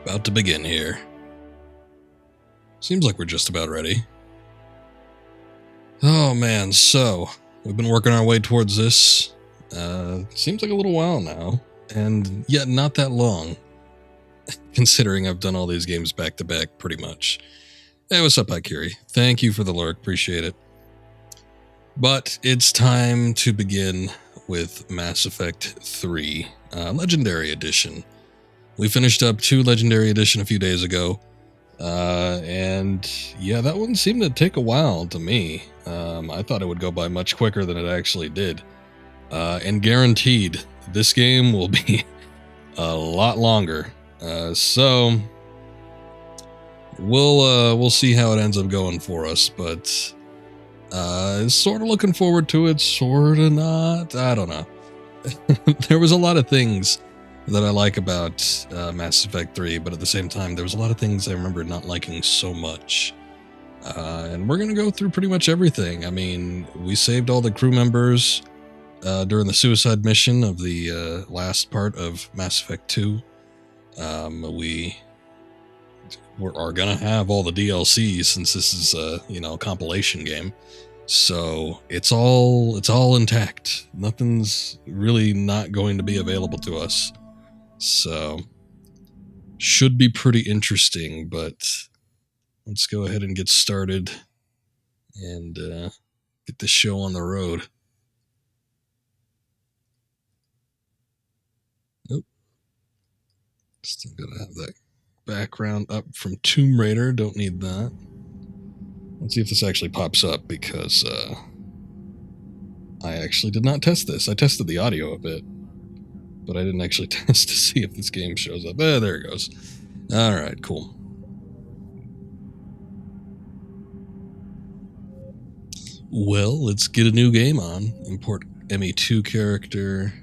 About to begin here. Seems like we're just about ready. Oh man, so we've been working our way towards this. Seems like a little while now, and yet not that long, considering I've done all these games back to back pretty much. Hey, what's up, Akiri? Thank you for the lurk, appreciate it. But it's time to begin with Mass Effect 3, Legendary Edition. We finished up 2 Legendary Edition a few days ago, and yeah, that one seemed to take a while to me. I thought it would go by much quicker than it actually did. And guaranteed, this game will be a lot longer. So we'll see how it ends up going for us, but sort of looking forward to it, sort of not. I don't know. There was a lot of things that I like about Mass Effect 3, but at the same time, there was a lot of things I remember not liking so much. And we're going to go through pretty much everything. I mean, we saved all the crew members during the suicide mission of the last part of Mass Effect 2. We are going to have all the DLC since this is a compilation game. So it's all intact. Nothing's really not going to be available to us. So should be pretty interesting, but let's go ahead and get started and get the show on the road. Nope. Still gotta have that background up from Tomb Raider. Don't need that. Let's see if this actually pops up, because I actually did not test this. I tested the audio a bit, but I didn't actually test to see if this game shows up. There it goes. Alright, cool. Well, let's get a new game on. Import ME2 character.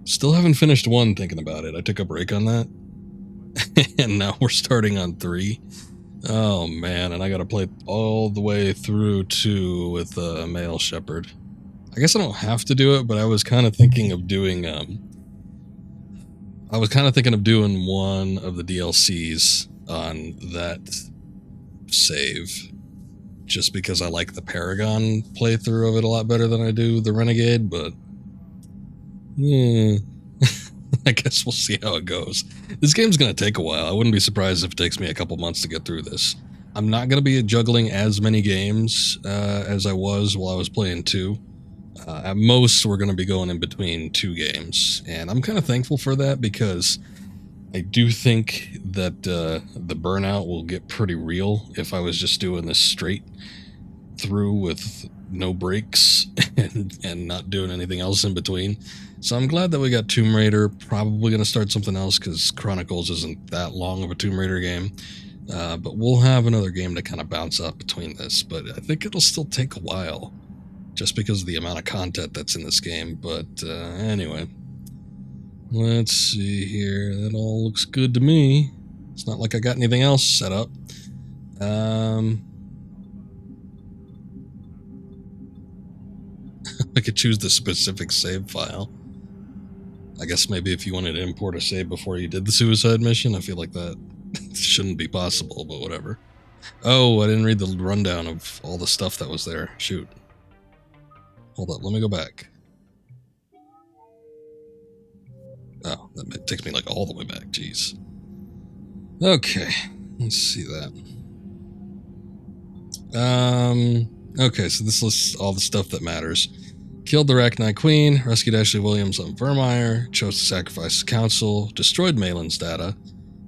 Still haven't finished 1 thinking about it. I took a break on that. And now we're starting on 3. Oh man, and I gotta play all the way through 2 with a male Shepard. I guess I don't have to do it, but I was kind of thinking of doing one of the DLCs on that save, just because I like the Paragon playthrough of it a lot better than I do the Renegade, but I guess we'll see how it goes. This game's going to take a while. I wouldn't be surprised if it takes me a couple months to get through this. I'm not going to be juggling as many games as I was while I was playing 2. At most, we're going to be going in between 2 games, and I'm kind of thankful for that, because I do think that the burnout will get pretty real if I was just doing this straight through with no breaks and not doing anything else in between. So I'm glad that we got Tomb Raider. Probably going to start something else, because Chronicles isn't that long of a Tomb Raider game. But we'll have another game to kind of bounce up between this, but I think it'll still take a while, just because of the amount of content that's in this game. But anyway, let's see here. That all looks good to me. It's not like I got anything else set up. I could choose the specific save file. I guess maybe if you wanted to import a save before you did the suicide mission, I feel like that shouldn't be possible, but whatever. Oh, I didn't read the rundown of all the stuff that was there. Shoot. Hold up, let me go back. Oh, that takes me like all the way back, jeez. Okay, let's see that. Okay, so this lists all the stuff that matters. Killed the Arachnite Queen, rescued Ashley Williams on Vermeer, chose to sacrifice the Council, destroyed Malin's data,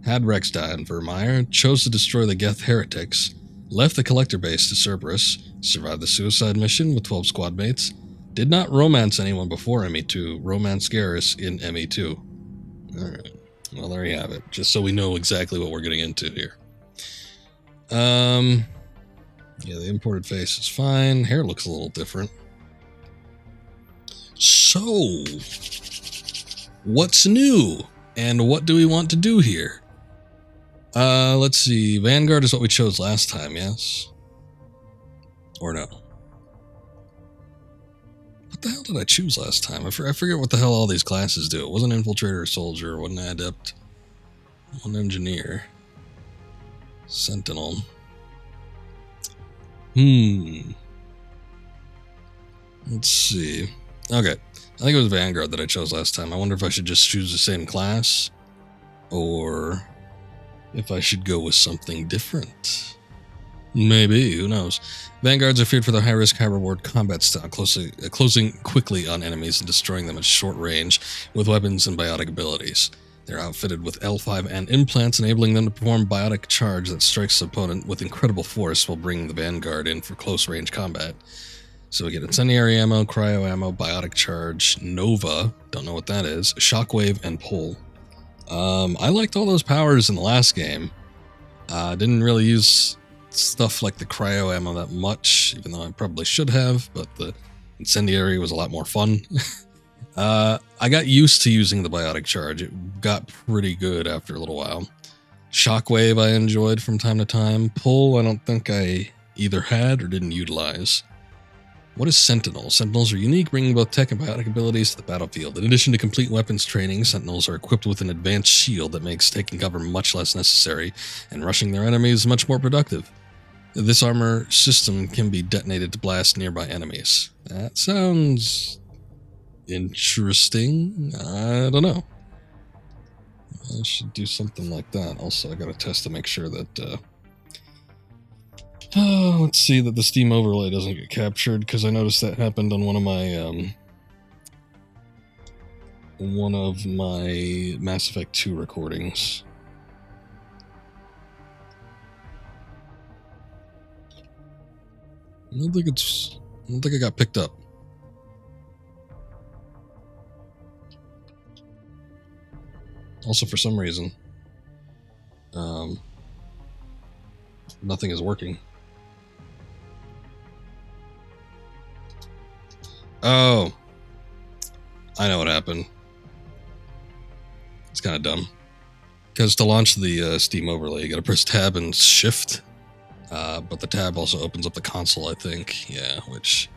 had Rex die on Vermeer, chose to destroy the Geth heretics, left the Collector base to Cerberus, survived the suicide mission with 12 squad mates, did not romance anyone before ME2, romanced Garrus in ME2. Alright, well there you have it, just so we know exactly what we're getting into here. Yeah, the imported face is fine, hair looks a little different. So, what's new? And what do we want to do here? Let's see. Vanguard is what we chose last time, yes? Or no? What the hell did I choose last time? I forget what the hell all these classes do. It wasn't infiltrator or soldier, wasn't adept, one engineer, sentinel. Let's see. Okay, I think it was Vanguard that I chose last time. I wonder if I should just choose the same class, or if I should go with something different. Maybe, who knows? Vanguards are feared for their high-risk, high-reward combat style, closing quickly on enemies and destroying them at short range with weapons and biotic abilities. They're outfitted with L5 and implants, enabling them to perform biotic charge that strikes the opponent with incredible force while bringing the Vanguard in for close-range combat. So we get incendiary ammo, cryo ammo, biotic charge, Nova, don't know what that is, shockwave, and pull. I liked all those powers in the last game. Didn't really use stuff like the cryo ammo that much, even though I probably should have, but the incendiary was a lot more fun. I got used to using the biotic charge. It got pretty good after a little while. Shockwave I enjoyed from time to time. Pull I don't think I either had or didn't utilize. What is Sentinel? Sentinels are unique, bringing both tech and biotic abilities to the battlefield. In addition to complete weapons training, Sentinels are equipped with an advanced shield that makes taking cover much less necessary, and rushing their enemies much more productive. This armor system can be detonated to blast nearby enemies. That sounds interesting. I don't know. I should do something like that. Also, I gotta test to make sure that let's see that the Steam overlay doesn't get captured, because I noticed that happened on one of my Mass Effect 2 recordings. I don't think it got picked up. Also, for some reason, nothing is working. Oh, I know what happened. It's kind of dumb. Because to launch the Steam overlay, you gotta press tab and shift. But the tab also opens up the console, I think. Yeah, which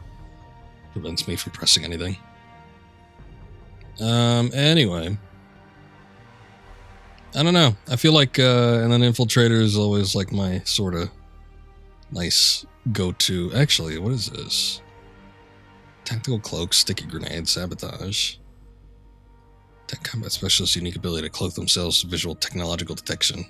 prevents me from pressing anything. Anyway. I don't know. I feel like, and then Infiltrator is always like my sort of nice go-to. Actually, what is this? Tactical cloak, sticky grenade, sabotage. Tech combat specialist, unique ability to cloak themselves to visual technological detection.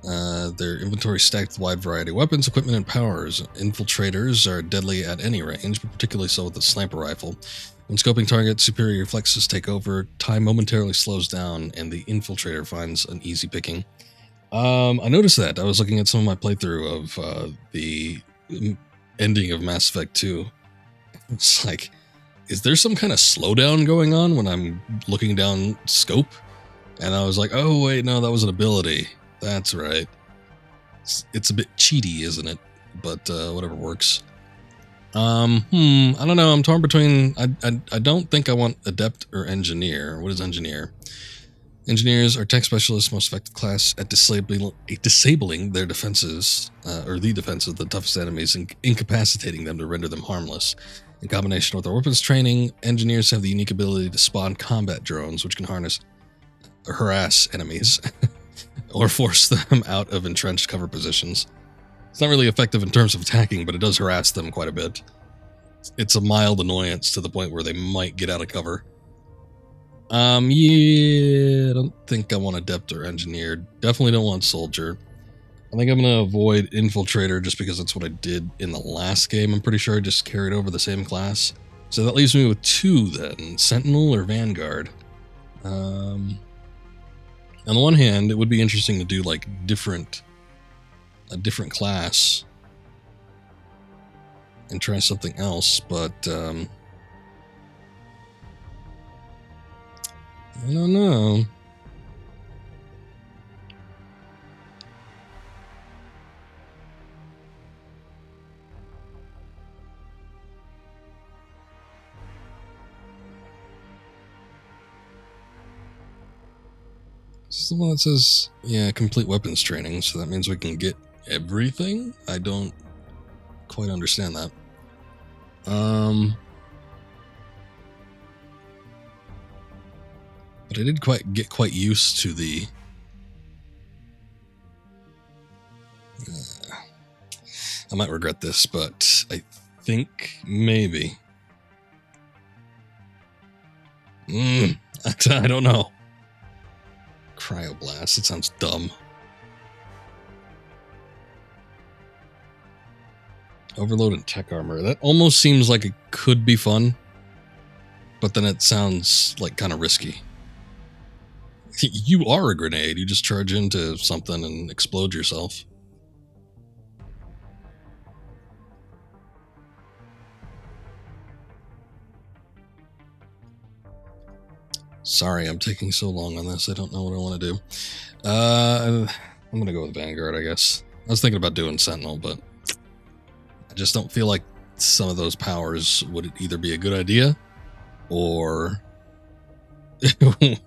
Their inventory stacked with a wide variety of weapons, equipment, and powers. Infiltrators are deadly at any range, but particularly so with the sniper rifle. When scoping targets, superior reflexes take over, time momentarily slows down, and the infiltrator finds an easy picking. I noticed that. I was looking at some of my playthrough of the ending of Mass Effect 2. It's like, is there some kind of slowdown going on when I'm looking down scope? And I was like, oh wait, no, that was an ability. That's right. It's a bit cheaty, isn't it? But whatever works. I don't know. I'm torn between. I don't think I want adept or engineer. What is engineer? Engineers are tech specialists, most effective class at disabling their defenses, or the defense of the toughest enemies, and incapacitating them to render them harmless. In combination with their weapons training, engineers have the unique ability to spawn combat drones, which can harass enemies, or force them out of entrenched cover positions. It's not really effective in terms of attacking, but it does harass them quite a bit. It's a mild annoyance to the point where they might get out of cover. Yeah, I don't think I want adept or engineer. Definitely don't want soldier. I think I'm going to avoid infiltrator just because that's what I did in the last game. I'm pretty sure I just carried over the same class. So that leaves me with two then, Sentinel or Vanguard. On the one hand, it would be interesting to do like a different class and try something else, but I don't know. This is the one that says, yeah, complete weapons training, so that means we can get everything? I don't quite understand that. But I did get quite used to the... I might regret this, but I think maybe... I don't know. Cryoblast, it sounds dumb. Overload and tech armor. That almost seems like it could be fun, but then it sounds like kind of risky. You are a grenade. You just charge into something and explode yourself. Sorry, I'm taking so long on this. I don't know what I want to do. I'm going to go with Vanguard, I guess. I was thinking about doing Sentinel, but I just don't feel like some of those powers would either be a good idea or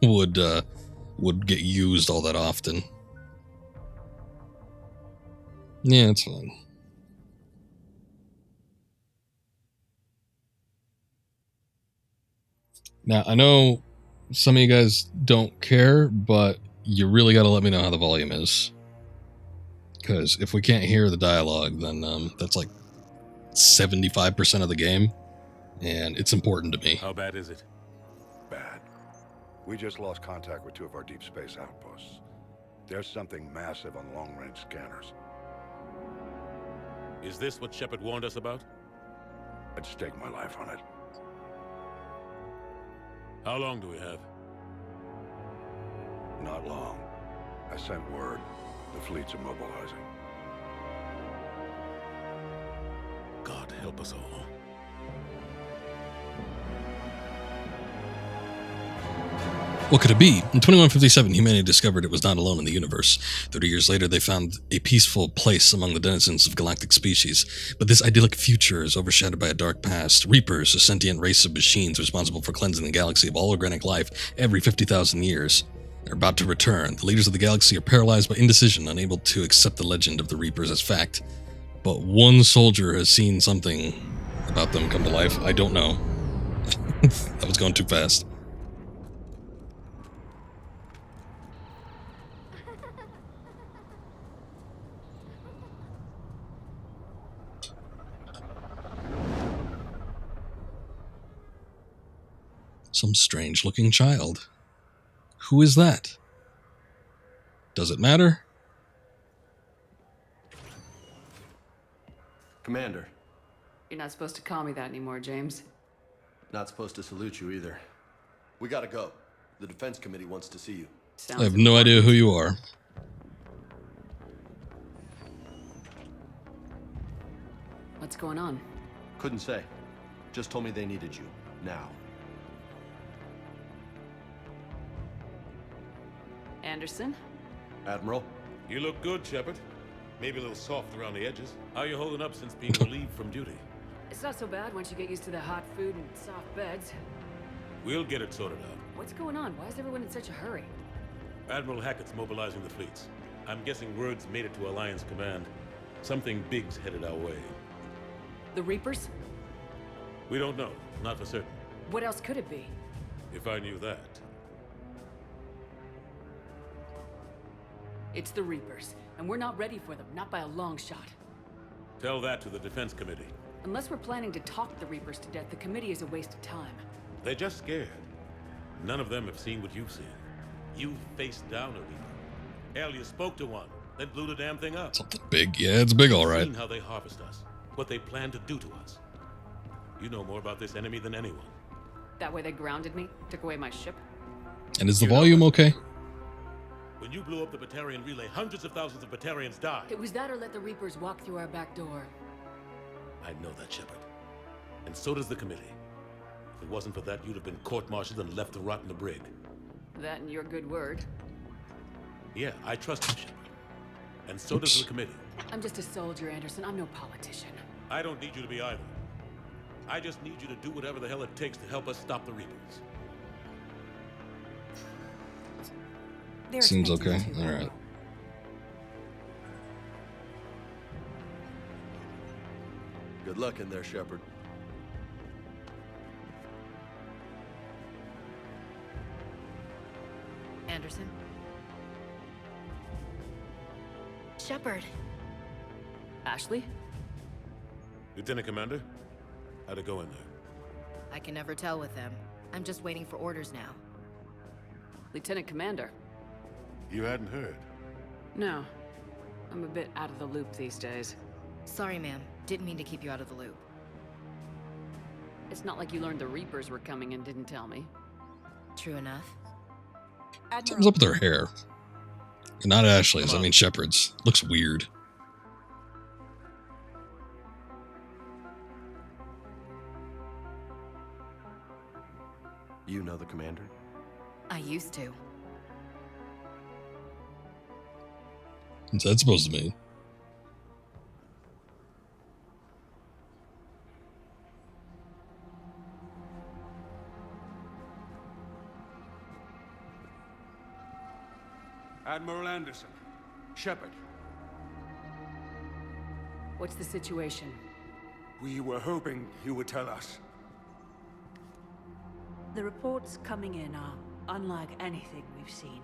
would get used all that often. Yeah, it's fine. Now, I know some of you guys don't care, but you really got to let me know how the volume is. Because if we can't hear the dialogue, then that's like 75% of the game, and it's important to me. How bad is it? Bad. We just lost contact with 2 of our deep space outposts. There's something massive on long-range scanners. Is this what Shepard warned us about? I'd stake my life on it. How long do we have? Not long. I sent word. The fleet's immobilizing. God help us all. What could it be? In 2157, humanity discovered it was not alone in the universe. 30 years later, they found a peaceful place among the denizens of galactic species. But this idyllic future is overshadowed by a dark past. Reapers, a sentient race of machines responsible for cleansing the galaxy of all organic life every 50,000 years. They're about to return. The leaders of the galaxy are paralyzed by indecision, unable to accept the legend of the Reapers as fact. But one soldier has seen something about them come to life. I don't know. That was going too fast. Some strange-looking child. Who is that? Does it matter? Commander. You're not supposed to call me that anymore, James. Not supposed to salute you either. We gotta go. The Defense Committee wants to see you. Sounds I have no idea who you are. What's going on? Couldn't say. Just told me they needed you. Now. Anderson? Admiral? You look good, Shepard. Maybe a little soft around the edges. How you holding up since being relieved from duty? It's not so bad once you get used to the hot food and soft beds. We'll get it sorted out. What's going on? Why is everyone in such a hurry? Admiral Hackett's mobilizing the fleets. I'm guessing word's made it to Alliance Command. Something big's headed our way. The Reapers? We don't know. Not for certain. What else could it be? If I knew that. It's the Reapers, and we're not ready for them, not by a long shot. Tell that to the Defense Committee. Unless we're planning to talk the Reapers to death, the committee is a waste of time. They're just scared. None of them have seen what you've seen. You faced down a Reaper. Hell, you spoke to one, then blew the damn thing up. Something big. Yeah, it's big, all right. Seen how they harvest us, what they plan to do to us. You know more about this enemy than anyone. That way they grounded me, took away my ship. And is the volume okay? When you blew up the Batarian relay, hundreds of thousands of Batarians died. It was that or let the Reapers walk through our back door. I know that, Shepard. And so does the committee. If it wasn't for that, you'd have been court-martialed and left to rot in the brig. That and your good word. Yeah, I trust you, Shepard. And so does the committee. I'm just a soldier, Anderson. I'm no politician. I don't need you to be either. I just need you to do whatever the hell it takes to help us stop the Reapers. Seems okay. All right. Good luck in there, Shepard. Anderson? Shepard. Ashley? Lieutenant Commander? How'd it go in there? I can never tell with them. I'm just waiting for orders now. Lieutenant Commander? You hadn't heard? No. I'm a bit out of the loop these days. Sorry, ma'am. Didn't mean to keep you out of the loop. It's not like you learned the Reapers were coming and didn't tell me. True enough. Something's up with her hair. Not Ashley's, I mean Shepard's. Looks weird. You know the commander? I used to. What's that supposed to mean? Admiral Anderson. Shepard. What's the situation? We were hoping you would tell us. The reports coming in are unlike anything we've seen.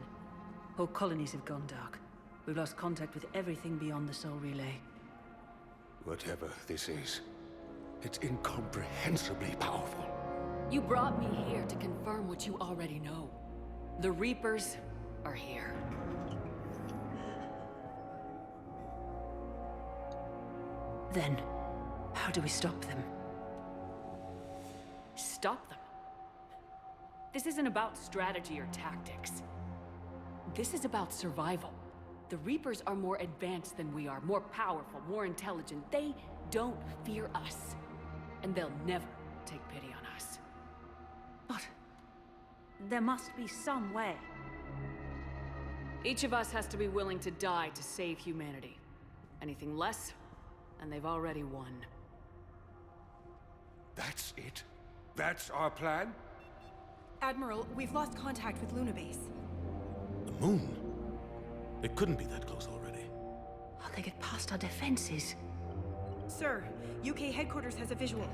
Whole colonies have gone dark. We've lost contact with everything beyond the Soul Relay. Whatever this is, it's incomprehensibly powerful. You brought me here to confirm what you already know. The Reapers are here. Then, how do we stop them? Stop them? This isn't about strategy or tactics. This is about survival. The Reapers are more advanced than we are, more powerful, more intelligent. They don't fear us. And they'll never take pity on us. But there must be some way. Each of us has to be willing to die to save humanity. Anything less, and they've already won. That's it? That's our plan? Admiral, we've lost contact with Luna Base. The moon? It couldn't be that close already. How'd they get past our defenses? Sir, UK headquarters has a visual.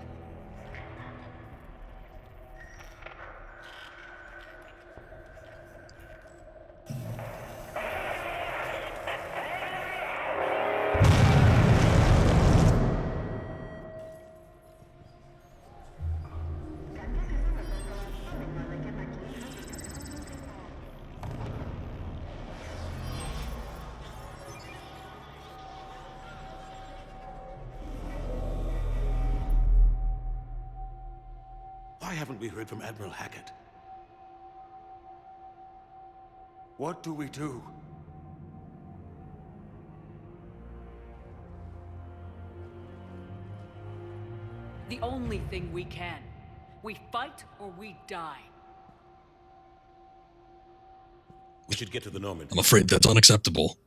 Why haven't we heard from Admiral Hackett? What do we do? The only thing we can. We fight or we die. We should get to the Normandy. I'm afraid that's unacceptable.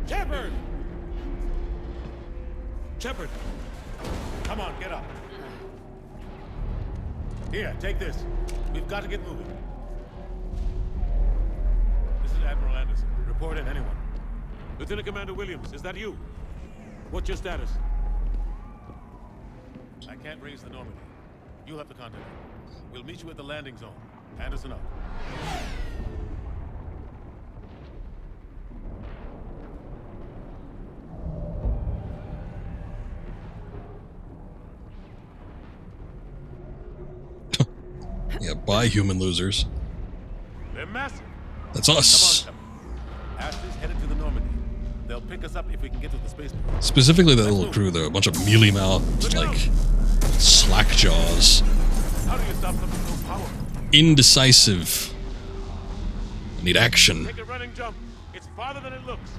Shepard! Shepard! Come on, get up. Here, take this. We've got to get moving. This is Admiral Anderson. Report in, anyone. Lieutenant Commander Williams, is that you? What's your status? I can't raise the Normandy. You'll have to contact me. We'll meet you at the landing zone. Anderson out. Yeah, bye, human losers. They're massive. That's us. Come on, Ashley's headed to the Normandy. They'll pick us up if we can get to the spaceport. Specifically that little crew, though. A bunch of mealy-mouthed, like, slack jaws. How do you stop something so powerful? Indecisive. I need action. Take a running jump. It's farther than it looks.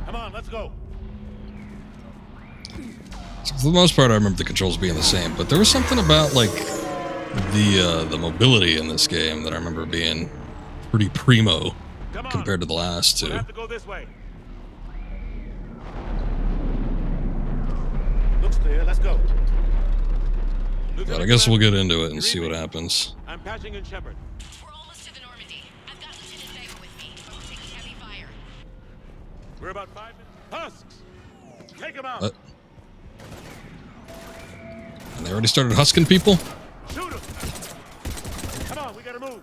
Come on, let's go. So for the most part, I remember the controls being the same, but there was something about like the mobility in this game that I remember being pretty primo compared to the last two. We'll have to go this way. Looks clear. Let's go. But I guess we'll get into it and see what happens. I'm patching in Shepard. We're almost to the Normandy. I've got Lieutenant Vega with me. I'm taking heavy fire. We're about 5 minutes. Husks! Take him out! And they already started husking people? Shoot him! Come on, we gotta move.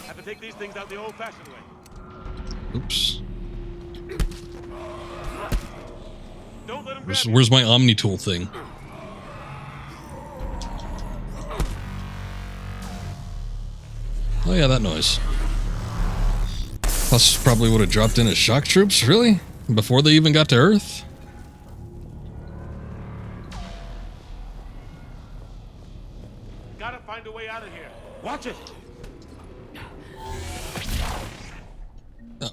Have to take these things out the old-fashioned way. Oops. Don't let him grab you. Where's my Omni tool thing? Oh yeah, that noise. Plus, probably would have dropped in as shock troops, really? Before they even got to Earth? Gotta find a way out of here. Watch it! Oh.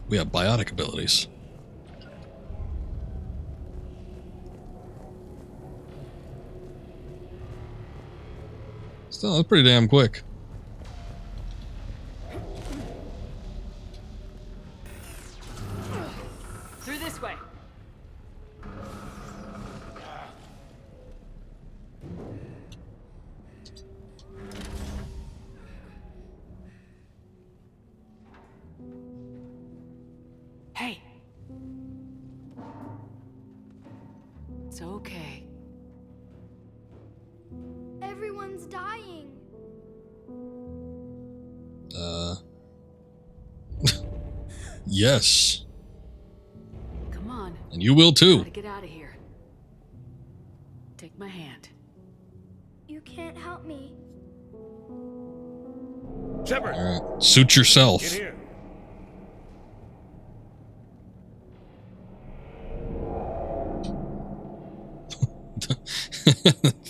We have biotic abilities. Still, that's pretty damn quick. Through this way. Hey. It's okay. Everyone's dying. Yes. Come on. And you will too. Gotta get out of here. Take my hand. You can't help me. Shepard! Alright. Suit yourself. Get here.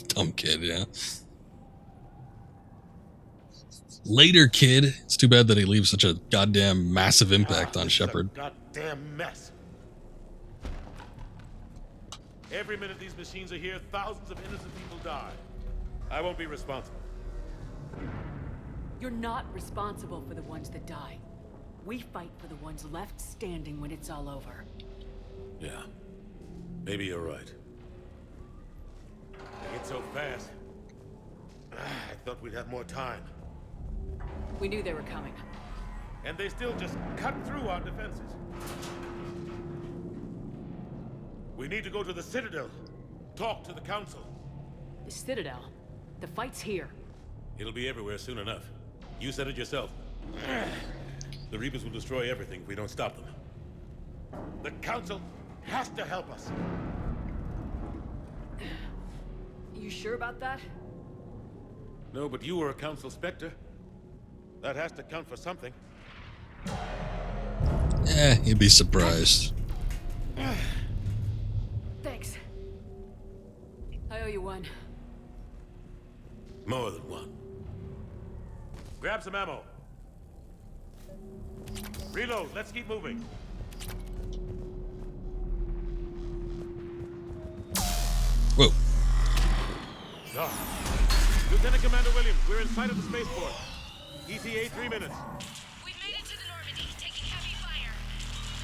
Dumb kid, yeah. Later, kid. It's too bad that he leaves such a goddamn massive impact on Shepard. Goddamn mess. Every minute these machines are here, thousands of innocent people die. I won't be responsible. You're not responsible for the ones that die. We fight for the ones left standing when it's all over. Yeah. Maybe you're right. They get so fast. I thought we'd have more time. We knew they were coming. And they still just cut through our defenses. We need to go to the Citadel. Talk to the Council. The Citadel? The fight's here. It'll be everywhere soon enough. You said it yourself. The Reapers will destroy everything if we don't stop them. The Council has to help us. You sure about that? No, but you were a Council Spectre. That has to count for something. You'd be surprised. Thanks. I owe you one. More than one. Grab some ammo. Reload. Let's keep moving. Whoa. Lieutenant Commander Williams, we're in sight of the spaceport. ETA 3 minutes. We've made it to the Normandy, taking heavy fire.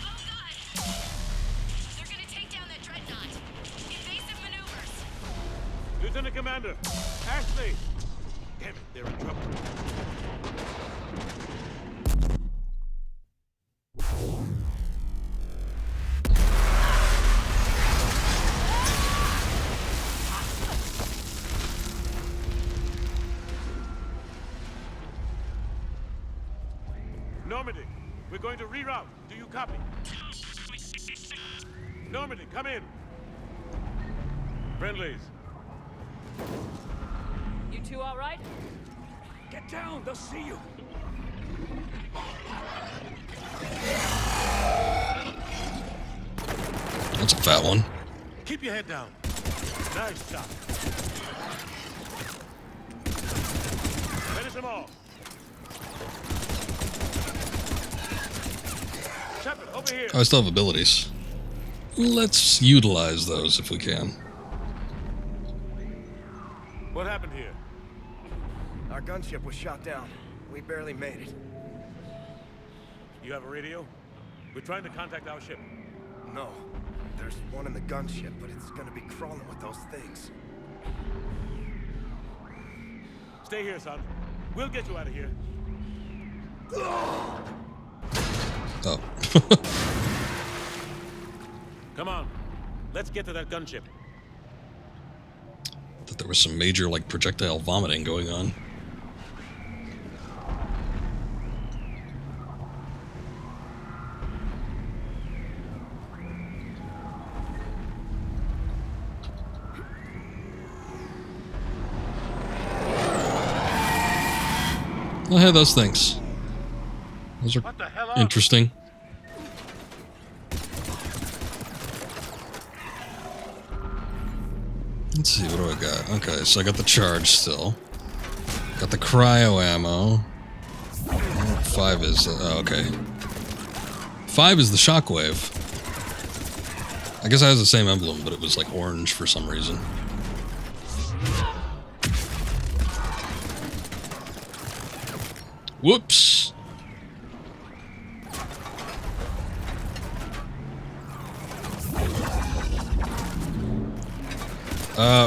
Oh god! They're gonna take down that dreadnought. Invasive maneuvers. Lieutenant Commander, Ashley. Damn it, they're in trouble. Normandy, we're going to reroute. Do you copy? Normandy, come in. Friendlies. You two all right? Get down, they'll see you. That's a fat one. Keep your head down. Nice shot. Finish them all. Shepard, over here. I still have abilities. Let's utilize those if we can. What happened here? Our gunship was shot down. We barely made it. You have a radio? We're trying to contact our ship. No. There's one in the gunship, but it's gonna be crawling with those things. Stay here, son. We'll get you out of here. Oh. Come on. Let's get to that gunship. Thought there was some major, like, projectile vomiting going on. Oh, hey, those things. Those are interesting. Let's see, what do I got? Okay, so I got the charge still. Got the cryo ammo. 5 is... oh, okay. 5 is the shockwave. I guess it has the same emblem, but it was like orange for some reason. Whoops!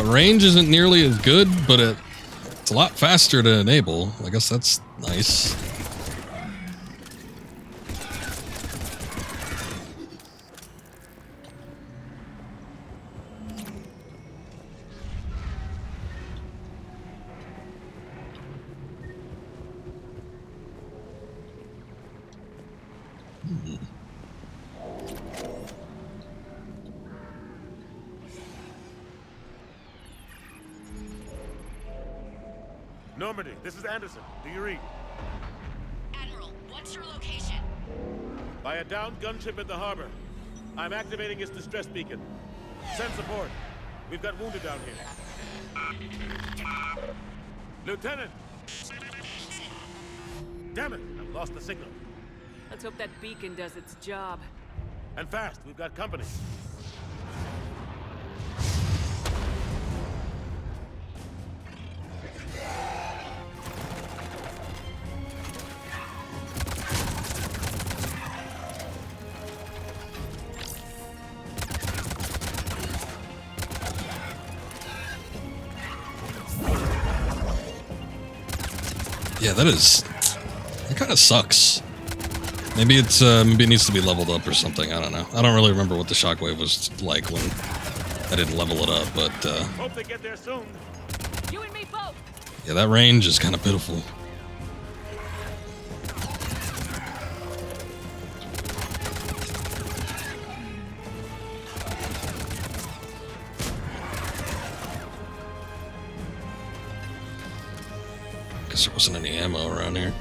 Range isn't nearly as good, but it's a lot faster to enable. I guess that's nice. Normandy, this is Anderson. Do you read? Admiral, what's your location? By a downed gunship in the harbor. I'm activating its distress beacon. Send support. We've got wounded down here. Lieutenant! Damn it! I've lost the signal. Let's hope that beacon does its job. And fast. We've got company. Yeah, that kind of sucks. Maybe it's maybe it needs to be leveled up or something. I don't know. I don't really remember what the shockwave was like when I didn't level it up, but hope they get there soon. You and me both. Yeah, that range is kind of pitiful. There wasn't any ammo around here.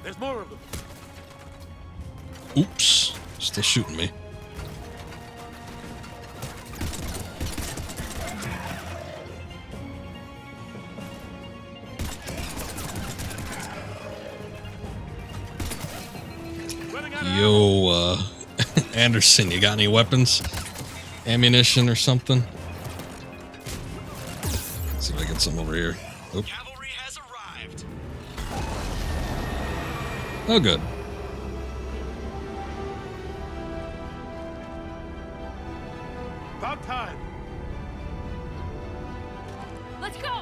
There's more of them. Oops. Still shooting me. Yo, Anderson, you got any weapons? Ammunition or something? Let's see if I get some over here. Oop. Cavalry has arrived. Oh, good. About time. Let's go.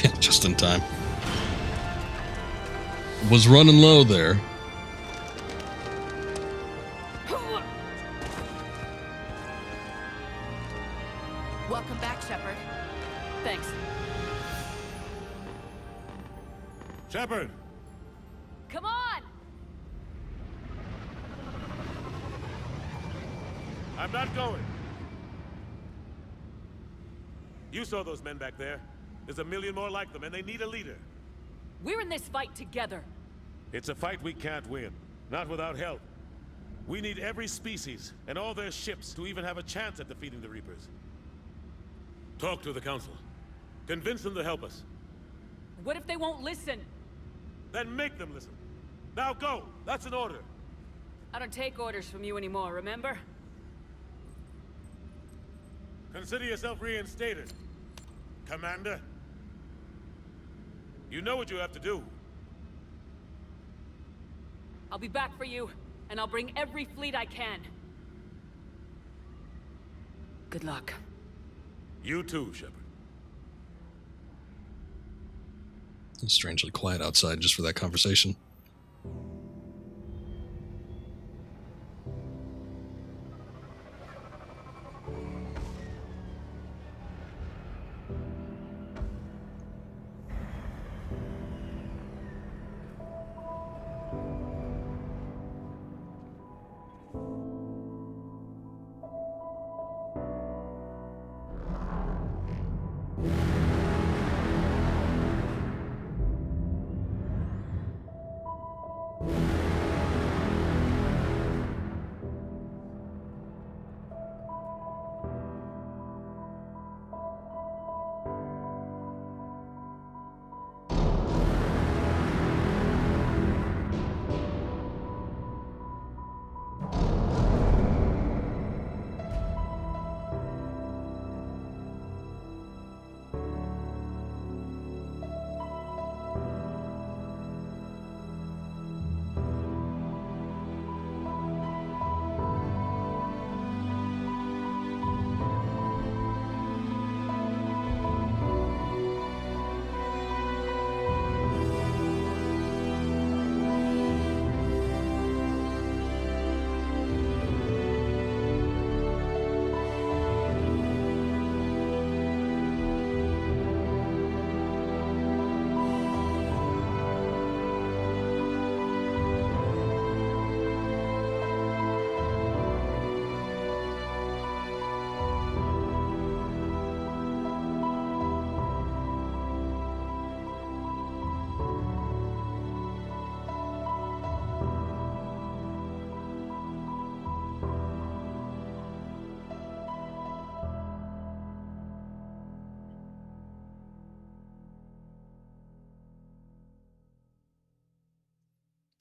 Yeah, just in time. Was running low there. Welcome back, Shepard. Thanks. Shepard! Come on! I'm not going. You saw those men back there. There's a million more like them, and they need a leader. We're in this fight together. It's a fight we can't win. Not without help. We need every species and all their ships to even have a chance at defeating the Reapers. Talk to the Council. Convince them to help us. What if they won't listen? Then make them listen. Now go! That's an order. I don't take orders from you anymore, remember? Consider yourself reinstated, Commander. You know what you have to do. I'll be back for you, and I'll bring every fleet I can. Good luck. You too, Shepard. It's strangely quiet outside just for that conversation.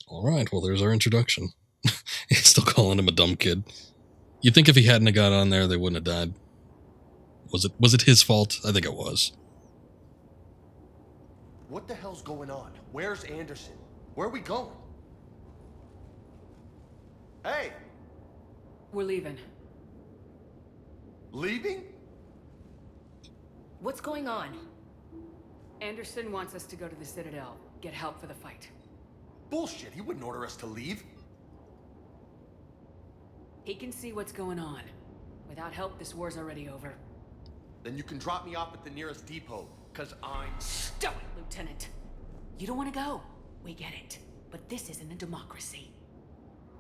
All right, well, there's our introduction. He's still calling him a dumb kid. You'd think if he hadn't have got on there, they wouldn't have died. Was it his fault? I think it was. What the hell's going on? Where's Anderson? Where are we going? Hey! We're leaving. Leaving? What's going on? Anderson wants us to go to the Citadel, get help for the fight. Bullshit, he wouldn't order us to leave. He can see what's going on. Without help, this war's already over. Then you can drop me off at the nearest depot, cause I'm... Stop it, Lieutenant! You don't want to go. We get it. But this isn't a democracy.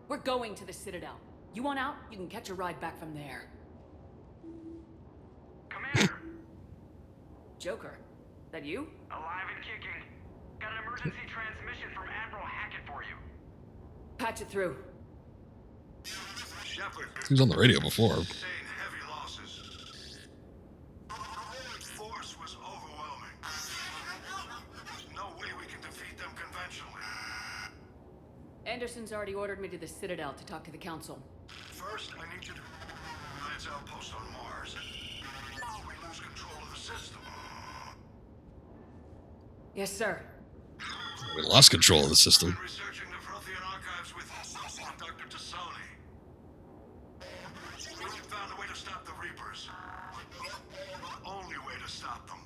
We're going to the Citadel. You want out? You can catch a ride back from there. Commander! Joker, that you? Alive and kicking. Got an emergency transmission from Admiral Hackett for you. Patch it through. Shepard. He was on the radio before. Sustained heavy losses. The force was overwhelming. There's no way we can defeat them conventionally. Anderson's already ordered me to the Citadel to talk to the Council. First, I need you to Alliance outpost on Mars. We lose control of the system. Yes, sir. We lost control of the system. Been researching the Prothean archives with Dr. Tassoni. We found a way to stop the Reapers. The only way to stop them.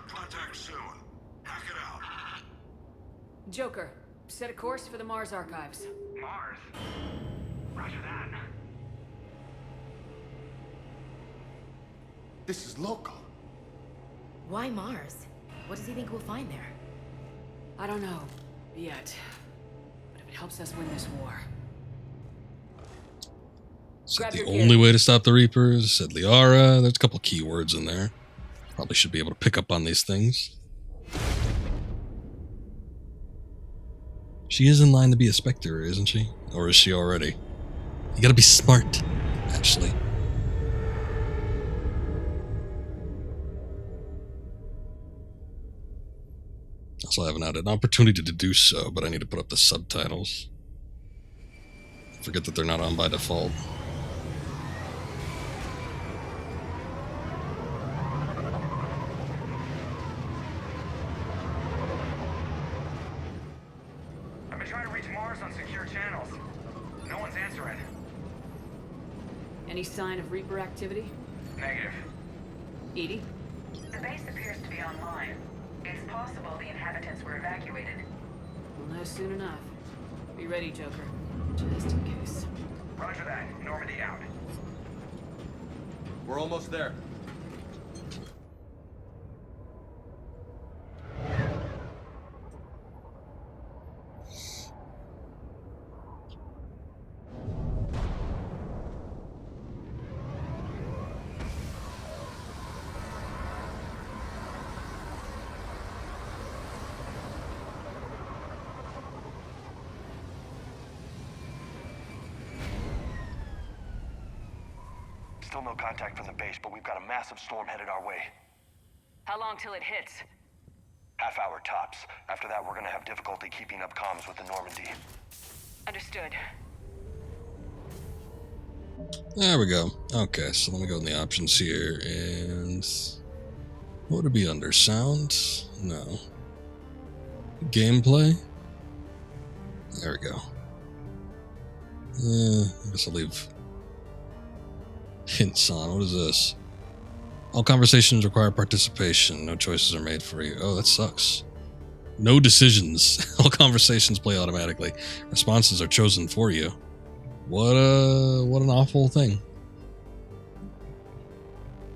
Contact soon. Hack it out. Joker, set a course for the Mars archives. Mars. Roger that. This is local. Why Mars? What does he think we'll find there? I don't know. Yet. But if it helps us win this war. Is that the only way to stop the Reapers? Said Liara. There's a couple keywords in there. Probably should be able to pick up on these things. She is in line to be a Spectre, isn't she? Or is she already? You gotta be smart, Ashley. Also, I haven't had an opportunity to do so, but I need to put up the subtitles. Forget that they're not on by default. I've been trying to reach Mars on secure channels. No one's answering. Any sign of Reaper activity? Negative. Edie? The base appears to be online. It's possible the inhabitants were evacuated. We'll know soon enough. Be ready, Joker. Just in case. Roger that. Normandy out. We're almost there. Still no contact from the base, but we've got a massive storm headed our way. How long till it hits? Half hour tops. After that, we're gonna have difficulty keeping up comms with the Normandy. Understood. There we go. Okay, so let me go in the options here, and what would it be under? Sound? No. Gameplay? There we go. I guess I'll leave hints on. What is this? All conversations require participation. No choices are made for you. Oh, that sucks. No decisions. All conversations play automatically. Responses are chosen for you. What an awful thing.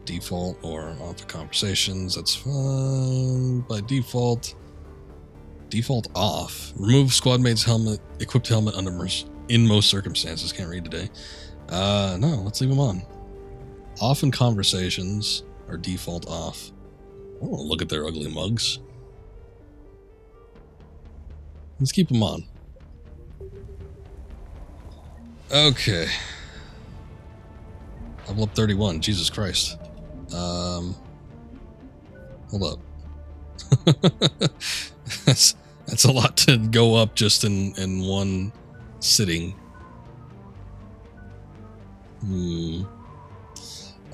Default or off the conversations. That's fine. By default. Default off. Remove squad mate's helmet, equipped helmet under in most circumstances. Can't read today. No, let's leave them on. Off in conversations are default off. I don't want to look at their ugly mugs. Let's keep them on. Okay. Level up 31. Jesus Christ. Hold up. That's a lot to go up just in one sitting.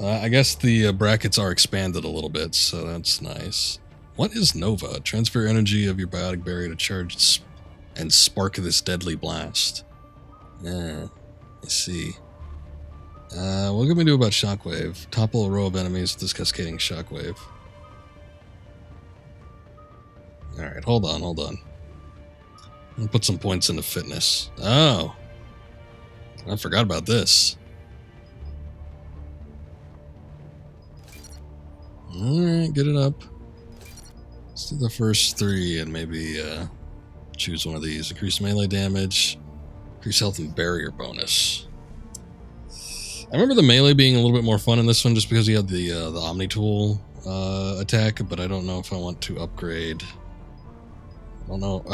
I guess the brackets are expanded a little bit, so that's nice. What is Nova? Transfer energy of your biotic barrier to charge and spark this deadly blast. Yeah, I see. What can we do about Shockwave? Topple a row of enemies with this cascading Shockwave. Alright, hold on. I'll put some points into fitness. Oh! I forgot about this. Alright, get it up. Let's do the first three and maybe choose one of these. Increase melee damage, increase health and barrier bonus. I remember the melee being a little bit more fun in this one just because you had the Omni Tool attack, but I don't know if I want to upgrade. I don't know.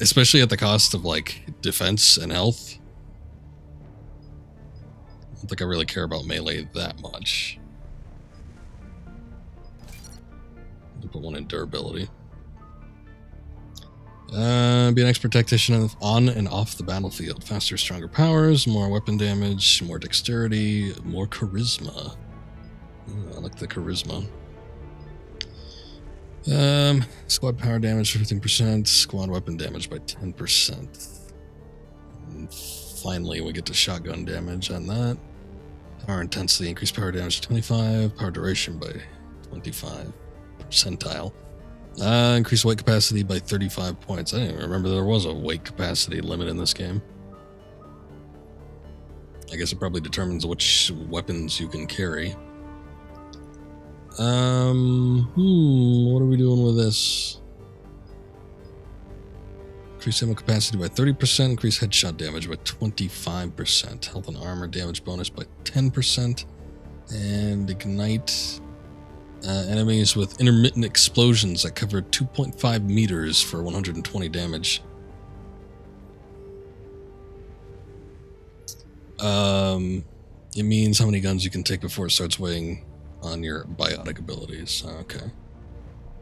Especially at the cost of like defense and health. I don't think I really care about melee that much. Put one in durability. Be an expert tactician on and off the battlefield. Faster, stronger powers, more weapon damage, more dexterity, more charisma. Ooh, I like the charisma. Squad power damage 15%, squad weapon damage by 10%. And finally, we get to shotgun damage on that. Power intensity, increased power damage to 25, power duration by 25 percentile. Increase weight capacity by 35 points. I didn't even remember there was a weight capacity limit in this game. I guess it probably determines which weapons you can carry. What are we doing with this? Increase ammo capacity by 30%. Increase headshot damage by 25%. Health and armor damage bonus by 10%. And ignite enemies with intermittent explosions that cover 2.5 meters for 120 damage. It means how many guns you can take before it starts weighing on your biotic abilities. Okay.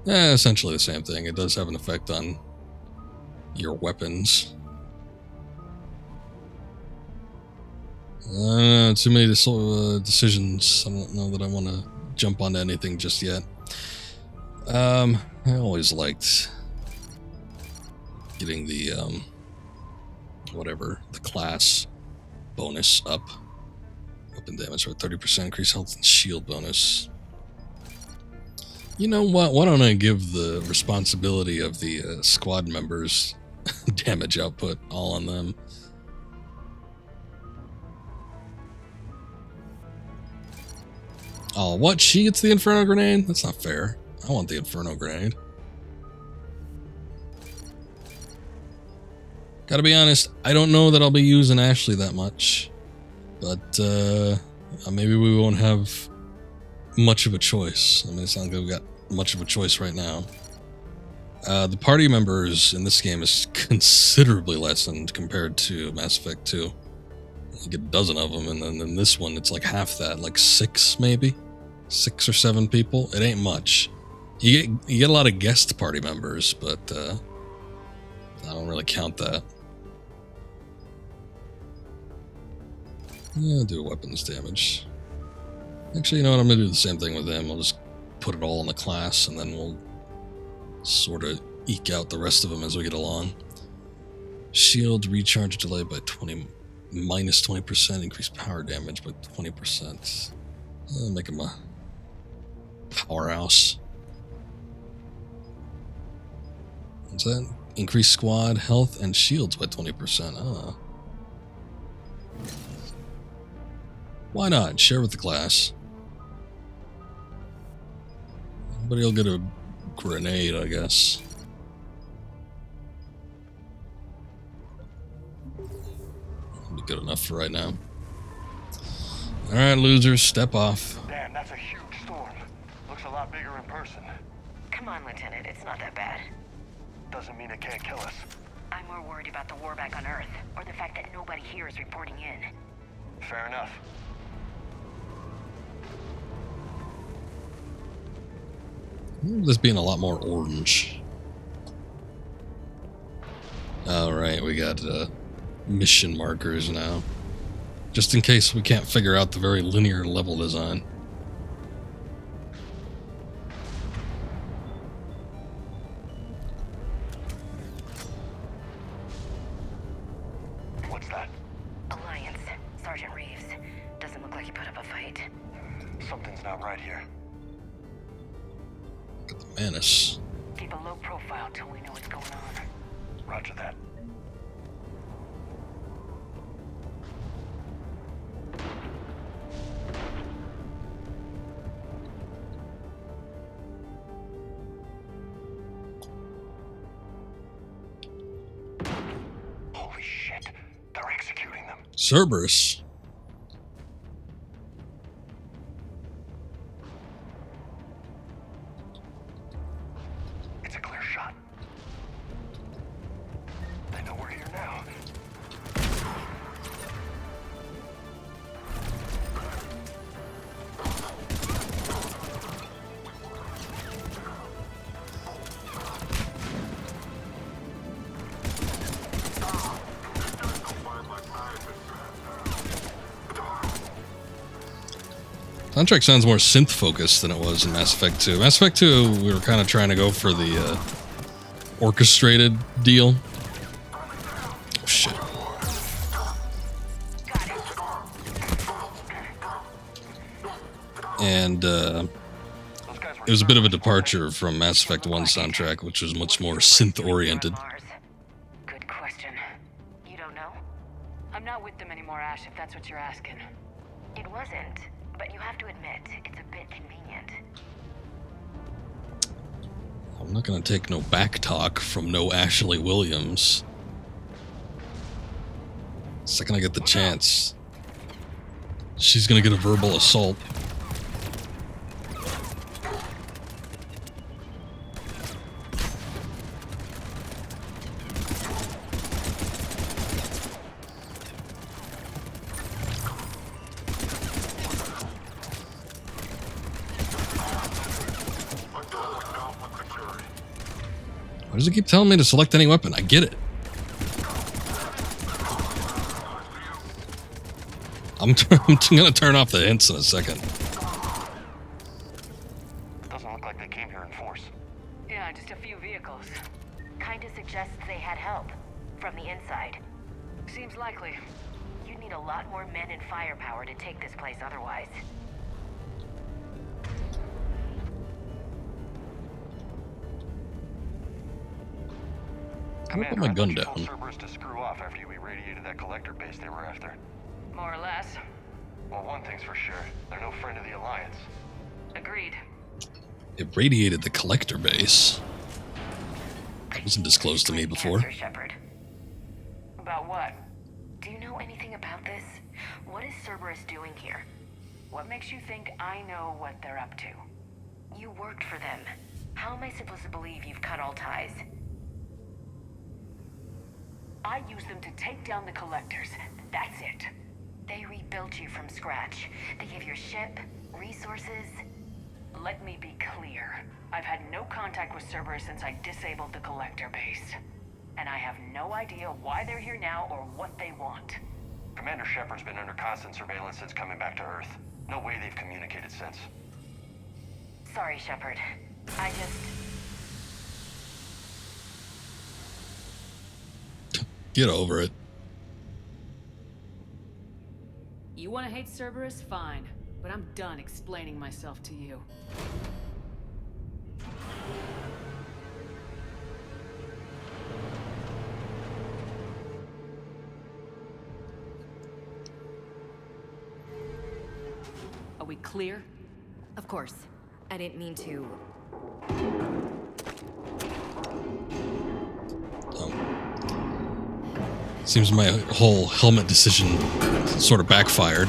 Essentially the same thing. It does have an effect on your weapons. Too many decisions. I don't know that I want to jump onto anything just yet. I always liked getting the the class bonus up. Weapon damage for 30%, increase health and shield bonus. You know what? Why don't I give the responsibility of the squad members' damage output all on them? Oh, what? She gets the Inferno Grenade? That's not fair. I want the Inferno Grenade. Gotta be honest, I don't know that I'll be using Ashley that much. But maybe we won't have much of a choice. I mean, it's not like we've got much of a choice right now. The party members in this game is considerably lessened compared to Mass Effect 2. Like a dozen of them, and then in this one it's like half that, like 6 maybe? 6 or 7 people? It ain't much. You get a lot of guest party members, but I don't really count that. Yeah, I'll do weapons damage. Actually, you know what? I'm gonna do the same thing with him. I'll just put it all in the class, and then we'll sort of eke out the rest of them as we get along. Shield recharge delay by minus 20%. Increase power damage by 20%. Make him a powerhouse. What's that? Increase squad health and shields by 20%. Ah. Why not? Share with the class. Everybody will get a grenade, I guess. That'll be good enough for right now. Alright, losers, step off. Damn, that's a huge storm. Looks a lot bigger in person. Come on, Lieutenant, it's not that bad. Doesn't mean it can't kill us. I'm more worried about the war back on Earth, or the fact that nobody here is reporting in. Fair enough. This being a lot more orange. Alright, we got mission markers now. Just in case we can't figure out the very linear level design. What's that? Alliance. Sergeant Reeves. Doesn't look like he put up a fight. Something's not right here. Got the Manus. Keep a low profile till we know what's going on. Roger that. Holy shit. They're executing them. Cerberus. It's a clear shot. They know we're here now. Soundtrack sounds more synth-focused than it was in Mass Effect 2. Mass Effect 2, we were kind of trying to go for the orchestrated deal. Oh, shit. And it was a bit of a departure from Mass Effect 1 soundtrack, which was much more synth-oriented. Good question. You don't know? I'm not with them anymore, Ash, if that's what you're asking. It wasn't, but you have to admit, it's a bit convenient. I'm not gonna take no back talk from no Ashley Williams. second I get the chance, she's gonna get a verbal assault. Why does it keep telling me to select any weapon? I get it. I'm gonna turn off the hints in a second. Doesn't look like they came here in force. Yeah, just a few vehicles. Kinda suggests they had help. From the inside. Seems likely. You'd need a lot more men and firepower to take this place otherwise. I'm gonna put my gun down. Told Cerberus to screw off after you irradiated that collector base they were after. More or less. Well, one thing's for sure. They're no friend of the Alliance. Agreed. It radiated the collector base. That wasn't disclosed to me before. Answer, Shepard. About what? Do you know anything about this? What is Cerberus doing here? What makes you think I know what they're up to? You worked for them. How am I supposed to believe you've cut all ties? I used them to take down the collectors. That's it. They rebuilt you from scratch. They gave your ship, resources. Let me be clear. I've had no contact with Cerberus since I disabled the collector base. And I have no idea why they're here now or what they want. Commander Shepard's been under constant surveillance since coming back to Earth. No way they've communicated since. Sorry, Shepard. I just... Get over it. You want to hate Cerberus? Fine. But I'm done explaining myself to you. Are we clear? Of course. I didn't mean to... Seems my whole helmet decision sort of backfired.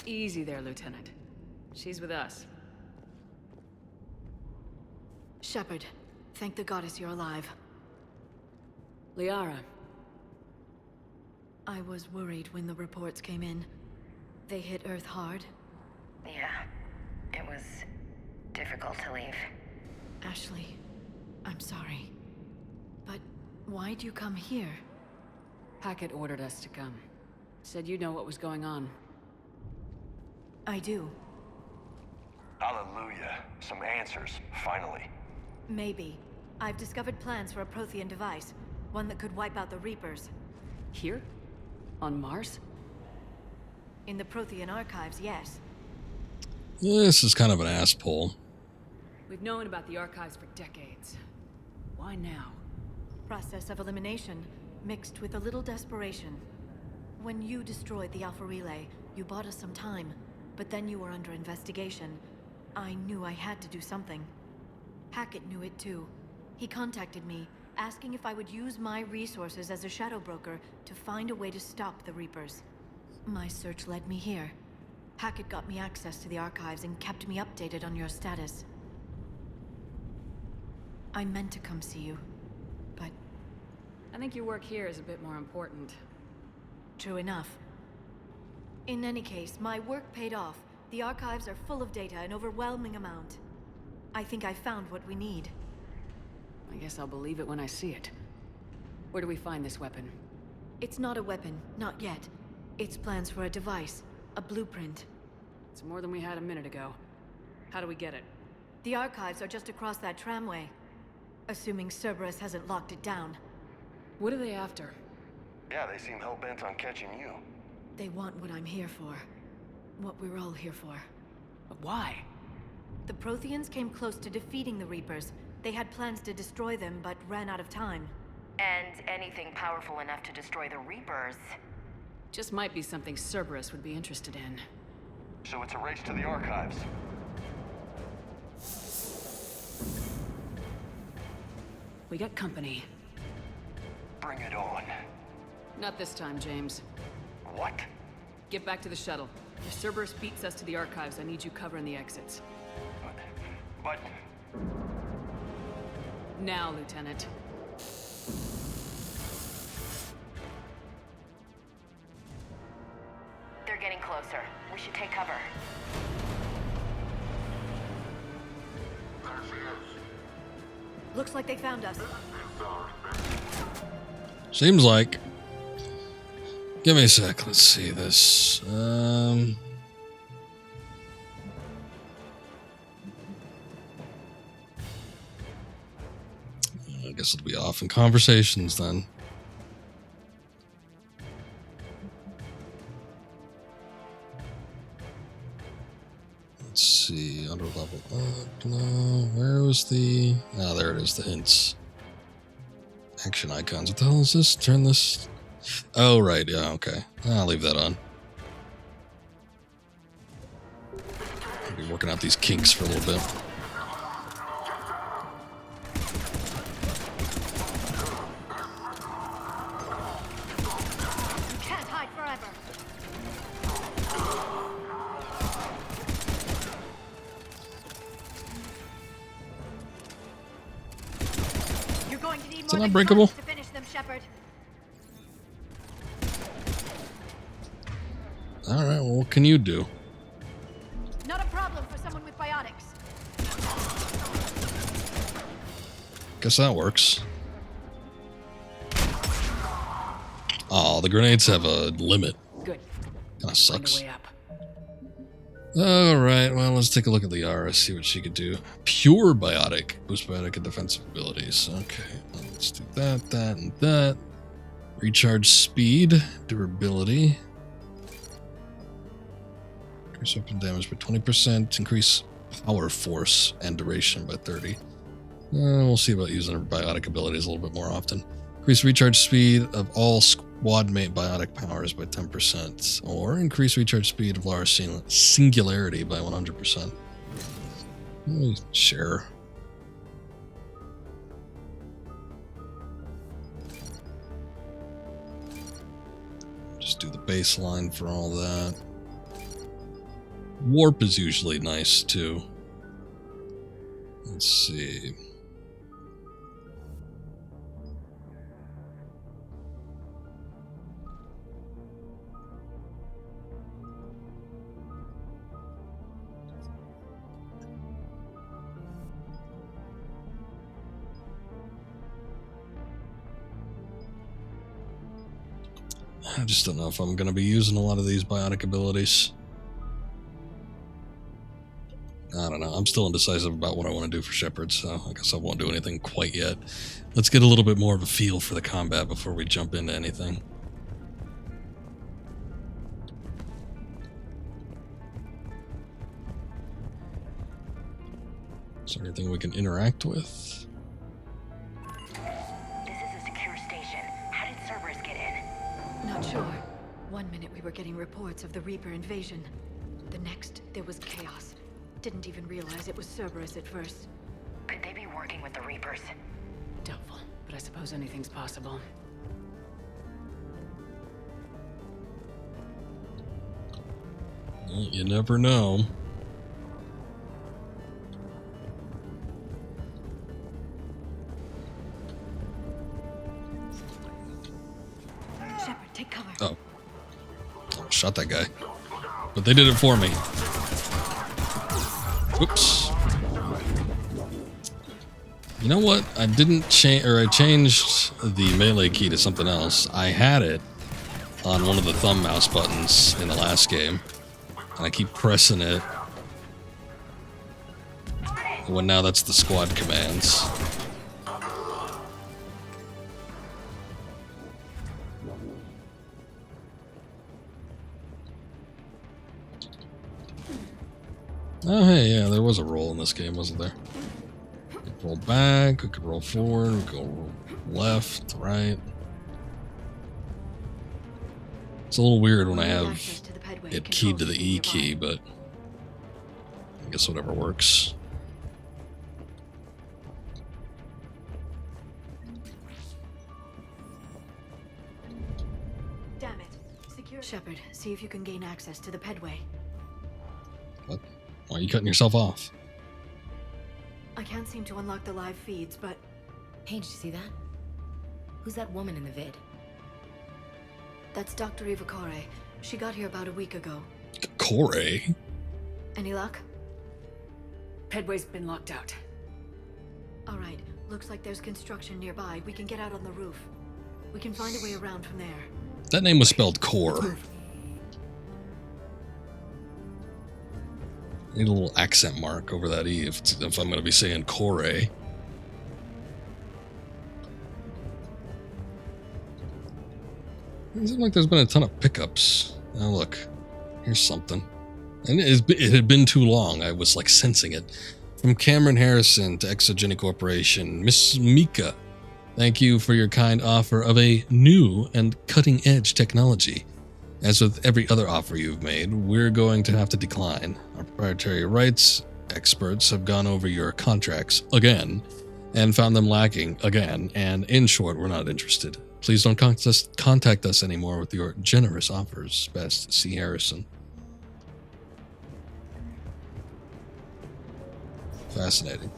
Easy there, Lieutenant. She's with us. Shepard, thank the goddess you're alive. Liara. I was worried when the reports came in. They hit Earth hard. Yeah. It was difficult to leave. Ashley, I'm sorry. But why'd you come here? Hackett ordered us to come. Said you know what was going on. I do. Hallelujah. Some answers, finally. Maybe. I've discovered plans for a Prothean device. One that could wipe out the Reapers. Here? On Mars? In the Prothean archives, yes. This is kind of an ass pull. We've known about the archives for decades. Why now? Process of elimination, mixed with a little desperation. When you destroyed the Alpha Relay, you bought us some time. But then you were under investigation. I knew I had to do something. Hackett knew it too. He contacted me, asking if I would use my resources as a shadow broker to find a way to stop the Reapers. My search led me here. Hackett got me access to the archives and kept me updated on your status. I meant to come see you, but... I think your work here is a bit more important. True enough. In any case, my work paid off. The archives are full of data, an overwhelming amount. I think I found what we need. I guess I'll believe it when I see it. Where do we find this weapon? It's not a weapon, not yet. It's plans for a device, a blueprint. It's more than we had a minute ago. How do we get it? The archives are just across that tramway. Assuming Cerberus hasn't locked it down. What are they after? Yeah, they seem hell-bent on catching you. They want what I'm here for. What we're all here for. But why? The Protheans came close to defeating the Reapers. They had plans to destroy them, but ran out of time. And anything powerful enough to destroy the Reapers. Just might be something Cerberus would be interested in. So it's a race to the archives. We got company. Bring it on. Not this time, James. What? Get back to the shuttle. If Cerberus beats us to the archives, I need you covering the exits. But... Now, Lieutenant. They're getting closer. We should take cover. Looks like they found us. Seems like. Give me a sec. Let's see this. I guess it'll be off in conversations then. Let's see. Under level up. No. Where was the... Ah, there it is. The hints. Action icons. What the hell is this? Turn this... Oh, right. Yeah, okay. I'll leave that on. I'll be working out these kinks for a little bit. You can't hide forever. You're going to need Is it more unbreakable? to finish them, Shepard. Alright, well, what can you do? Not a problem for someone with biotics. Guess that works. Oh, the grenades have a limit. Good. Kinda sucks. Find a way up. Alright, well, let's take a look at Liara, see what she could do. Pure biotic. Boost biotic and defensive abilities. Okay, well, let's do that, that, and that. Recharge speed, durability. Increase weapon damage by 20%. Increase power force and duration by 30. We'll see about using her biotic abilities a little bit more often. Increase recharge speed of all squad mate biotic powers by 10%. Or increase recharge speed of Lara's singularity by 100%. Sure. Just do the baseline for all that. Warp is usually nice too. Let's see. I just don't know if I'm going to be using a lot of these biotic abilities. I don't know. I'm still indecisive about what I want to do for Shepard, so I guess I won't do anything quite yet. Let's get a little bit more of a feel for the combat before we jump into anything. Is there anything we can interact with? This is a secure station. How did Cerberus get in? Not sure. One minute we were getting reports of the Reaper invasion. The next, there was chaos. Didn't even realize it was Cerberus at first. Could they be working with the Reapers? Doubtful, but I suppose anything's possible. Well, you never know. Shepard, take cover. Oh. Oh, shot that guy. But they did it for me. Oops. You know what? I didn't change, or I changed the melee key to something else. I had it on one of the thumb mouse buttons in the last game. And I keep pressing it. When now that's the squad commands. Oh, hey, yeah, there was a roll in this game, wasn't there? We could roll back, we could roll forward, we could go left, right. It's a little weird when I have it keyed to the E key, but I guess whatever works. Damn it. Secure Shepard, see if you can gain access to the pedway. What? Why are you cutting yourself off? I can't seem to unlock the live feeds, but... Hey, did you see that? Who's that woman in the vid? That's Dr. Eva Corey. She got here about a week ago. Corey? Any luck? Pedway's been locked out. Alright, looks like there's construction nearby. We can get out on the roof. We can find a way around from there. That name was spelled Core. Need a little accent mark over that E if I'm going to be saying Corey. It seems like there's been a ton of pickups. Now look, here's something. And it had been too long. I was like sensing it. From Cameron Harrison to Exogeny Corporation, Miss Mika, thank you for your kind offer of a new and cutting-edge technology. As with every other offer you've made, we're going to have to decline. Our proprietary rights experts have gone over your contracts again and found them lacking again, and in short, we're not interested. Please don't contact us anymore with your generous offers. Best, C. Harrison. Fascinating.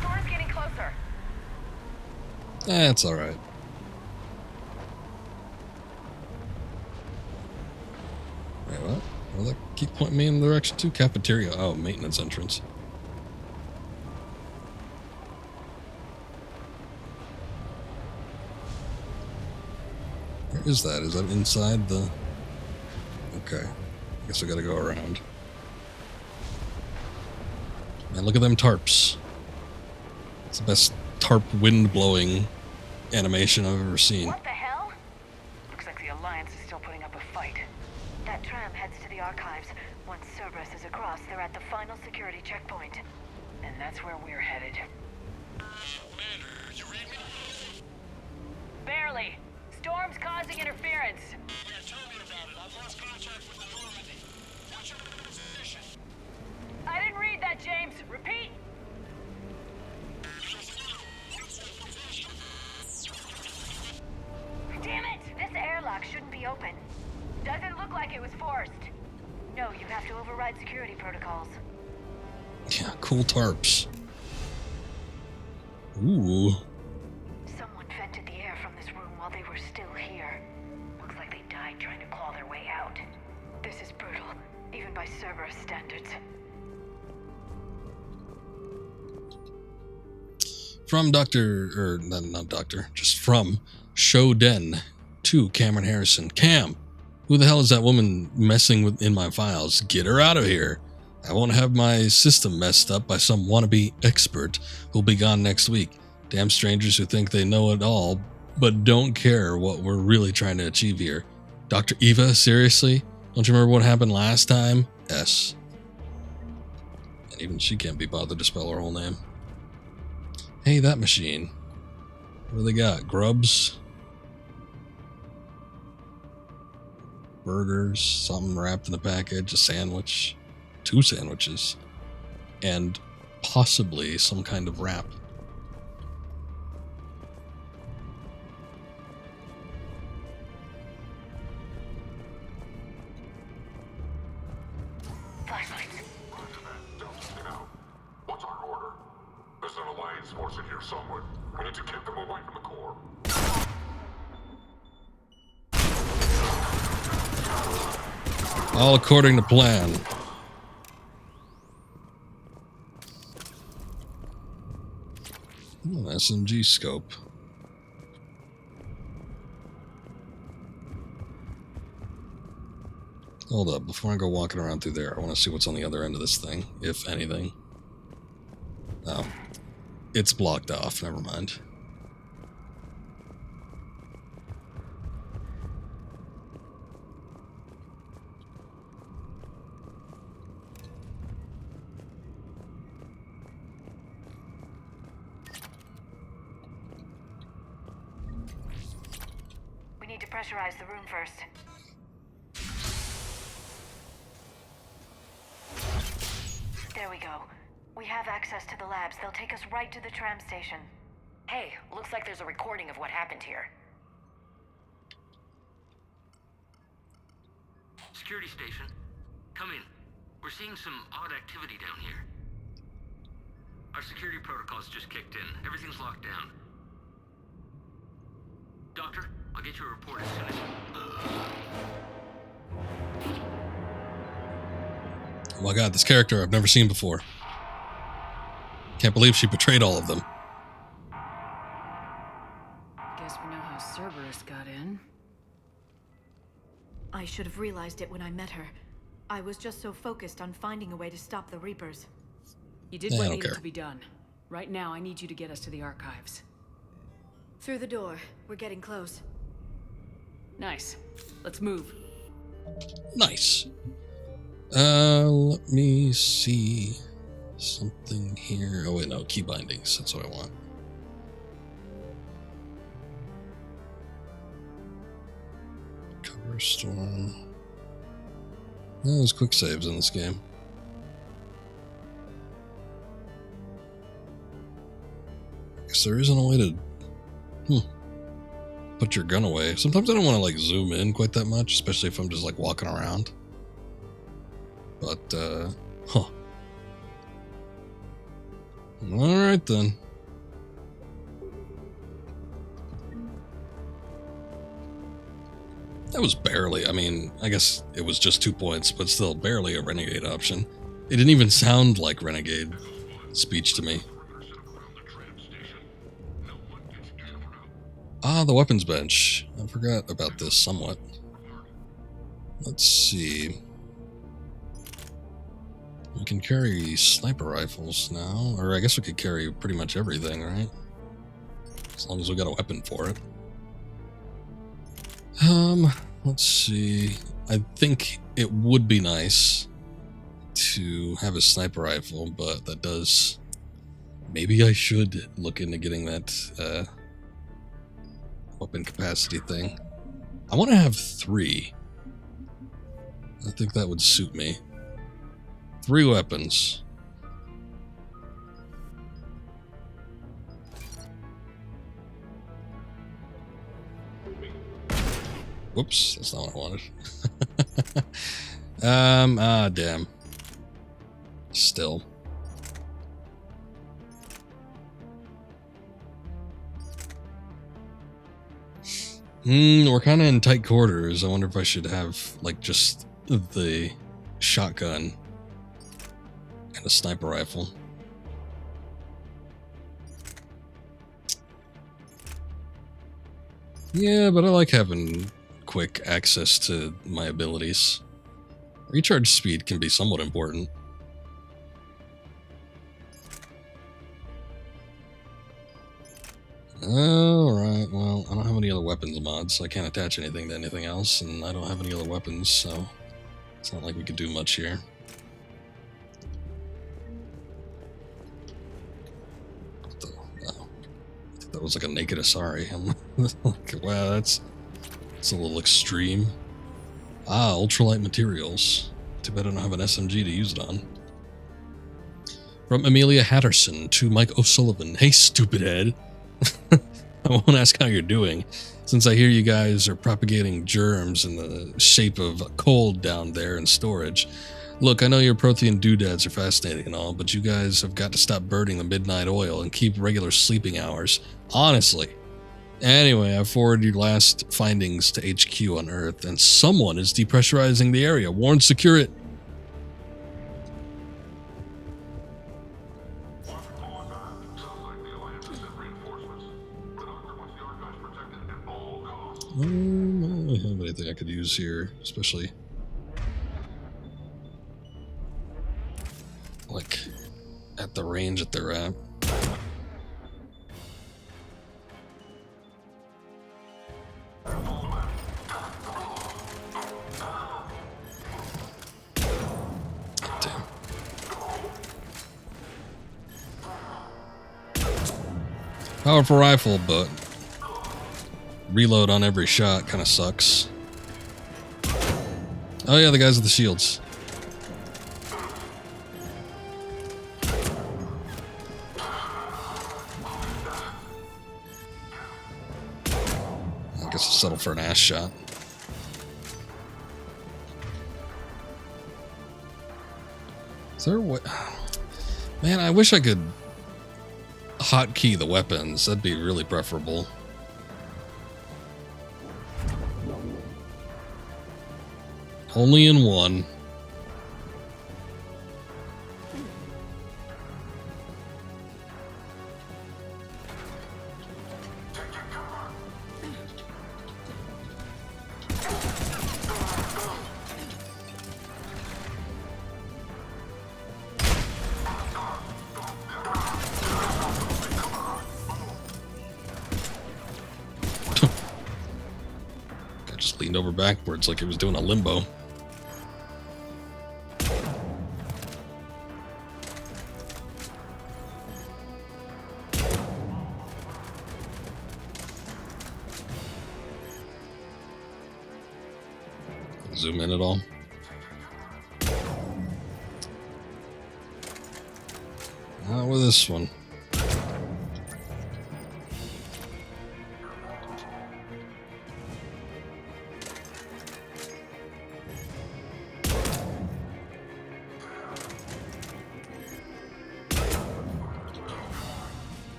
Storm's getting closer. That's all right. Wait, what? Well, that keep pointing me in the direction to cafeteria. Oh, maintenance entrance. Where is that? Is that inside the... Okay. I guess I gotta go around. Man, look at them tarps. It's the best tarp wind-blowing animation I've ever seen. What the hell? Looks like the Alliance is still putting up a fight. That tram heads to the archives. Once Cerberus is across, they're at the final security checkpoint. And that's where we're headed. Commander, you read me? Barely. Storm's causing interference. Yeah, tell me about it. I've lost contact with the Normandy. What's your position? I didn't read that, James. Repeat. Damn it! This airlock shouldn't be open. Doesn't look like it was forced. No, you have to override security protocols. Yeah, cool tarps. Ooh. Someone vented the air from this room while they were still here. Looks like they died trying to claw their way out. This is brutal, even by Cerberus standards. From not Doctor, just from Shoden to Cameron Harrison. Cam, who the hell is that woman messing with in my files? Get her out of here. I won't have my system messed up by some wannabe expert who'll be gone next week. Damn strangers who think they know it all, but don't care what we're really trying to achieve here. Dr. Eva, seriously? Don't you remember what happened last time? S. And even she can't be bothered to spell her whole name. Hey, that machine. What do they got? Grubs? Burgers? Something wrapped in a package? A sandwich? 2 sandwiches? And possibly some kind of wrap. What's our order? There's an Alliance force in here somewhere. We need to keep them away from the core. All according to plan. Ooh, SMG scope. Hold up, before I go walking around through there, I want to see what's on the other end of this thing, if anything. Oh. It's blocked off, never mind. We need to pressurize the room first. There we go. We have access to the labs. They'll take us right to the tram station. Hey, looks like there's a recording of what happened here. Security station. Come in. We're seeing some odd activity down here. Our security protocols just kicked in. Everything's locked down. Doctor, I'll get you a report as soon as... Oh my god, this character I've never seen before. Can't believe she betrayed all of them. Guess we know how Cerberus got in. I should have realized it when I met her. I was just so focused on finding a way to stop the Reapers. You did what needed to be done. Right now, I need you to get us to the archives. Through the door. We're getting close. Nice. Let's move. Nice. Let me see something here. Oh wait, no, key bindings. That's what I want. Cover storm. No, there's quick saves in this game. I guess there isn't a way to put your gun away. Sometimes I don't want to like zoom in quite that much, especially if I'm just like walking around. But, Alright then. That was barely, I mean, I guess it was just 2 points, but still barely a renegade option. It didn't even sound like renegade speech to me. Ah, the weapons bench. I forgot about this somewhat. Let's see. We can carry sniper rifles now, or I guess we could carry pretty much everything, right? As long as we got a weapon for it. Let's see. I think it would be nice to have a sniper rifle, but that does... Maybe I should look into getting that, weapon capacity thing. I want to have 3. I think that would suit me. 3 weapons. Whoops, that's not what I wanted. Damn. Still. We're kind of in tight quarters. I wonder if I should have, like, just the shotgun and a sniper rifle. Yeah, but I like having quick access to my abilities. Recharge speed can be somewhat important. Alright, well, I don't have any other weapons mods, so I can't attach anything to anything else, and I don't have any other weapons, so it's not like we could do much here. That was like a naked Asari. I'm like, wow, that's a little extreme. Ah, ultralight materials. Too bad I don't have an SMG to use it on. From Amelia Hatterson to Mike O'Sullivan. Hey, stupid head. I won't ask how you're doing, since I hear you guys are propagating germs in the shape of cold down there in storage. Look, I know your Prothean doodads are fascinating and all, but you guys have got to stop burning the midnight oil and keep regular sleeping hours. Honestly. Anyway, I forwarded your last findings to HQ on Earth, and someone is depressurizing the area. Warn, secure it. I don't really have anything I could use here, especially at the range that they're at. Damn. Powerful rifle, but reload on every shot kind of sucks. Oh yeah, the guys with the shields. I guess I'll settle for an ass shot. Is there a way? Man, I wish I could hotkey the weapons. That'd be really preferable. Only in one. I just leaned over backwards like it was doing a limbo. Zoom in at all. Not with this one.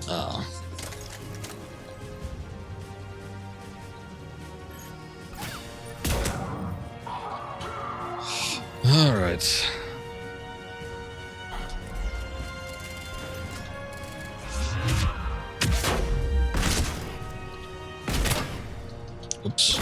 Oh. All right. Oops.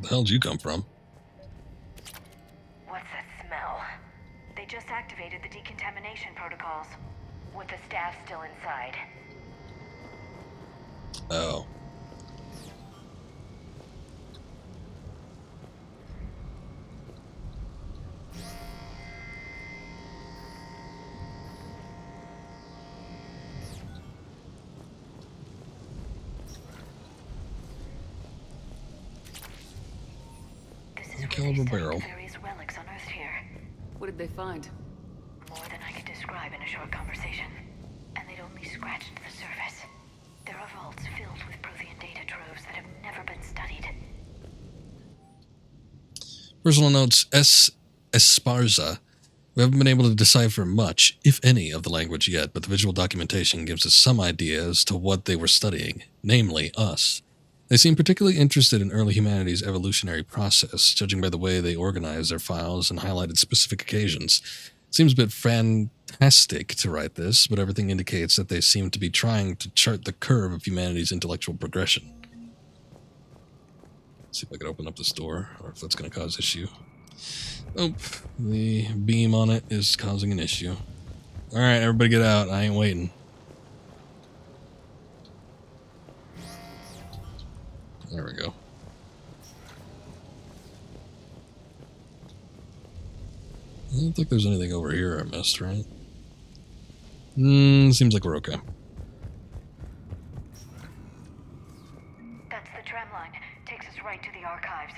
The hell'd you come from? What's that smell? They just activated the decontamination protocols. With the staff still inside. Oh. Caliber barrel. Various relics unearthed here. What did they find? More than I could describe in a short conversation. And they'd only scratched the surface. There are vaults filled with Prothean data troves that have never been studied. Personal notes, S. Esparza. We haven't been able to decipher much, if any, of the language yet, but the visual documentation gives us some idea as to what they were studying, namely us. They seem particularly interested in early humanity's evolutionary process, judging by the way they organized their files and highlighted specific occasions. It seems a bit fantastic to write this, but everything indicates that they seem to be trying to chart the curve of humanity's intellectual progression. Let's see if I can open up this door, or if that's going to cause issue. Oh, the beam on it is causing an issue. Alright, everybody get out. I ain't waiting. There we go. I don't think there's anything over here I missed, right? Seems like we're okay. That's the tram line. Takes us right to the archives.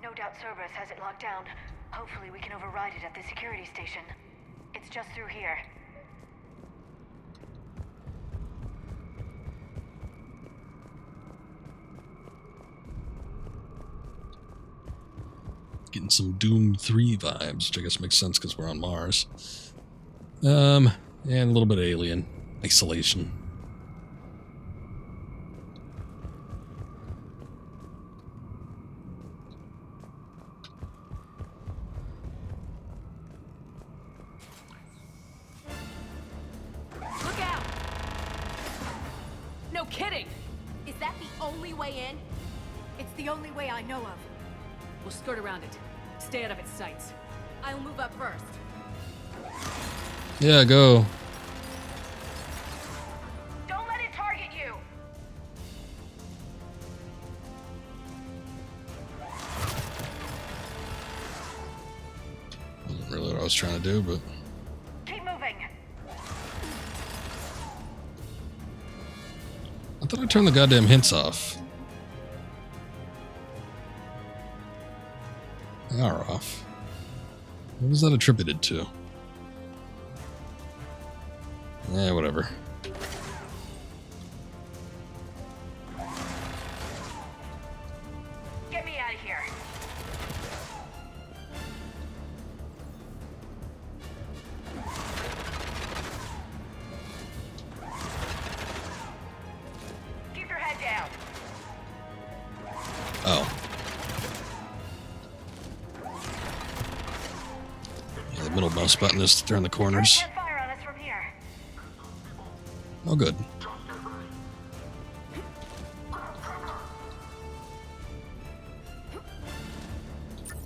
No doubt Cerberus has it locked down. Hopefully we can override it at the security station. It's just through here. Getting some Doom 3 vibes, which I guess makes sense because we're on Mars. And a little bit of Alien. Isolation. Look out! No kidding! Is that the only way in? It's the only way I know of. We'll skirt around it. Stay out of its sights. I'll move up first. Yeah, go. Don't let it target you! Wasn't really what I was trying to do, but... Keep moving. I thought I turned the goddamn hints off. They are off. What was that attributed to? Eh, whatever. Get me out of here. Keep your head down. Oh. Yeah, the middle mouse button is to turn the corners. Can't fire on us from here. Oh, good.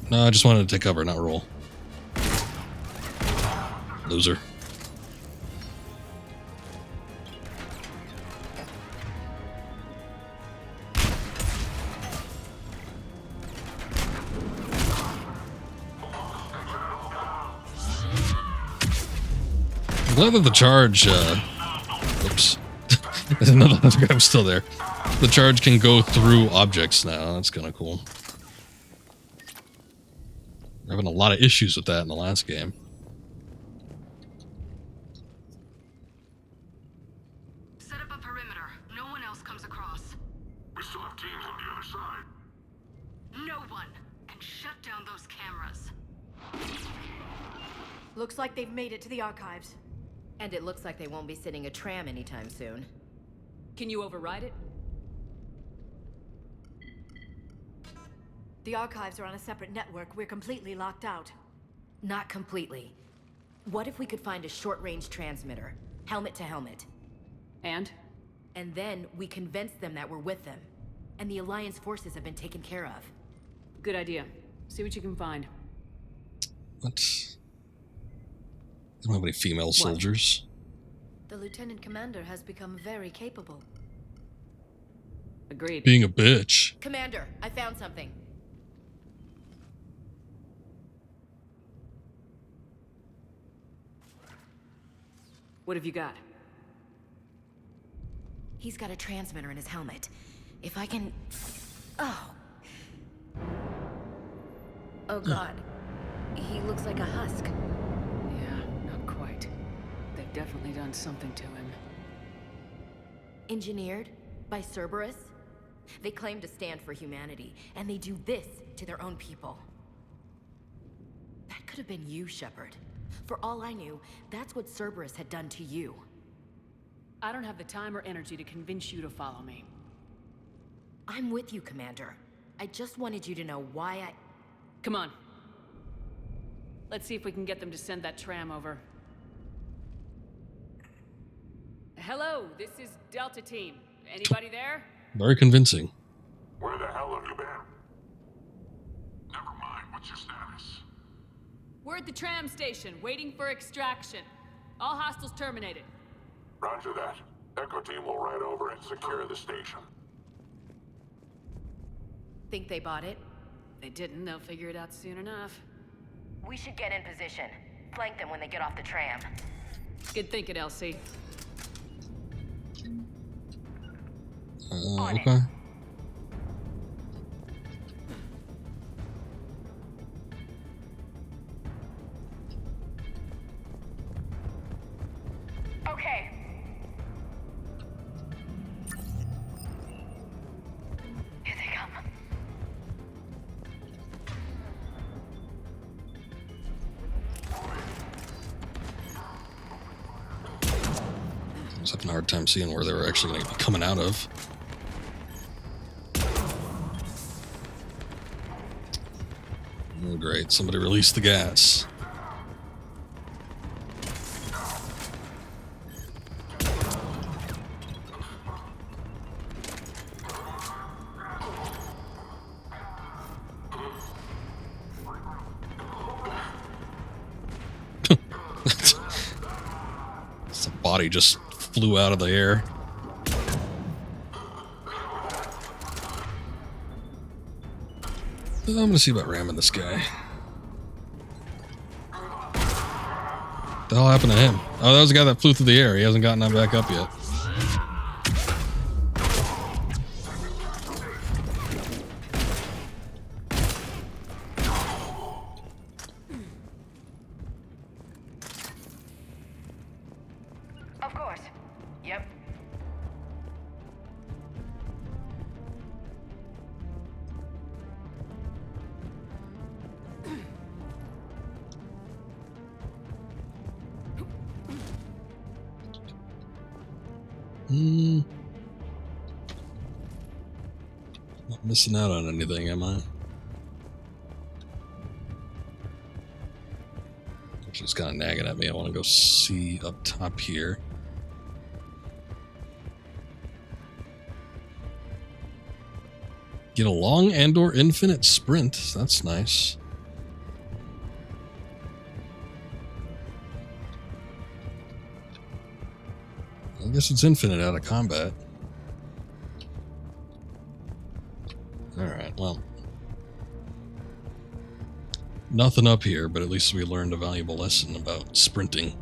No, I just wanted to take cover, not roll. Loser. I'm glad that the charge, oops. Another guy's still there. The charge can go through objects now. That's kind of cool. We're having a lot of issues with that in the last game. Set up a perimeter. No one else comes across. We still have teams on the other side. No one. And shut down those cameras. Looks like they've made it to the archives. And it looks like they won't be sitting a tram anytime soon. Can you override it? The archives are on a separate network. We're completely locked out. Not completely. What if we could find a short-range transmitter? Helmet to helmet. And? And then we convince them that we're with them. And the Alliance forces have been taken care of. Good idea. See what you can find. What? I don't have any female soldiers. The Lieutenant Commander has become very capable. Agreed. Being a bitch. Commander, I found something. What have you got? He's got a transmitter in his helmet. If I can... Oh. Oh god. He looks like a husk. Yeah, not quite. They've definitely done something to him. Engineered by Cerberus? They claim to stand for humanity, and they do this to their own people. That could have been you, Shepard. For all I knew, that's what Cerberus had done to you. I don't have the time or energy to convince you to follow me. I'm with you, Commander. I just wanted you to know why I... Come on. Let's see if we can get them to send that tram over. Hello, this is Delta Team. Anybody there? Very convincing. Where the hell have you been? Never mind, what's your status? We're at the tram station, waiting for extraction. All hostiles terminated. Roger that. Echo Team will ride over and secure the station. Think they bought it? They didn't, they'll figure it out soon enough. We should get in position. Flank them when they get off the tram. Good thinking, Elsie. Okay. Okay. Here they come. I was having a hard time seeing where they were actually going to be coming out of. Oh, great. Somebody released the gas. The body just flew out of the air. I'm gonna see about ramming this guy. What the hell happened to him? Oh, that was the guy that flew through the air. He hasn't gotten that back up yet. Of course. Yep. Not missing out on anything, am I? She's kind of nagging at me. I want to go see up top here. Get a long and/or infinite sprint. That's nice. I guess it's infinite out of combat. Alright, well. Nothing up here, but at least we learned a valuable lesson about sprinting.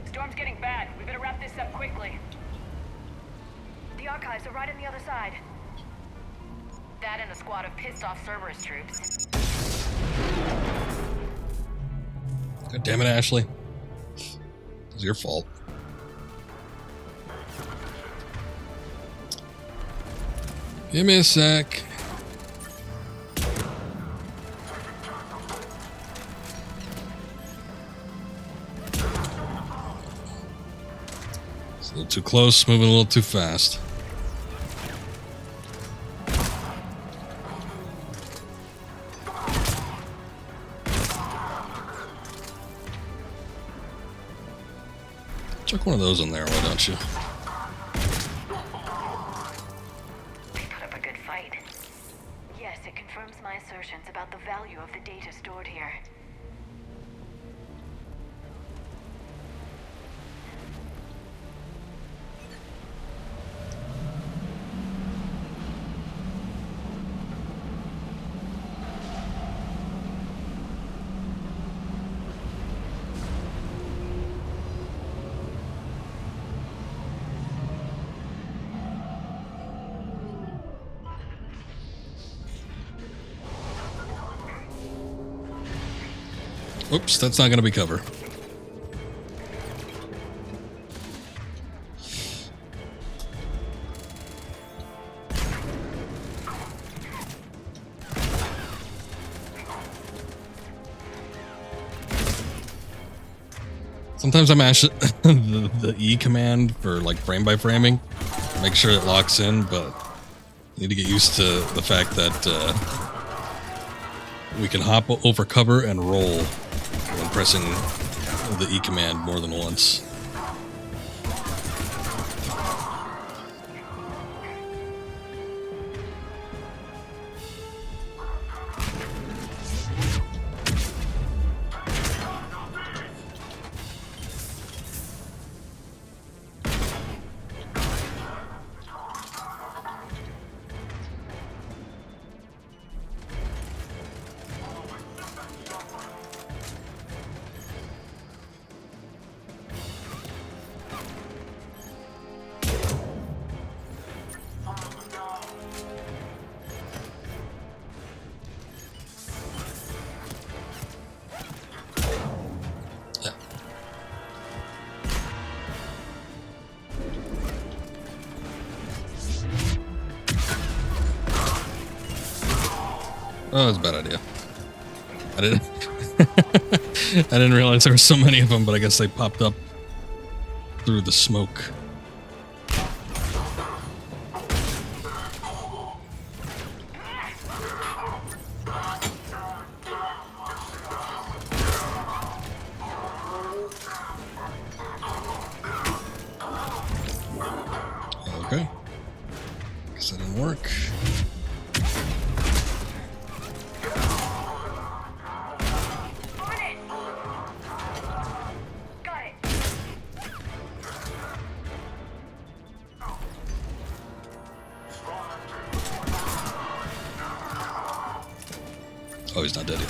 Storm's getting bad. We better wrap this up quickly. The archives are right on the other side. That and a squad of pissed off Cerberus troops. God damn it, Ashley. It's your fault. Give me a sec. It's a little too close, moving a little too fast. Chuck one of those in there, why don't you? We put up a good fight. Yes, it confirms my assertions about the value of the data stored here. Oops, that's not going to be cover. Sometimes I mash the E command for like frame by framing, make sure it locks in, but I need to get used to the fact that we can hop over cover and roll when pressing the E command more than once. Oh, that's a bad idea. I didn't. I didn't realize there were so many of them, but I guess they popped up through the smoke. Okay. Guess that didn't work. Oh, he's not dead yet.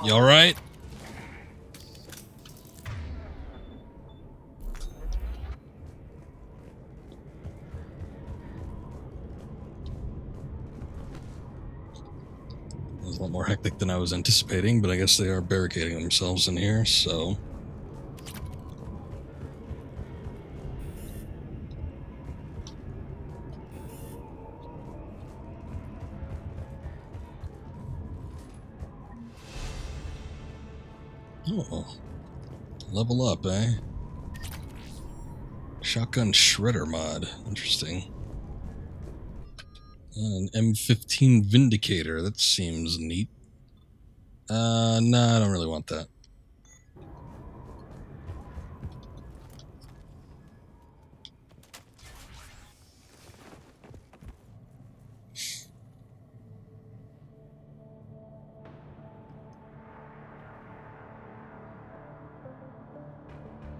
You all right? It was a lot more hectic than I was anticipating, but I guess they are barricading themselves in here, so... Oh, level up, eh? Shotgun Shredder mod. Interesting. An M15 Vindicator. That seems neat. Nah, I don't really want that.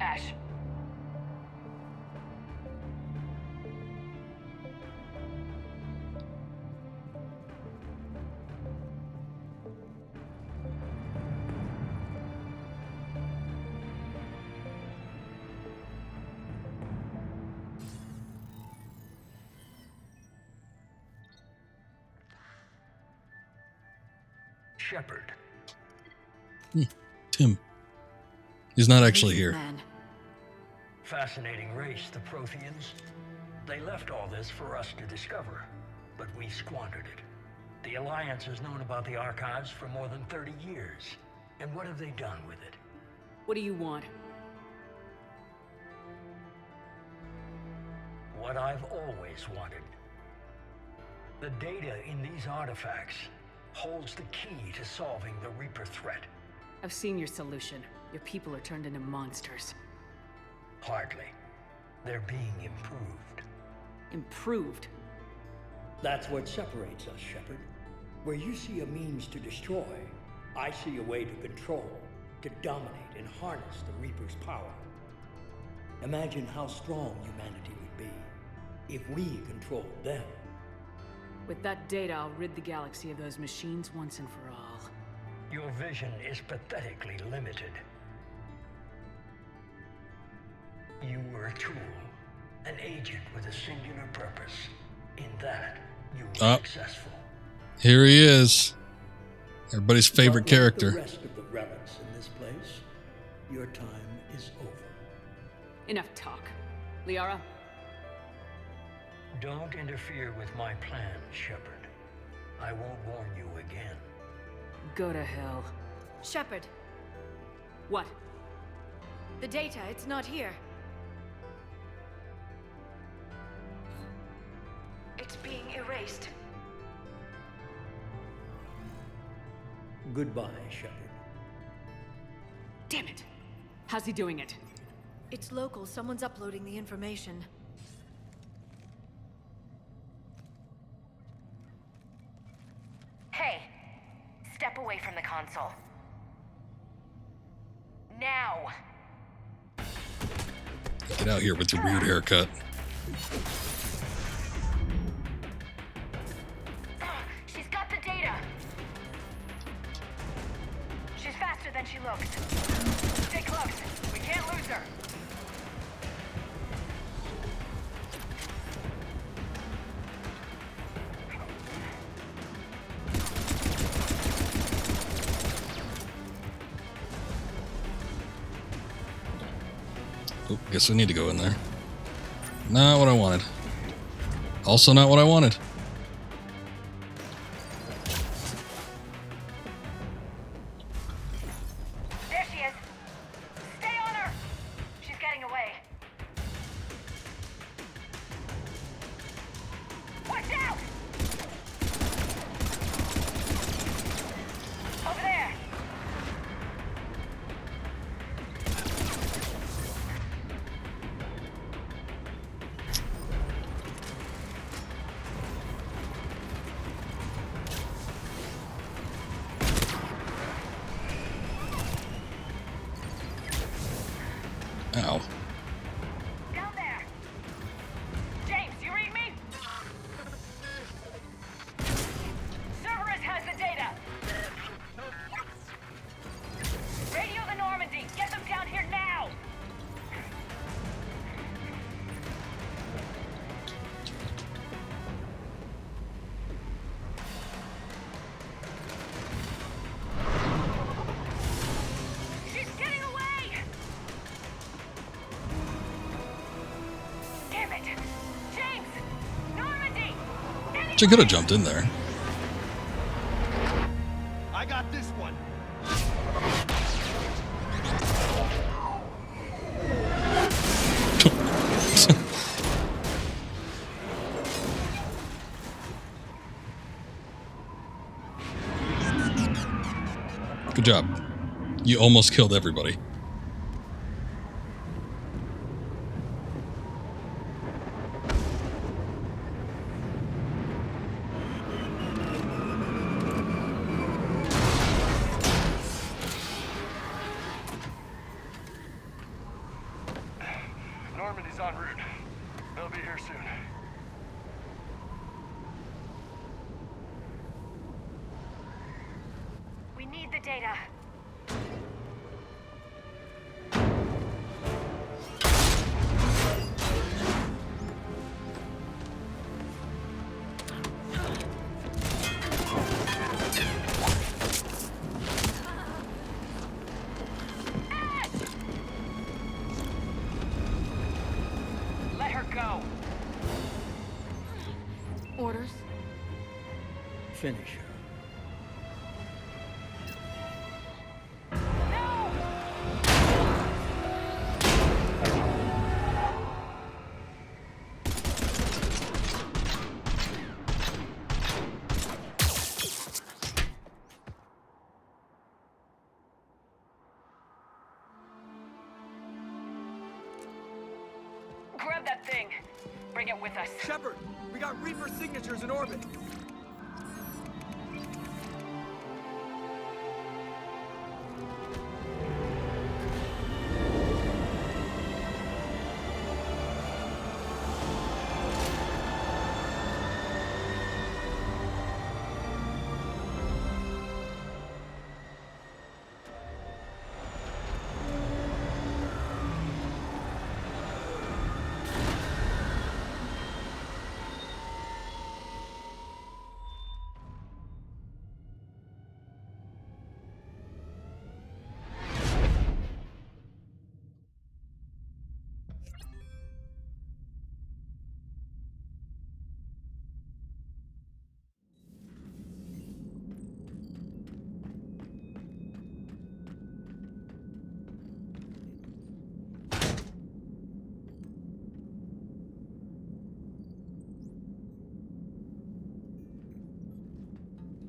Ash. Shepard. Tim. He's not actually here. Fascinating race, the Protheans. They left all this for us to discover, but we squandered it. The Alliance has known about the archives for more than 30 years. And what have they done with it? What do you want? What I've always wanted. The data in these artifacts holds the key to solving the Reaper threat. I've seen your solution. Your people are turned into monsters. Hardly. They're being improved. Improved? That's what separates us, Shepard. Where you see a means to destroy, I see a way to control, to dominate and harness the Reaper's power. Imagine how strong humanity would be if we controlled them. With that data, I'll rid the galaxy of those machines once and for all. Your vision is pathetically limited. You were a tool, an agent with a singular purpose. In that, you were successful. Here he is. Everybody's favorite character. The rest of the relics in this place, your time is over. Enough talk. Liara? Don't interfere with my plans, Shepard. I won't warn you again. Go to hell. Shepard. What? The data, it's not here. It's being erased. Goodbye, Shepard. Damn it! How's he doing it? It's local. Someone's uploading the information. Hey, step away from the console. Now! Get out here with your weird haircut. She's got the data! She's faster than she looks. Stay close. We can't lose her. Oh, guess I need to go in there. Not what I wanted. Also not what I wanted. There she is. Stay on her. She's getting away. Watch out! Over there. Ow. Down there. James, you read me? Cerberus has the data. Radio the Normandy. Get them down here now. She's getting away. Damn it. James! Normandy! She could have jumped in there. I got this one. Good job. You almost killed everybody. Normandy's en route. They'll be here soon. We need the data. Let her go. Orders? Finish her. Grab that thing. Bring it with us. Shepard, we got Reaper signatures in orbit.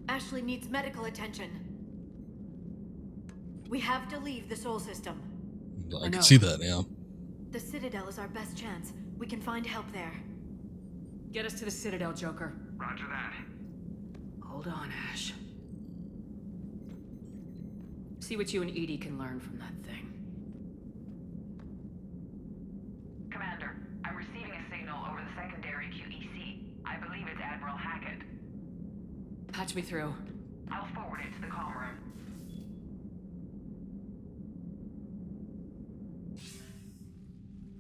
Ashley needs medical attention. We have to leave the Sol system. I can see that, yeah. The Citadel is our best chance. We can find help there. Get us to the Citadel, Joker. Roger that. Hold on, Ash. See what you and Edie can learn from that thing. Commander, I'm receiving a signal over the secondary QEC. I believe it's Admiral Hackett. Patch me through. I'll forward it to the comm room.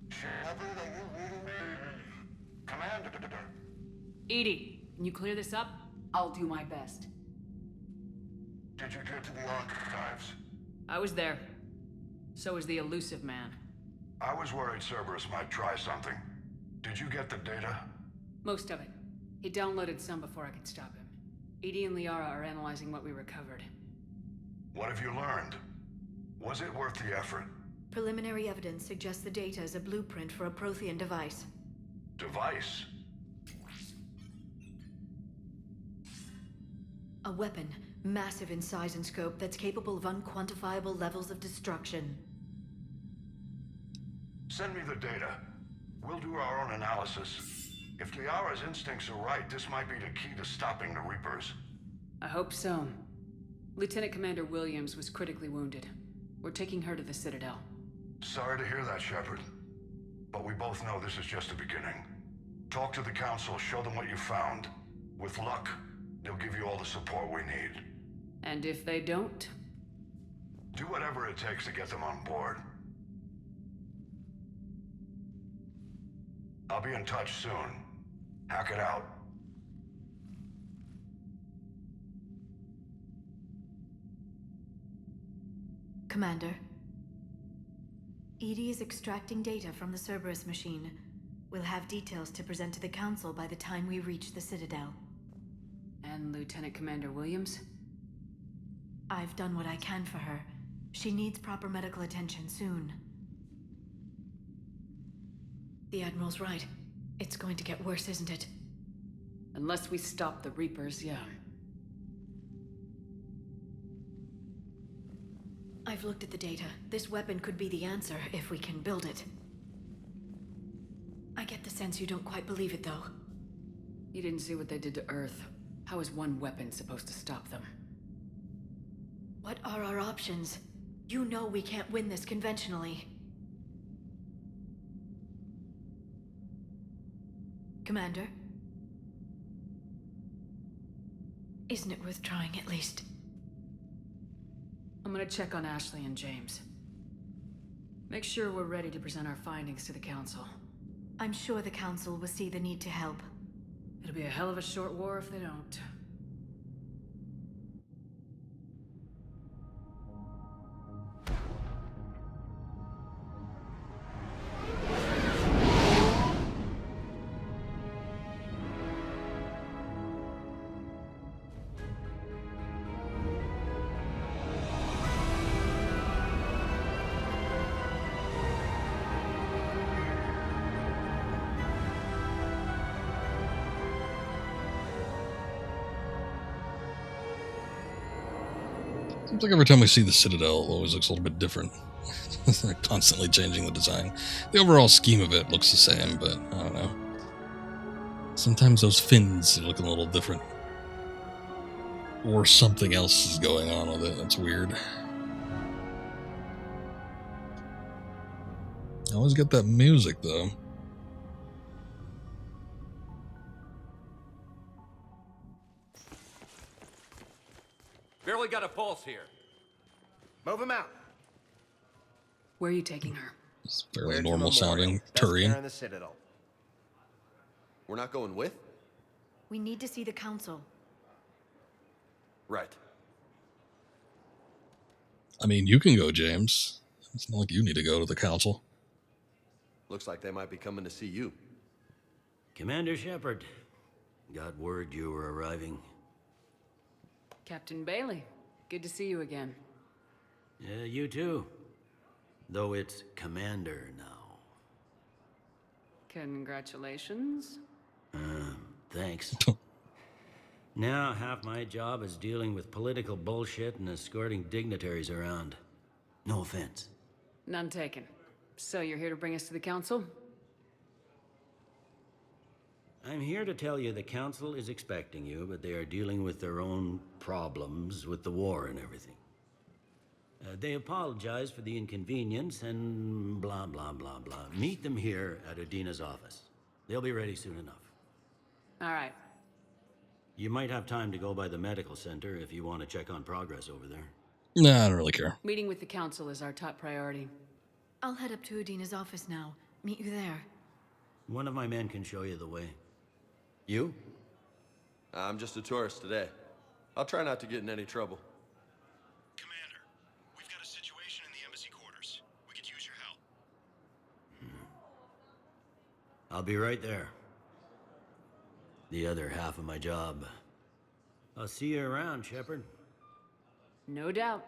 Shepard, are you reading me? Commander. Edie, can you clear this up? I'll do my best. Did you get to the archives? I was there. So was the elusive man. I was worried Cerberus might try something. Did you get the data? Most of it. He downloaded some before I could stop him. Edie and Liara are analyzing what we recovered. What have you learned? Was it worth the effort? Preliminary evidence suggests the data is a blueprint for a Prothean device. Device? A weapon, massive in size and scope, that's capable of unquantifiable levels of destruction. Send me the data. We'll do our own analysis. If Liara's instincts are right, this might be the key to stopping the Reapers. I hope so. Lieutenant Commander Williams was critically wounded. We're taking her to the Citadel. Sorry to hear that, Shepard. But we both know this is just the beginning. Talk to the Council, show them what you found. With luck, they'll give you all the support we need. And if they don't? Do whatever it takes to get them on board. I'll be in touch soon. Hack it out. Commander. Edie is extracting data from the Cerberus machine. We'll have details to present to the Council by the time we reach the Citadel. And Lieutenant Commander Williams? I've done what I can for her. She needs proper medical attention soon. The Admiral's right. It's going to get worse, isn't it? Unless we stop the Reapers, yeah. I've looked at the data. This weapon could be the answer if we can build it. I get the sense you don't quite believe it, though. You didn't see what they did to Earth. How is one weapon supposed to stop them? What are our options? You know we can't win this conventionally. Commander? Isn't it worth trying at least? I'm gonna check on Ashley and James. Make sure we're ready to present our findings to the Council. I'm sure the Council will see the need to help. It'll be a hell of a short war if they don't. Seems like every time we see the Citadel, it always looks a little bit different. They're constantly changing the design. The overall scheme of it looks the same, but I don't know. Sometimes those fins are looking a little different. Or something else is going on with it. That's weird. I always get that music, though. Barely got a pulse here. Move him out. Where are you taking her? It's fairly normal sounding Turian. In the Citadel. We're not going with? We need to see the Council. Right. I mean, you can go, James. It's not like you need to go to the Council. Looks like they might be coming to see you. Commander Shepard, got word you were arriving. Captain Bailey, good to see you again. Yeah, you too. Though it's Commander now. Congratulations. Thanks. Now half my job is dealing with political bullshit and escorting dignitaries around. No offense. None taken. So you're here to bring us to the Council? I'm here to tell you the Council is expecting you, but they are dealing with their own problems with the war and everything. They apologize for the inconvenience and blah, blah, blah, blah. Meet them here at Adina's office. They'll be ready soon enough. All right. You might have time to go by the medical center if you want to check on progress over there. Nah, I don't really care. Meeting with the Council is our top priority. I'll head up to Adina's office now. Meet you there. One of my men can show you the way. You? I'm just a tourist today. I'll try not to get in any trouble. Commander, we've got a situation in the embassy quarters. We could use your help. I'll be right there. The other half of my job. I'll see you around, Shepard. No doubt.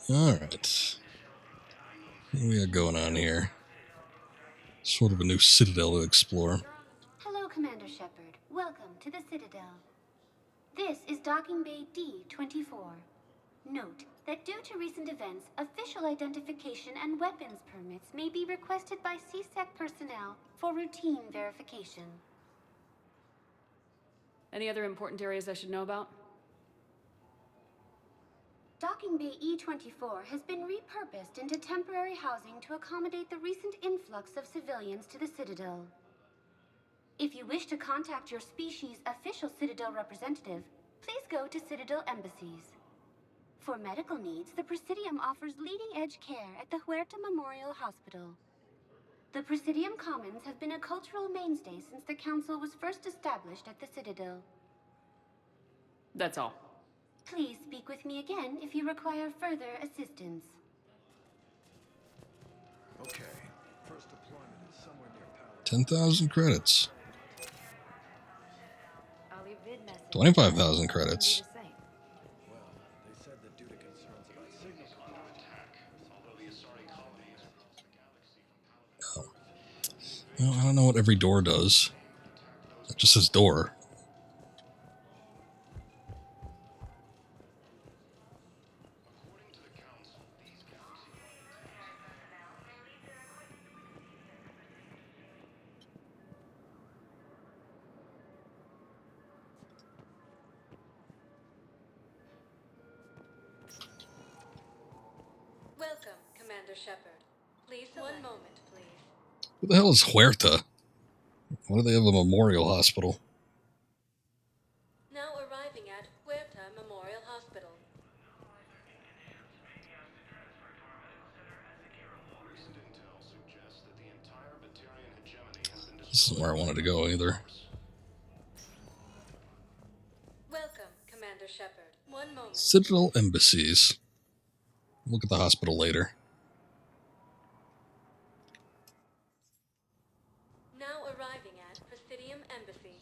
Alright. What do we got going on here? Sort of a new citadel to explore. Hello, Commander Shepard. Welcome to the Citadel. This is Docking Bay D-24. Note that due to recent events, official identification and weapons permits may be requested by CSEC personnel for routine verification. Any other important areas I should know about? Docking Bay E-24 has been repurposed into temporary housing to accommodate the recent influx of civilians to the Citadel. If you wish to contact your species' official Citadel representative, please go to Citadel embassies. For medical needs, the Presidium offers leading-edge care at the Huerta Memorial Hospital. The Presidium Commons have been a cultural mainstay since the Council was first established at the Citadel. That's all. Please speak with me again if you require further assistance. Okay. First deployment is somewhere near Palace. 10,000 credits. 25,000 credits. Well, they said that due to concerns about signal attack, although the Asari colony is across the galaxy from Palace. Well, I don't know what every door does. It just says door. Welcome, Commander Shepard. Please, one moment, please. What the hell is Huerta? Why do they have a memorial hospital? Now arriving at Huerta Memorial Hospital. This isn't where I wanted to go either. Welcome, Commander Shepard. One moment. Citadel embassies. Look at the hospital later. Now arriving at Presidium Embassy.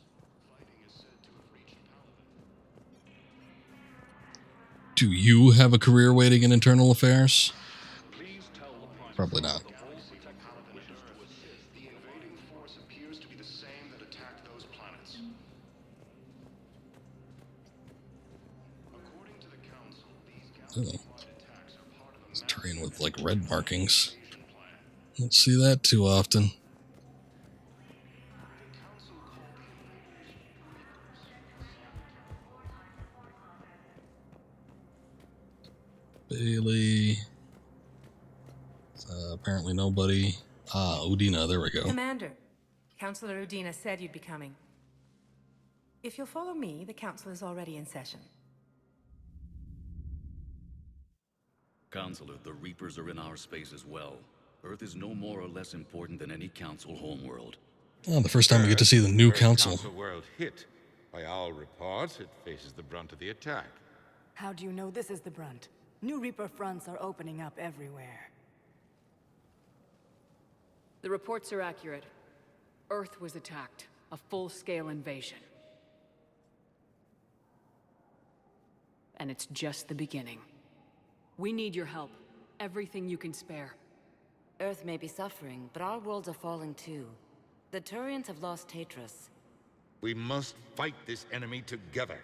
Do you have a career waiting in internal affairs? Probably not. The invading force appears to be the same that attacked those planets. According to the Council, these galaxy-wide attacks are part of a It's terrain with like red markings. Don't see that too often. Bailey. Apparently nobody. Ah, Udina, there we go. Commander, Councilor Udina said you'd be coming. If you'll follow me, the council is already in session. Counselor, the Reapers are in our space as well. Earth is no more or less important than any Council homeworld. Oh, the first time we get to see the new First council. world hit. By all reports, it faces the brunt of the attack. How do you know this is the brunt? New Reaper fronts are opening up everywhere. The reports are accurate. Earth was attacked. A full-scale invasion. And it's just the beginning. We need your help. Everything you can spare. Earth may be suffering, but our worlds are falling too. The Turians have lost Tatris. We must fight this enemy together.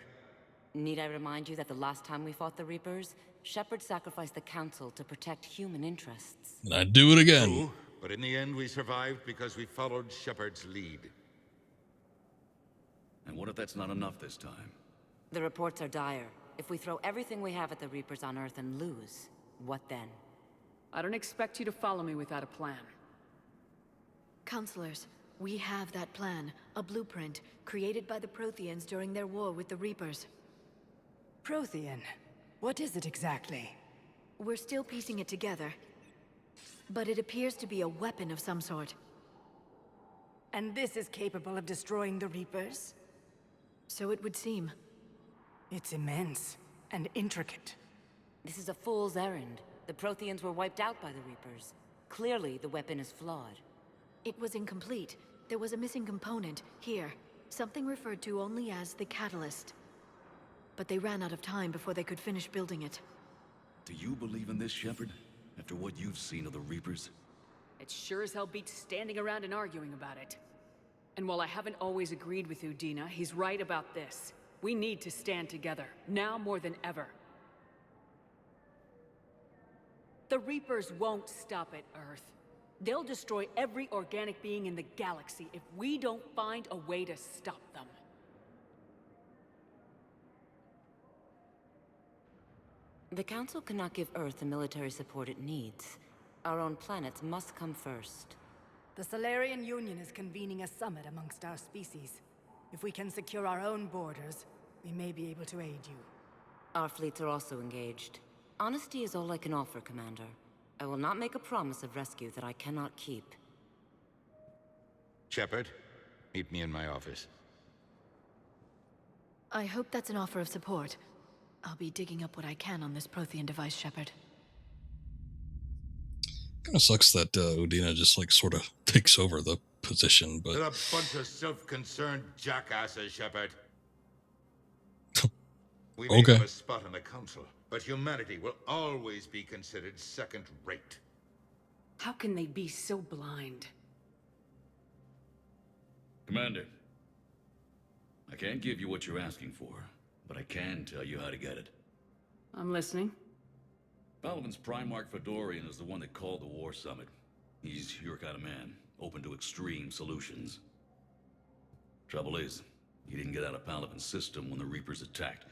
Need I remind you that the last time we fought the Reapers, Shepard sacrificed the Council to protect human interests? And I'd do it again. True, but in the end we survived because we followed Shepard's lead. And what if that's not enough this time? The reports are dire. If we throw everything we have at the Reapers on Earth and lose, what then? I don't expect you to follow me without a plan. Counselors, we have that plan. A blueprint, created by the Protheans during their war with the Reapers. Prothean? What is it exactly? We're still piecing it together. But it appears to be a weapon of some sort. And this is capable of destroying the Reapers? So it would seem. It's immense and intricate. This is a fool's errand. The Protheans were wiped out by the Reapers. Clearly, the weapon is flawed. It was incomplete. There was a missing component, here. Something referred to only as the catalyst. But they ran out of time before they could finish building it. Do you believe in this, Shepard? After what you've seen of the Reapers? It sure as hell beats standing around and arguing about it. And while I haven't always agreed with Udina, he's right about this. We need to stand together, now more than ever. The Reapers won't stop at Earth. They'll destroy every organic being in the galaxy if we don't find a way to stop them. The Council cannot give Earth the military support it needs. Our own planets must come first. The Solarian Union is convening a summit amongst our species. If we can secure our own borders, we may be able to aid you. Our fleets are also engaged. Honesty is all I can offer, Commander. I will not make a promise of rescue that I cannot keep. Shepard, meet me in my office. I hope that's an offer of support. I'll be digging up what I can on this Prothean device, Shepard. Kind of sucks that Udina just like sort of takes over the position, but They're a bunch of self-concerned jackasses, Shepard. We may have a spot in the Council, but humanity will always be considered second-rate. How can they be so blind? Commander, I can't give you what you're asking for, but I can tell you how to get it. I'm listening. Paladin's Primarch Fedorian is the one that called the War Summit. He's your kind of man, open to extreme solutions. Trouble is, he didn't get out of Paladin's system when the Reapers attacked.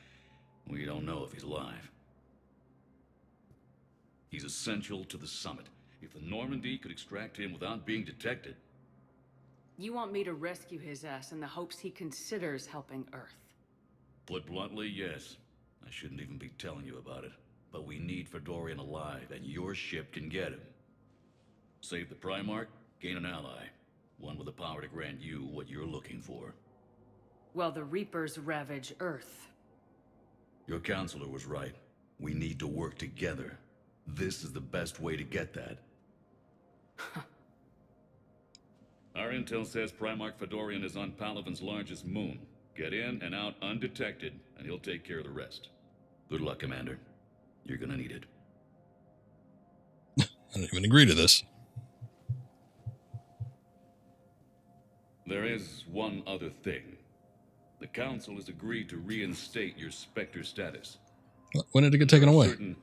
We don't know if he's alive. He's essential to the summit. If the Normandy could extract him without being detected... You want me to rescue his ass in the hopes he considers helping Earth? Put bluntly, yes. I shouldn't even be telling you about it. But we need Fedorian alive, and your ship can get him. Save the Primarch, gain an ally. One with the power to grant you what you're looking for. Well, the Reapers ravage Earth. Your counselor was right. We need to work together. This is the best way to get that. Our intel says Primarch Fedorian is on Palavin's largest moon. Get in and out undetected, and he'll take care of the rest. Good luck, Commander. You're gonna need it. I don't even agree to this. There is one other thing. The Council has agreed to reinstate your Spectre status. When did it get taken away? Certain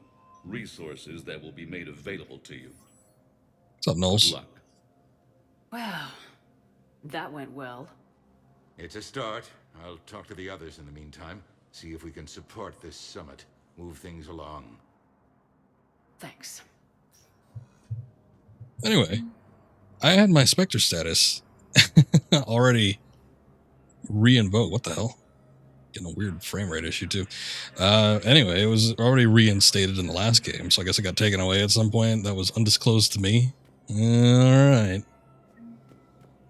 resources that will be made available to you. What's up, Knowles? Good luck. Wow, that went well. It's a start. I'll talk to the others in the meantime. See if we can support this summit. Move things along. Thanks. Anyway, I had my Spectre status already re-invoked. What the hell? Getting a weird frame rate issue too. Anyway, it was already reinstated in the last game, so I guess it got taken away at some point. That was undisclosed to me. Alright.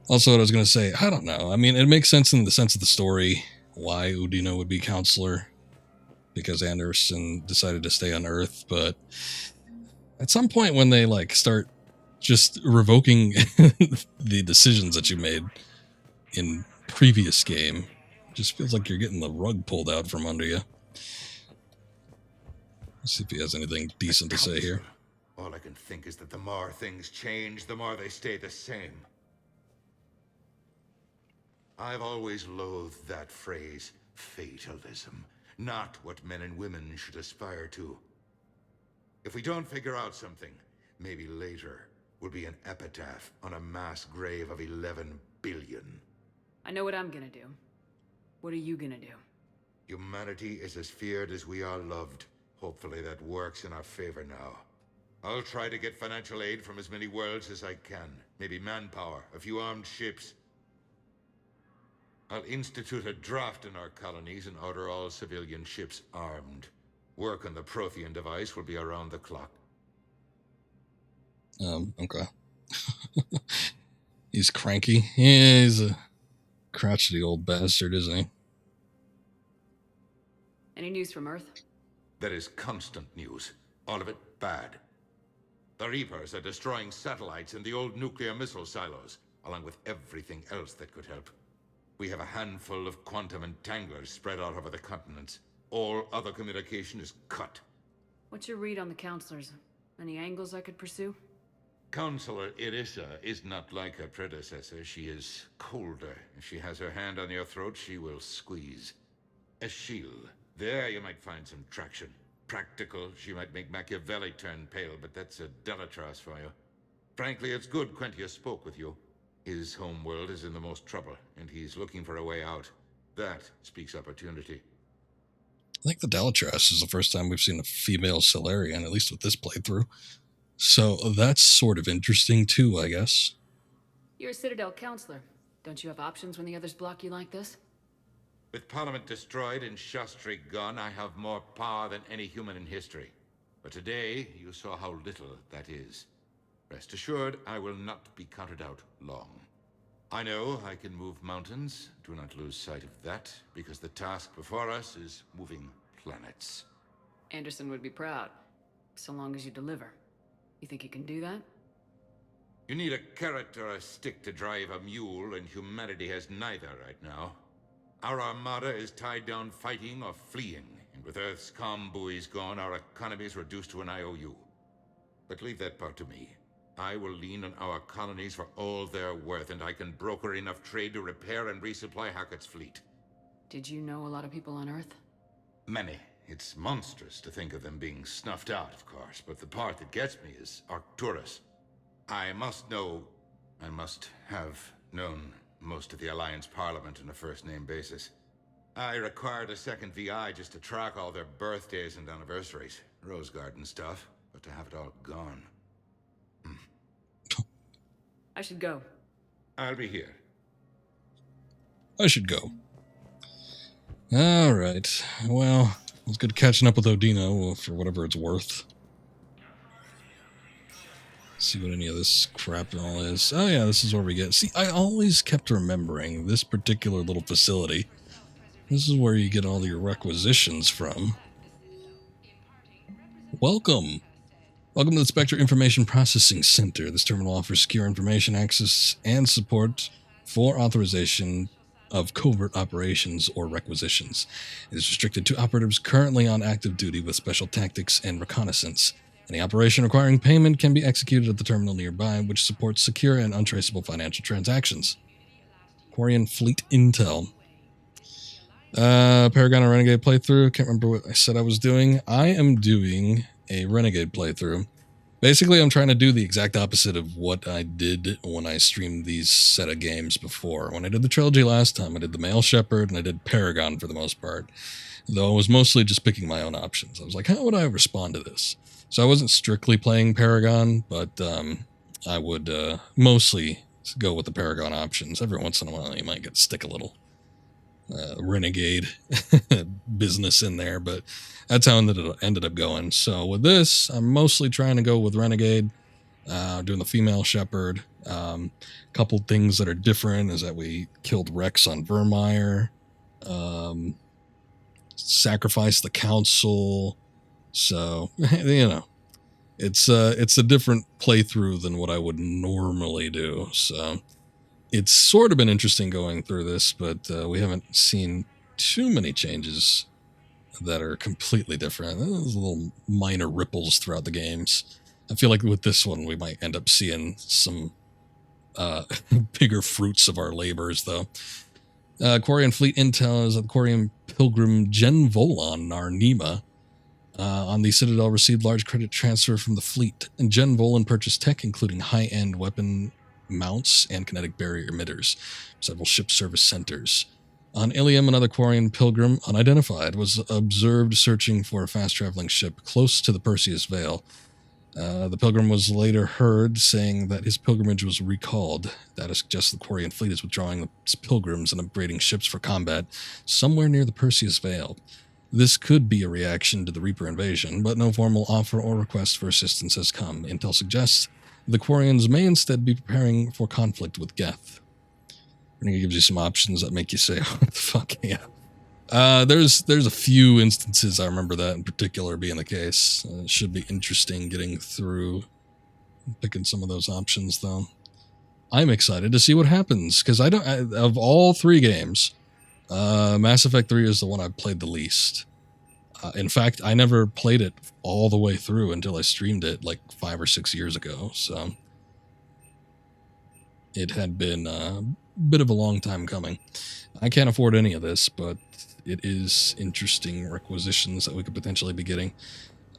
Also, what I was going to say, I don't know. I mean, it makes sense in the sense of the story why Udina would be counselor, because Anderson decided to stay on Earth, but at some point when they like start just revoking the decisions that you made in previous game, it just feels like you're getting the rug pulled out from under you. Let's see if he has anything decent to say here. All I can think is that the more things change, the more they stay the same. I've always loathed that phrase, fatalism. Not what men and women should aspire to. If we don't figure out something, maybe later will be an epitaph on a mass grave of 11 billion. I know what I'm gonna do. What are you gonna do? Humanity is as feared as we are loved. Hopefully that works in our favor now. I'll try to get financial aid from as many worlds as I can. Maybe manpower, a few armed ships. I'll institute a draft in our colonies and order all civilian ships armed. Work on the Prothean device will be around the clock. Okay. He's cranky. Yeah, he's a crotchety old bastard, isn't he? Any news from Earth? That is constant news. All of it bad. The Reapers are destroying satellites and the old nuclear missile silos, along with everything else that could help. We have a handful of quantum entanglers spread out over the continents. All other communication is cut. What's your read on the counselors? Any angles I could pursue? Counselor Irissa is not like her predecessor. She is colder. If she has her hand on your throat, she will squeeze. Eschil, there you might find some traction. Practical, she might make Machiavelli turn pale, but that's a Delatras for you. Frankly, it's good Quentius spoke with you. His home world is in the most trouble, and he's looking for a way out. That speaks opportunity. I think the Delatras is the first time we've seen a female Solarian, at least with this playthrough. So that's sort of interesting too, I guess. You're a Citadel counselor. Don't you have options when the others block you like this? With Parliament destroyed and Shastri gone, I have more power than any human in history. But today, you saw how little that is. Rest assured, I will not be counted out long. I know I can move mountains. Do not lose sight of that, because the task before us is moving planets. Anderson would be proud, so long as you deliver. You think you can do that? You need a carrot or a stick to drive a mule, and humanity has neither right now. Our armada is tied down fighting or fleeing, and with Earth's comm buoys gone, our economy is reduced to an IOU. But leave that part to me. I will lean on our colonies for all they're worth, and I can broker enough trade to repair and resupply Hackett's fleet. Did you know a lot of people on Earth? Many. It's monstrous to think of them being snuffed out, of course, but the part that gets me is Arcturus. I must have known most of the Alliance Parliament on a first-name basis. I required a second VI just to track all their birthdays and anniversaries. Rose Garden stuff, but to have it all gone. I should go. I'll be here. I should go. Alright, well, it was good catching up with Odino for whatever it's worth. See what any of this crap and all is. Oh yeah, this is where we get... See, I always kept remembering this particular little facility. This is where you get all your requisitions from. Welcome! Welcome to the Spectre Information Processing Center. This terminal offers secure information access and support for authorization of covert operations or requisitions. It is restricted to operatives currently on active duty with special tactics and reconnaissance. Any operation requiring payment can be executed at the terminal nearby, which supports secure and untraceable financial transactions. Quarian Fleet Intel. Paragon and Renegade playthrough. Can't remember what I said I was doing. I am doing a Renegade playthrough. Basically, I'm trying to do the exact opposite of what I did when I streamed these set of games before. When I did the trilogy last time, I did the male Shepard, and I did Paragon for the most part. Though I was mostly just picking my own options. I was like, how would I respond to this? So I wasn't strictly playing Paragon, but I would mostly go with the Paragon options. Every once in a while, you might stick a little Renegade business in there, but that's how it ended up going. So with this, I'm mostly trying to go with Renegade, doing the female Shepard. Couple things that are different is that we killed Rex on Vermeer, sacrificed the Council. So, you know, it's a different playthrough than what I would normally do. So it's sort of been interesting going through this, but we haven't seen too many changes that are completely different. There's little minor ripples throughout the games. I feel like with this one, we might end up seeing some bigger fruits of our labors, though. Quarian Fleet Intel is that the Quarian Pilgrim Gen Volon Narnima on the Citadel received large credit transfer from the fleet, and Gen Volon purchased tech including high-end weapon mounts and kinetic barrier emitters, several ship service centers. On Ilium, another Quarian Pilgrim, unidentified, was observed searching for a fast-traveling ship close to the Perseus Vale. The Pilgrim was later heard saying that his pilgrimage was recalled. That suggests the Quarian fleet is withdrawing its pilgrims and upgrading ships for combat somewhere near the Perseus Vale. This could be a reaction to the Reaper invasion, but no formal offer or request for assistance has come. Intel suggests the Quarians may instead be preparing for conflict with Geth. It gives you some options that make you say, what the fuck, yeah. There's a few instances I remember that in particular being the case. It should be interesting getting through picking some of those options, though. I'm excited to see what happens, because of all 3 games, Mass Effect 3 is the one I've played the least. In fact, I never played it all the way through until I streamed it like 5 or 6 years ago, so it had been a bit of a long time coming. I can't afford any of this, but it is interesting requisitions that we could potentially be getting.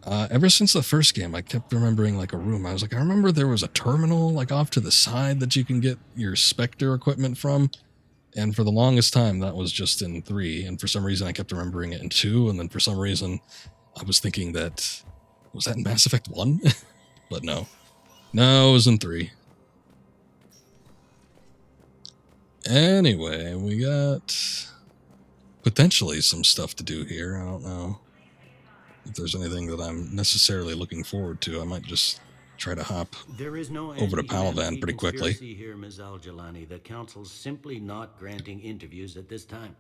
Ever since the first game, I kept remembering like a room. I was like, I remember there was a terminal like off to the side that you can get your Spectre equipment from. And for the longest time, that was just in 3. And for some reason, I kept remembering it in 2. And then for some reason, I was thinking that, was that in Mass Effect 1? But no. No, it was in 3. Anyway, we got potentially some stuff to do here. I don't know if there's anything that I'm necessarily looking forward to. I might just try to hop There is no over to Palavan pretty quickly. Here, Ms. Al-Jalani. The Council's simply not granting interviews at this time.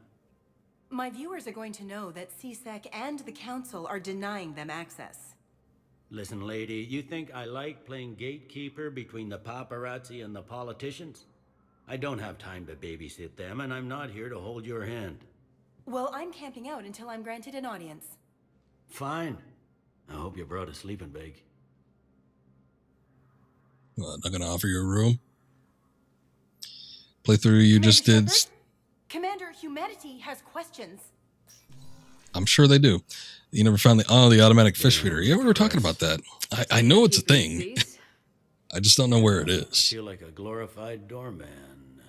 My viewers are going to know that CSEC and the Council are denying them access. Listen, lady, you think I like playing gatekeeper between the paparazzi and the politicians? I don't have time to babysit them, and I'm not here to hold your hand. Well, I'm camping out until I'm granted an audience. Fine. I hope you brought a sleeping bag. What, not gonna offer you a room? Playthrough you just did. Commander, humanity has questions. I'm sure they do. You never found the automatic fish feeder. Yeah, we were talking about that. I know it's a thing. I just don't know where it is. I feel like a glorified doorman.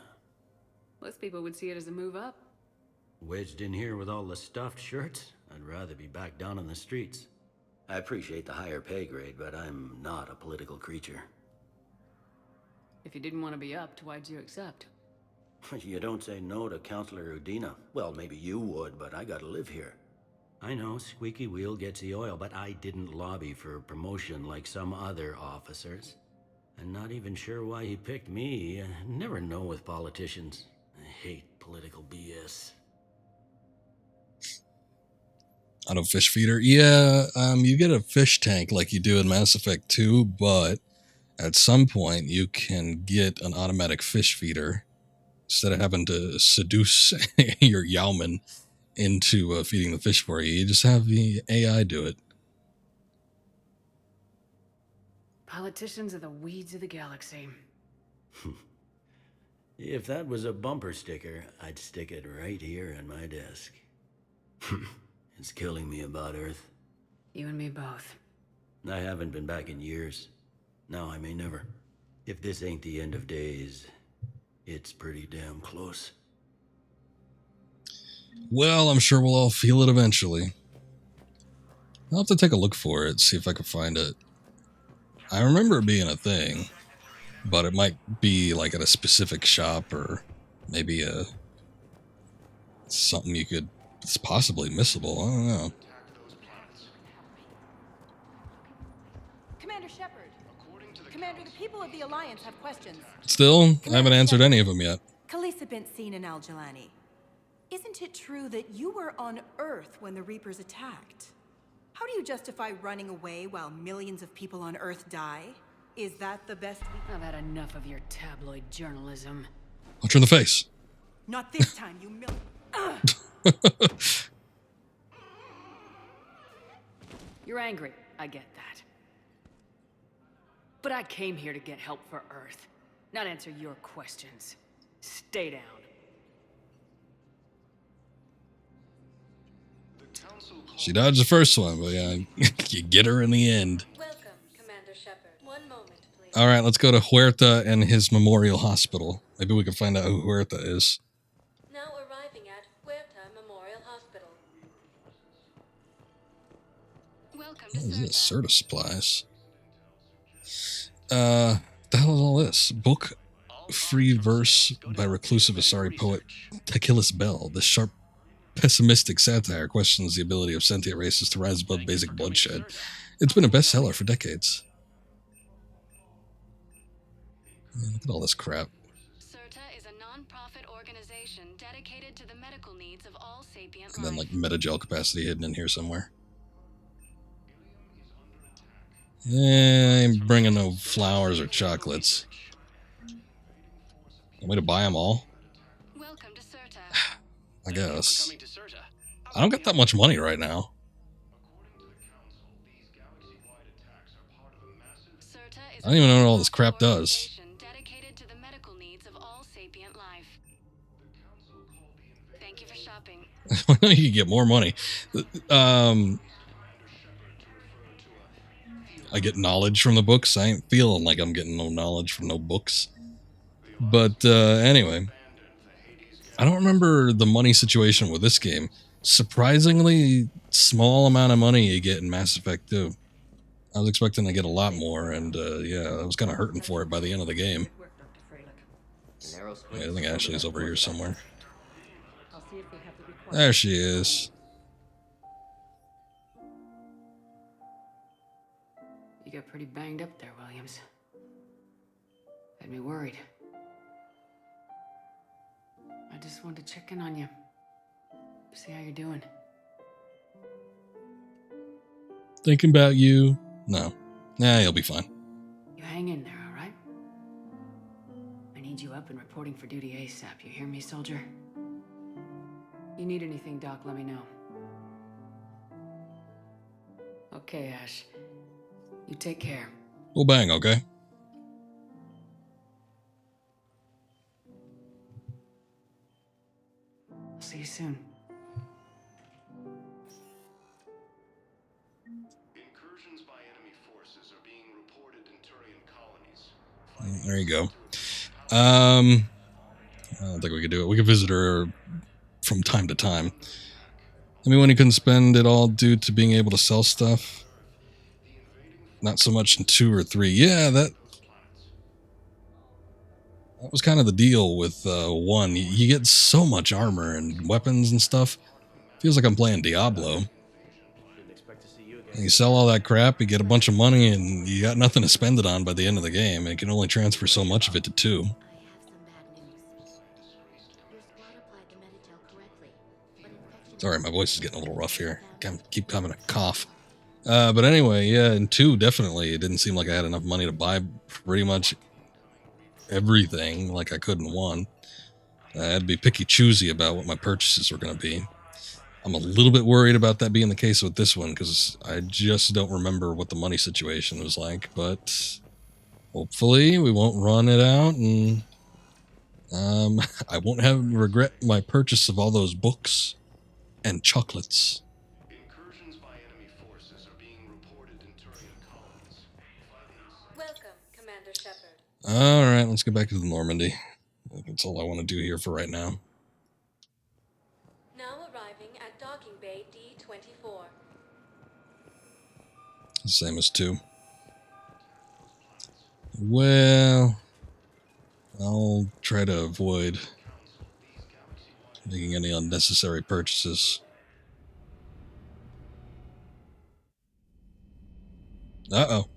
Most people would see it as a move up. Wedged in here with all the stuffed shirts? I'd rather be back down in the streets. I appreciate the higher pay grade, but I'm not a political creature. If you didn't want to be upped, why'd you accept? You don't say no to Counselor Udina. Well, maybe you would, but I gotta live here. I know, squeaky wheel gets the oil, but I didn't lobby for promotion like some other officers. I'm not even sure why he picked me. I never know with politicians. I hate political BS. Auto fish feeder? Yeah, you get a fish tank like you do in Mass Effect 2, but at some point you can get an automatic fish feeder instead of having to seduce your Yowman into feeding the fish for you. You just have the AI do it. Politicians are the weeds of the galaxy. If that was a bumper sticker, I'd stick it right here on my desk. It's killing me about Earth. You and me both. I haven't been back in years. Now I may never. If this ain't the end of days, it's pretty damn close. Well, I'm sure we'll all feel it eventually. I'll have to take a look for it, see if I can find it. I remember it being a thing, but it might be like at a specific shop or maybe something it's possibly missable. I don't know. Commander Shepard. Commander, the people of the Alliance have questions. Still, I haven't answered any of them yet. Khaleesa bint Sin and Al-Jalani. Isn't it true that you were on Earth when the Reapers attacked? How do you justify running away while millions of people on Earth die? Is that the best we... I've had enough of your tabloid journalism. Watch her in the face. Not this time, you You're angry. I get that. But I came here to get help for Earth, not answer your questions. Stay down. She dodged the first one, but yeah, you get her in the end. Welcome, Commander Shepard. One moment, please. All right, let's go to Huerta and his memorial hospital. Maybe we can find out who Huerta is. Now arriving at Huerta Memorial Hospital. Welcome to What is this? Serta supplies. The hell is all this? Book free verse by reclusive Asari poet Tequilus Bell. This sharp, pessimistic satire questions the ability of sentient races to rise above basic bloodshed. It's been a bestseller for decades. Man, look at all this crap. Serta is a non-profit organization dedicated to the medical needs of all sapient And then like metagel capacity hidden in here somewhere. Yeah, I ain't bringing no flowers or chocolates. Want me to buy them all? I guess. I don't got that much money right now. I don't even know what all this crap does. Dedicated to the medical needs of all sapient life. Thank you for shopping. You can get more money. I get knowledge from the books. I ain't feeling like I'm getting no knowledge from no books. But anyway, I don't remember the money situation with this game. Surprisingly small amount of money you get in Mass Effect 2. I was expecting to get a lot more, and yeah, I was kind of hurting for it by the end of the game. Yeah, I think Ashley's over here somewhere. There she is. You got pretty banged up there, Williams. Had me worried. I just wanted to check in on you. See how you're doing. Thinking about you. No. Nah, you'll be fine. You hang in there, all right? I need you up and reporting for duty ASAP. You hear me, soldier? You need anything, Doc, let me know. Okay, Ash. You take care. We'll bang, okay? I'll see you soon. Incursions by enemy forces are being reported in Turian colonies. There you go. I don't think we could do it. We could visit her from time to time. I mean, when you couldn't spend it all due to being able to sell stuff. Not so much in 2 or 3. Yeah, that was kind of the deal with 1. You get so much armor and weapons and stuff. Feels like I'm playing Diablo. You sell all that crap, you get a bunch of money, and you got nothing to spend it on by the end of the game. And you can only transfer so much of it to 2. Sorry, my voice is getting a little rough here. I keep having a cough. But anyway, yeah, in 2, definitely, it didn't seem like I had enough money to buy pretty much everything like I could in 1. I had to be picky-choosy about what my purchases were going to be. I'm a little bit worried about that being the case with this one, because I just don't remember what the money situation was like, but hopefully we won't run it out, and I won't have regret my purchase of all those books and chocolates. Incursions by enemy forces are being reported in Turian colonies. Welcome, Commander Shepard. Alright, let's get back to the Normandy. That's all I want to do here for right now. Now arriving at docking bay D-24. Same as 2. Well, I'll try to avoid making any unnecessary purchases. Uh-oh.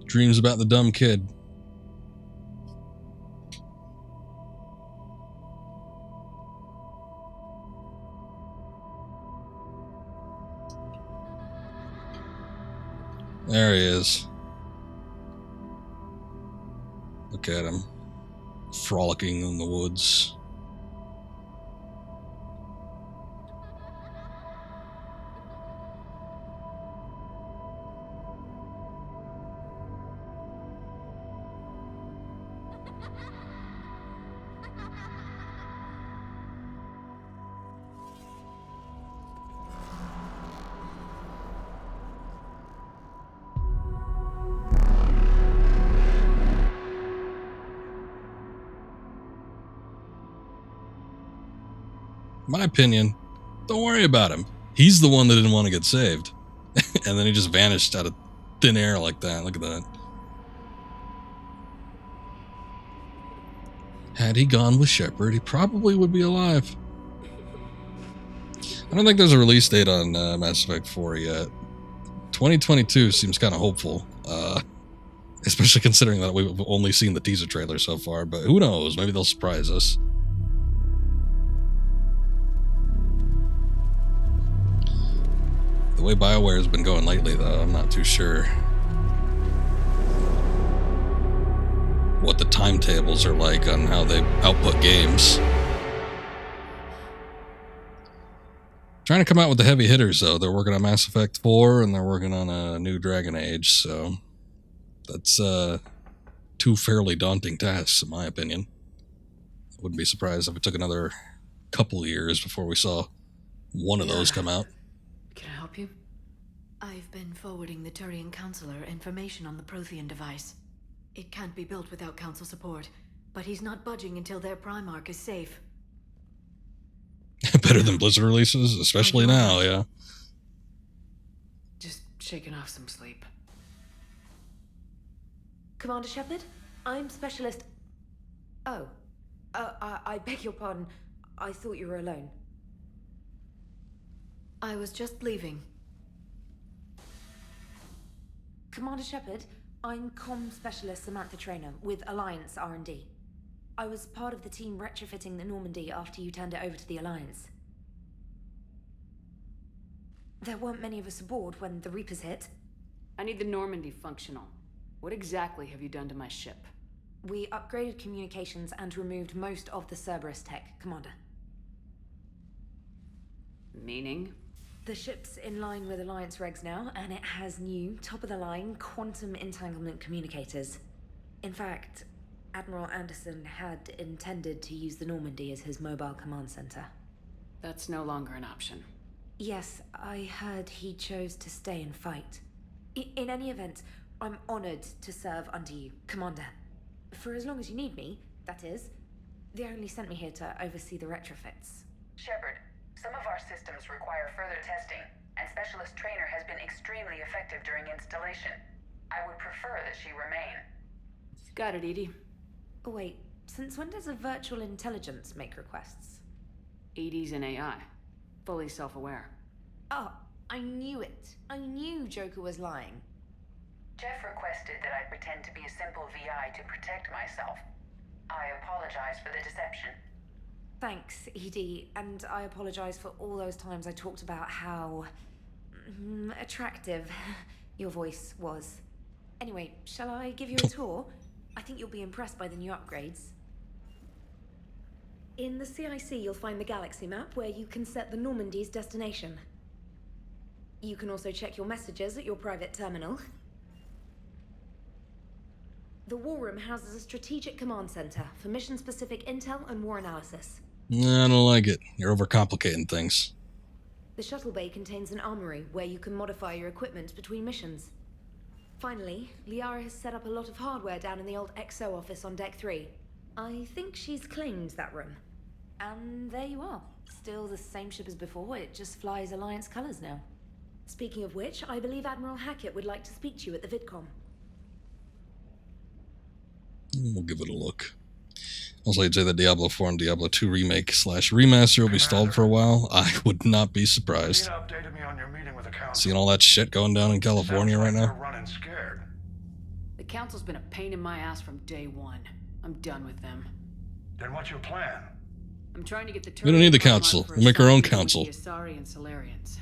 Dreams about the dumb kid. There he is. Look at him. Frolicking in the woods. My opinion, don't worry about him. He's the one that didn't want to get saved. And then he just vanished out of thin air like that. Look at that. Had he gone with Shepard, he probably would be alive. I don't think there's a release date on Mass Effect 4 yet. 2022 seems kind of hopeful. Especially considering that we've only seen the teaser trailer so far. But who knows? Maybe they'll surprise us. way BioWare has been going lately, though, I'm not too sure what the timetables are like on how they output games. Trying to come out with the heavy hitters, though. They're working on Mass Effect 4, and they're working on a new Dragon Age, so that's two fairly daunting tasks, in my opinion. I wouldn't be surprised if it took another couple of years before we saw one of those come out. Can I help you? I've been forwarding the Turian Counselor information on the Prothean device. It can't be built without Council support, but he's not budging until their Primarch is safe. Better than Blizzard releases, especially now, yeah. Just shaking off some sleep. Commander Shepard, I'm Specialist... Oh. I beg your pardon. I thought you were alone. I was just leaving. Commander Shepard, I'm Comm Specialist Samantha Traynor with Alliance R&D. I was part of the team retrofitting the Normandy after you turned it over to the Alliance. There weren't many of us aboard when the Reapers hit. I need the Normandy functional. What exactly have you done to my ship? We upgraded communications and removed most of the Cerberus tech, Commander. Meaning? The ship's in line with Alliance regs now, and it has new, top-of-the-line, quantum entanglement communicators. In fact, Admiral Anderson had intended to use the Normandy as his mobile command center. That's no longer an option. Yes, I heard he chose to stay and fight. In any event, I'm honored to serve under you, Commander. For as long as you need me, that is. They only sent me here to oversee the retrofits. Shepard, some of our systems require further testing, and Specialist Traynor has been extremely effective during installation. I would prefer that she remain. Got it, Edie. Oh, wait, since when does a virtual intelligence make requests? Edie's an AI. Fully self-aware. Oh, I knew it. I knew Joker was lying. Jeff requested that I pretend to be a simple VI to protect myself. I apologize for the deception. Thanks, Edie, and I apologize for all those times I talked about how... attractive your voice was. Anyway, shall I give you a tour? I think you'll be impressed by the new upgrades. In the CIC, you'll find the galaxy map where you can set the Normandy's destination. You can also check your messages at your private terminal. The War Room houses a strategic command center for mission-specific intel and war analysis. I don't like it. You're overcomplicating things. The shuttle bay contains an armory where you can modify your equipment between missions. Finally, Liara has set up a lot of hardware down in the old XO office on Deck 3. I think she's claimed that room. And there you are. Still the same ship as before, it just flies Alliance colors now. Speaking of which, I believe Admiral Hackett would like to speak to you at the VidCom. We'll give it a look. Also, I'd say that Diablo 4 and Diablo 2 remake / remaster will be stalled for a while. I would not be surprised. Updated me on your meeting with the council. Seeing all that shit going down in California right now. Running scared. The council's been a pain in my ass from day one. I'm done with them. Then what's your plan? I'm trying to get the We don't need the council. We'll make our own council. The Asari and Solarians.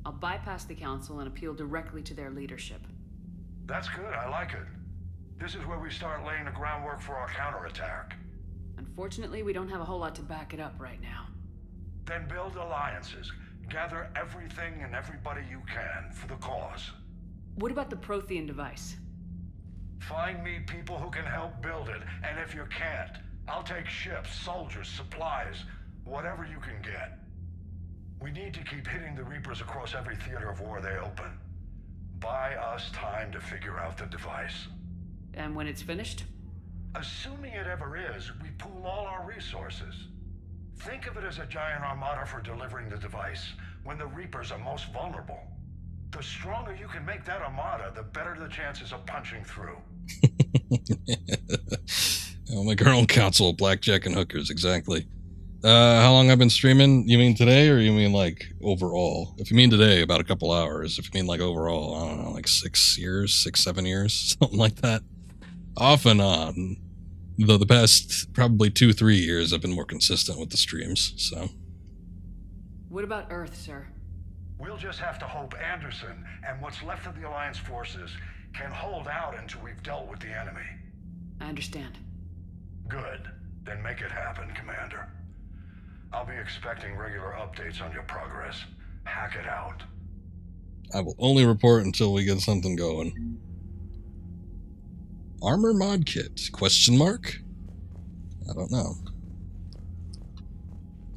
I'll bypass the council and appeal directly to their leadership. That's good. I like it. This is where we start laying the groundwork for our counterattack. Unfortunately, we don't have a whole lot to back it up right now. Then build alliances. Gather everything and everybody you can for the cause. What about the Prothean device? Find me people who can help build it, and if you can't, I'll take ships, soldiers, supplies, whatever you can get. We need to keep hitting the Reapers across every theater of war they open. Buy us time to figure out the device. And when it's finished? Assuming it ever is, we pool all our resources. Think of it as a giant armada for delivering the device when the Reapers are most vulnerable. The stronger you can make that armada, the better the chances of punching through. I'll make our own council of blackjack and hookers, exactly. How long I've been streaming? You mean today, or you mean like overall? If you mean today, about a couple hours. If you mean like overall, I don't know, like 6 years, 7 years, something like that. Off and on. Though the past probably 2-3 years I've been more consistent with the streams, so. What about Earth, sir? We'll just have to hope Anderson and what's left of the Alliance forces can hold out until we've dealt with the enemy. I understand. Good. Then make it happen, Commander. I'll be expecting regular updates on your progress. Hack it out. I will only report until we get something going. Armor mod kit? Question mark? I don't know.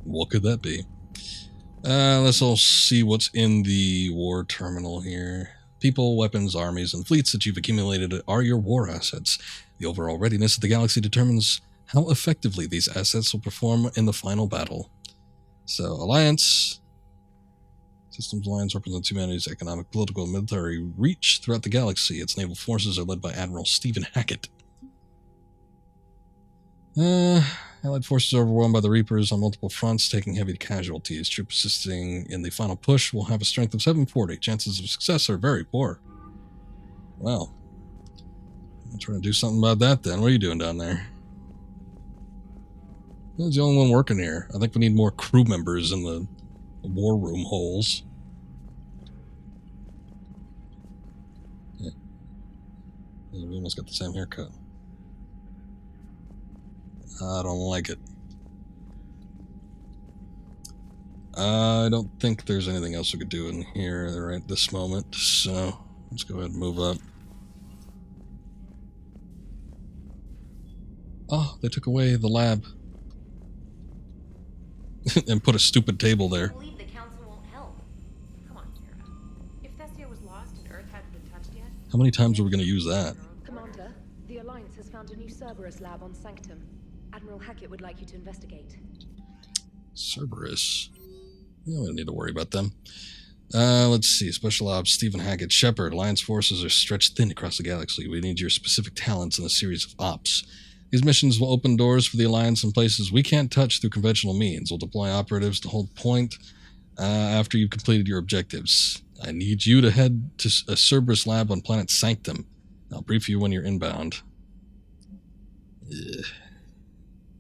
What could that be? Let's all see what's in the war terminal here. People, weapons, armies, and fleets that you've accumulated are your war assets. The overall readiness of the galaxy determines how effectively these assets will perform in the final battle. So, Alliance. Systems Alliance represents humanity's economic, political, and military reach throughout the galaxy. Its naval forces are led by Admiral Stephen Hackett. Allied forces are overwhelmed by the Reapers on multiple fronts, taking heavy casualties. Troops assisting in the final push will have a strength of 740. Chances of success are very poor. Well, I'm trying to do something about that then. What are you doing down there? He's the only one working here. I think we need more crew members in the war room holes. Yeah. We almost got the same haircut. I don't like it. I don't think there's anything else we could do in here right this moment, so let's go ahead and move up. Oh, they took away the lab. And put a stupid table there. I believe the Council won't help. Come on, Kira. If Thessia was lost and Earth hadn't been touched yet... How many times are we going to use that? Commander, the Alliance has found a new Cerberus lab on Sanctum. Admiral Hackett would like you to investigate. Cerberus? Yeah, we don't need to worry about them. Let's see. Special Ops, Stephen Hackett, Shepard. Alliance forces are stretched thin across the galaxy. We need your specific talents in a series of ops. These missions will open doors for the Alliance in places we can't touch through conventional means. We'll deploy operatives to hold point after you've completed your objectives. I need you to head to a Cerberus lab on planet Sanctum. I'll brief you when you're inbound. Ugh.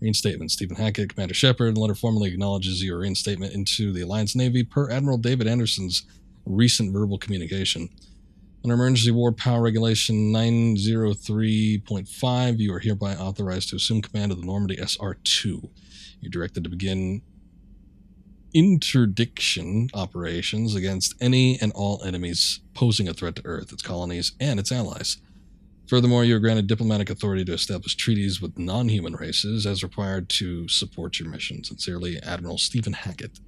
Reinstatement. Stephen Hackett, Commander Shepard. Letter formally acknowledges your reinstatement into the Alliance Navy per Admiral David Anderson's recent verbal communication. Under Emergency War Power Regulation 903.5, you are hereby authorized to assume command of the Normandy SR-2. You're directed to begin interdiction operations against any and all enemies posing a threat to Earth, its colonies, and its allies. Furthermore, you are granted diplomatic authority to establish treaties with non-human races as required to support your mission. Sincerely, Admiral Stephen Hackett.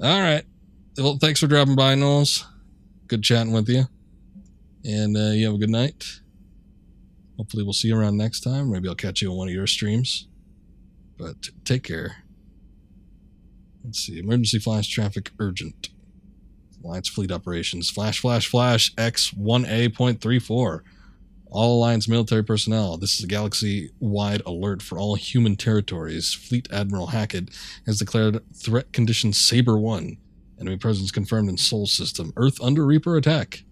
All right. Well, thanks for dropping by, Knowles. Good chatting with you. And you have a good night. Hopefully we'll see you around next time. Maybe I'll catch you on one of your streams. But take care. Let's see. Emergency flash traffic urgent. Alliance fleet operations. Flash, flash, flash. X1A.34. All Alliance military personnel. This is a galaxy-wide alert for all human territories. Fleet Admiral Hackett has declared threat condition Saber 1. Enemy presence confirmed in Sol System. Earth under Reaper attack.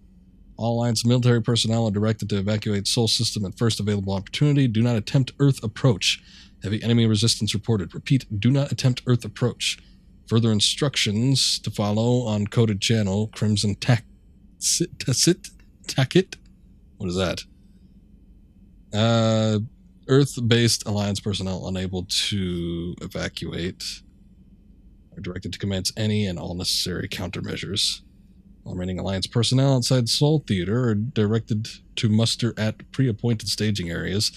All Alliance military personnel are directed to evacuate Sol System at first available opportunity. Do not attempt Earth approach. Heavy enemy resistance reported. Repeat, do not attempt Earth approach. Further instructions to follow on coded channel. Crimson Tacket? What is that? Earth-based Alliance personnel unable to evacuate are directed to commence any and all necessary countermeasures. All remaining Alliance personnel outside Sol Theater are directed to muster at pre-appointed staging areas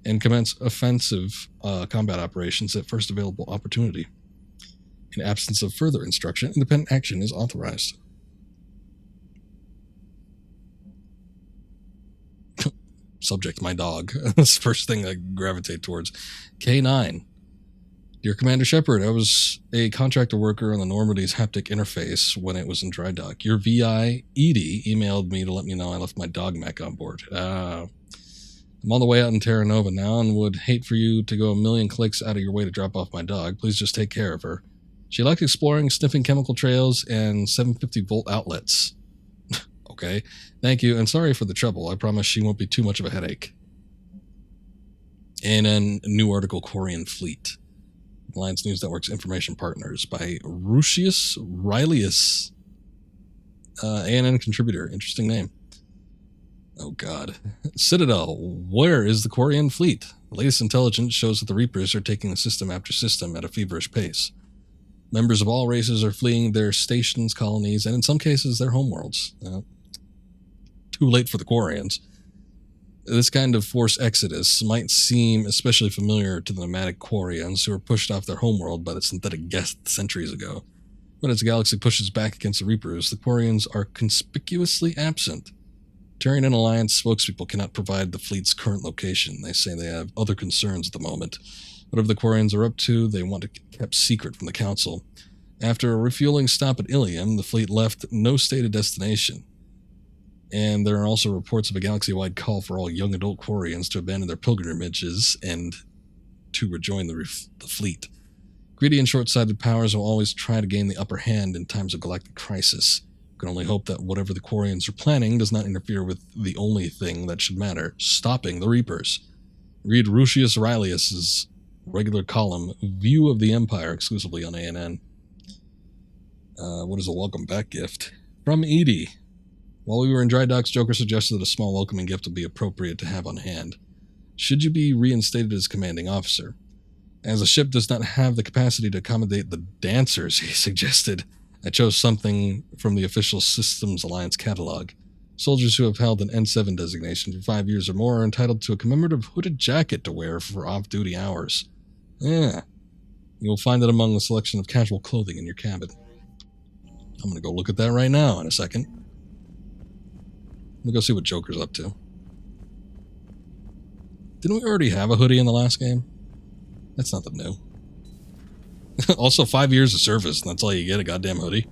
and commence offensive combat operations at first available opportunity. In absence of further instruction, independent action is authorized. Subject, my dog. That's the first thing I gravitate towards. K9. Dear Commander Shepard, I was a contractor worker on the Normandy's haptic interface when it was in dry dock. Your VI, Edie, emailed me to let me know I left my dog mech on board. I'm on the way out in Terra Nova now and would hate for you to go a million clicks out of your way to drop off my dog. Please just take care of her. She likes exploring, sniffing chemical trails, and 750-volt outlets. Okay. Thank you, and sorry for the trouble. I promise she won't be too much of a headache. And a new article, Quarian Fleet. Alliance News Network's information partners by Rucius Rileyus, ANN contributor. Interesting name. Oh god. Citadel, where is the Quarian fleet? The latest intelligence shows that the Reapers are taking system after system at a feverish pace. Members of all races are fleeing their stations, colonies, and in some cases their homeworlds. Too late for the Quarians. This kind of forced exodus might seem especially familiar to the nomadic Quarians who were pushed off their homeworld by the synthetic guest centuries ago. But as the galaxy pushes back against the Reapers, the Quarians are conspicuously absent. Turian Alliance spokespeople cannot provide the fleet's current location. They say they have other concerns at the moment. Whatever the Quarians are up to, they want it kept secret from the Council. After a refueling stop at Ilium, the fleet left no stated destination. And there are also reports of a galaxy-wide call for all young adult Quarians to abandon their pilgrimages and to rejoin the fleet. Greedy and short-sighted powers will always try to gain the upper hand in times of galactic crisis. We can only hope that whatever the Quarians are planning does not interfere with the only thing that should matter, stopping the Reapers. Read Rucius Rileyus' regular column, View of the Empire, exclusively on ANN. What is a welcome back gift? From Edie. While we were in dry docks, Joker suggested that a small welcoming gift would be appropriate to have on hand. Should you be reinstated as commanding officer? As the ship does not have the capacity to accommodate the dancers, he suggested, I chose something from the official Systems Alliance catalog. Soldiers who have held an N7 designation for 5 years or more are entitled to a commemorative hooded jacket to wear for off-duty hours. Yeah. You will find it among the selection of casual clothing in your cabin. I'm going to go look at that right now in a second. Let me go see what Joker's up to. Didn't we already have a hoodie in the last game? That's nothing new. Also, 5 years of service, and that's all you get, a goddamn hoodie.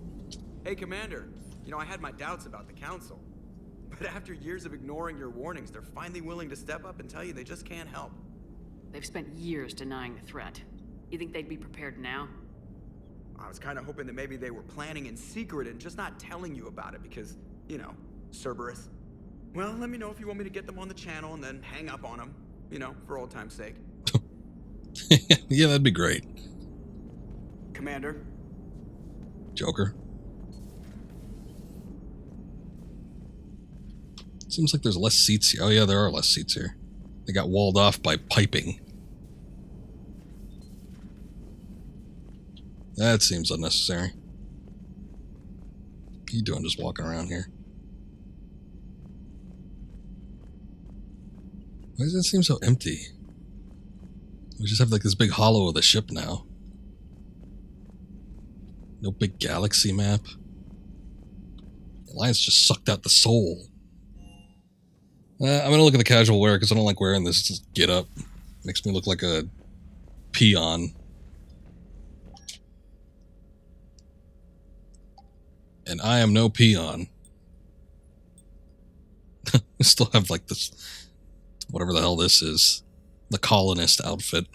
Hey, Commander. You know, I had my doubts about the Council. But after years of ignoring your warnings, they're finally willing to step up and tell you they just can't help. They've spent years denying the threat. You think they'd be prepared now? I was kind of hoping that maybe they were planning in secret and just not telling you about it because, you know, Cerberus. Well, let me know if you want me to get them on the channel and then hang up on them, you know, for old time's sake. Yeah, that'd be great. Commander? Joker? Seems like there's less seats here. Oh yeah, there are less seats here. They got walled off by piping. That seems unnecessary. What are you doing just walking around here? Why does it seem so empty? We just have like this big hollow of the ship now. No big galaxy map. The Alliance just sucked out the soul. I'm gonna look at the casual wear because I don't like wearing this get up. Makes me look like a peon. And I am no peon. We still have like this, whatever the hell this is. The colonist outfit.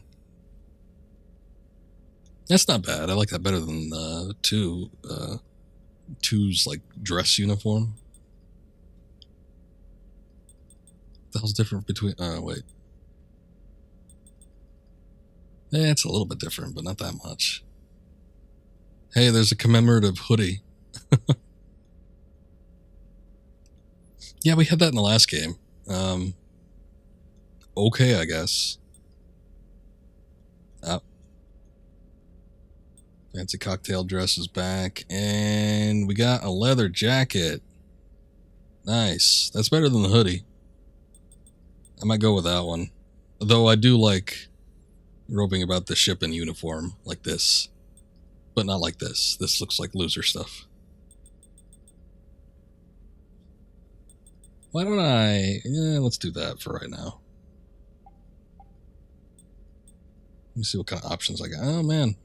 That's not bad. I like that better than Two's like dress uniform. What the hell's different between? Oh wait. Yeah, it's a little bit different, but not that much. Hey, there's a commemorative hoodie. Yeah, we had that in the last game. Okay, I guess. Oh. Fancy cocktail dress is back. And we got a leather jacket. Nice. That's better than the hoodie. I might go with that one. Though I do like roving about the ship in uniform like this. But not like this. This looks like loser stuff. Why don't I... Yeah, let's do that for right now. Let me see what kind of options I got. Oh, man.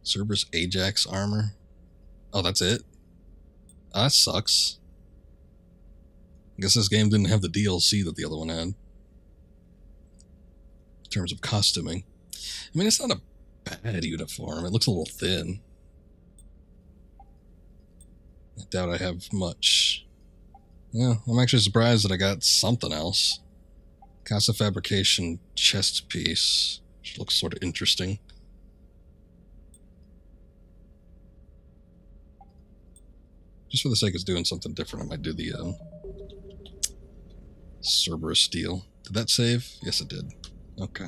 Cerberus Ajax armor. Oh, that's it? Oh, that sucks. I guess this game didn't have the DLC that the other one had. In terms of costuming. I mean, it's not a bad uniform. It looks a little thin. I doubt I have much. Yeah, I'm actually surprised that I got something else. Casa Fabrication chest piece, which looks sort of interesting. Just for the sake of doing something different, I might do the Cerberus steel. Did that save? Yes, it did. Okay.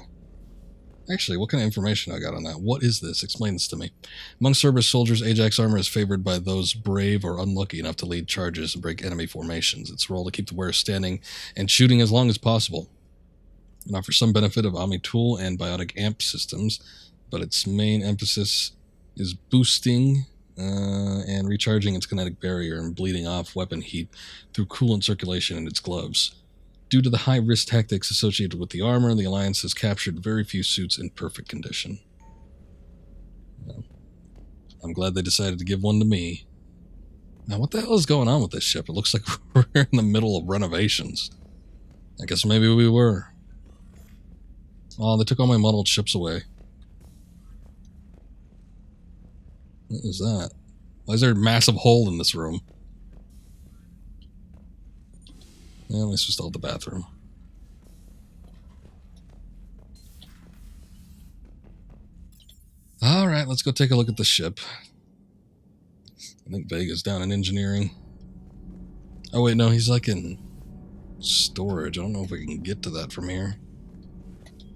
Actually, what kind of information I got on that? What is this? Explain this to me. Among Cerberus soldiers, Ajax armor is favored by those brave or unlucky enough to lead charges and break enemy formations. Its role to keep the wearer standing and shooting as long as possible. It offers some benefit of Omni Tool and Biotic Amp systems, but its main emphasis is boosting and recharging its kinetic barrier and bleeding off weapon heat through coolant circulation in its gloves. Due to the high-risk tactics associated with the armor, the Alliance has captured very few suits in perfect condition. I'm glad they decided to give one to me. Now, what the hell is going on with this ship? It looks like we're in the middle of renovations. I guess maybe we were. Oh, they took all my modeled ships away. What is that? Why is there a massive hole in this room? Yeah, let's just hold the bathroom. Alright, let's go take a look at the ship. I think Vega's down in engineering. Oh wait, no, he's like in storage. I don't know if we can get to that from here.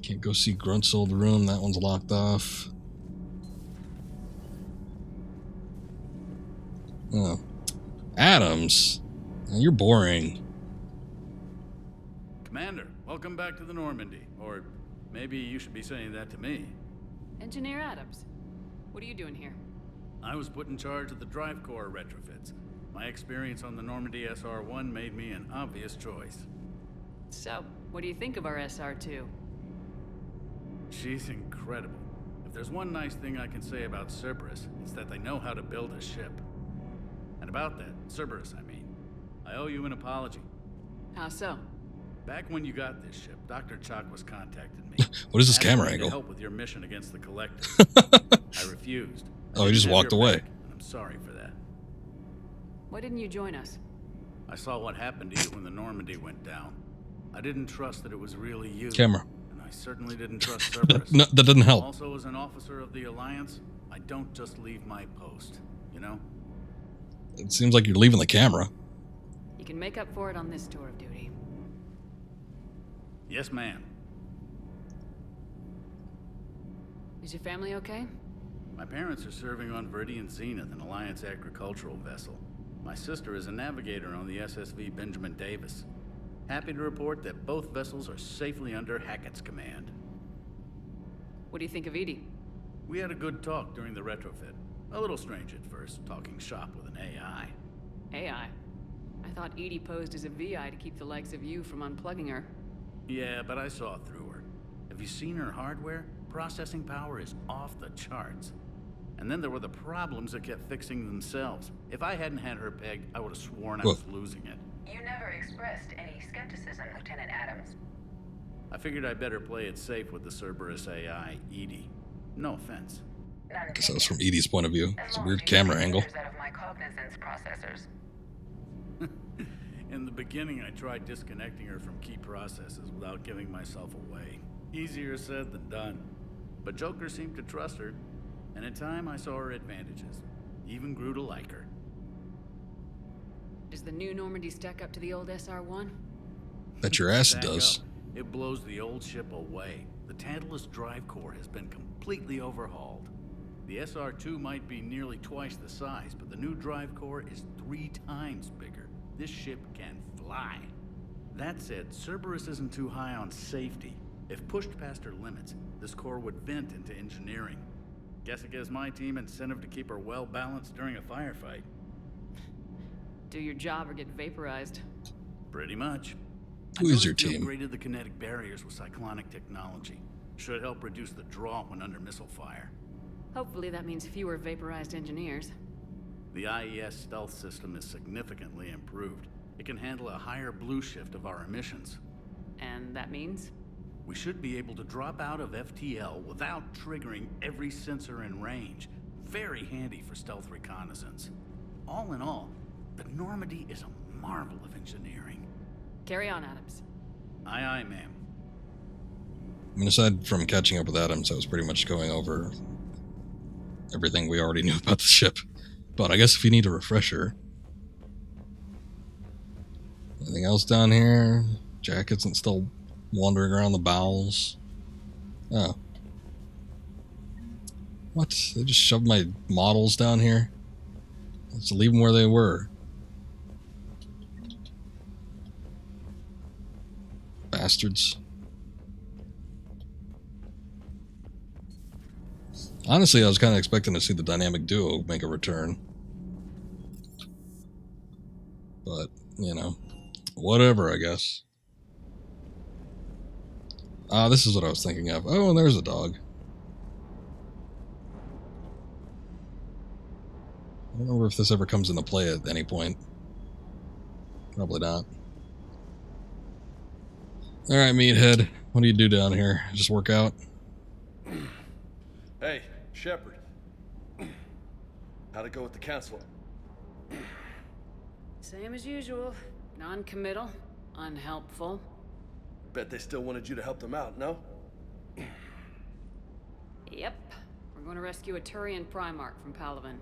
Can't go see Grunt's old room. That one's locked off. Oh. Adams? You're boring. Commander, welcome back to the Normandy. Or maybe you should be saying that to me. Engineer Adams, what are you doing here? I was put in charge of the drive core retrofits. My experience on the Normandy SR-1 made me an obvious choice. So, what do you think of our SR-2? She's incredible. If there's one nice thing I can say about Cerberus, it's that they know how to build a ship. And about that, Cerberus, I mean, I owe you an apology. How so? Back when you got this ship, Dr. Chakwas contacted me. What is this camera angle? To help with your mission against the Collectors. I refused. Oh, he just walked away. I'm sorry for that. Why didn't you join us? I saw what happened to you when the Normandy went down. I didn't trust that it was really you. Camera. And I certainly didn't trust Cerberus. No, that didn't help. Also, as an officer of the Alliance, I don't just leave my post, you know? It seems like you're leaving the camera. You can make up for it on this tour of duty. Yes, ma'am. Is your family okay? My parents are serving on Viridian Zenith, an Alliance agricultural vessel. My sister is a navigator on the SSV Benjamin Davis. Happy to report that both vessels are safely under Hackett's command. What do you think of Edie? We had a good talk during the retrofit. A little strange at first, talking shop with an AI. AI? I thought Edie posed as a VI to keep the likes of you from unplugging her. Yeah, but I saw through her. Have you seen her hardware? Processing power is off the charts. And then there were the problems that kept fixing themselves. If I hadn't had her pegged, I would have sworn I was losing it. You never expressed any skepticism, Lieutenant Adams. I figured I'd better play it safe with the Cerberus AI, Edie. No offense. I guess that was from Edie's point of view. It's a weird camera angle. Out of my cognizance processors. In the beginning, I tried disconnecting her from key processes without giving myself away. Easier said than done. But Joker seemed to trust her, and in time I saw her advantages. Even grew to like her. Does the new Normandy stack up to the old SR-1? Bet your ass it does. It blows the old ship away. The Tantalus drive core has been completely overhauled. The SR-2 might be nearly twice the size, but the new drive core is 3 times bigger. This ship can fly. That said, Cerberus isn't too high on safety. If pushed past her limits, this core would vent into engineering. Guess it gives my team incentive to keep her well balanced during a firefight. Do your job or get vaporized. Pretty much. Who is your team? Upgraded the kinetic barriers with cyclonic technology. Should help reduce the draw when under missile fire. Hopefully that means fewer vaporized engineers. The IES stealth system is significantly improved. It can handle a higher blue shift of our emissions. And that means? We should be able to drop out of FTL without triggering every sensor in range. Very handy for stealth reconnaissance. All in all, the Normandy is a marvel of engineering. Carry on, Adams. Aye, aye, ma'am. I mean, aside from catching up with Adams, I was pretty much going over everything we already knew about the ship. But I guess if you need a refresher... Anything else down here? Jack isn't still wandering around the bowels. Oh. What? They just shoved my models down here? Let's leave them where they were. Bastards. Honestly, I was kind of expecting to see the dynamic duo make a return. But, you know, whatever, I guess. Ah, this is what I was thinking of. Oh, and there's a dog. I don't know if this ever comes into play at any point. Probably not. Alright, meathead. What do you do down here? Just work out? Hey, Shepard. How'd it go with the council? Same as usual. Non-committal. Unhelpful. Bet they still wanted you to help them out, no? Yep. We're going to rescue a Turian Primarch from Palaven.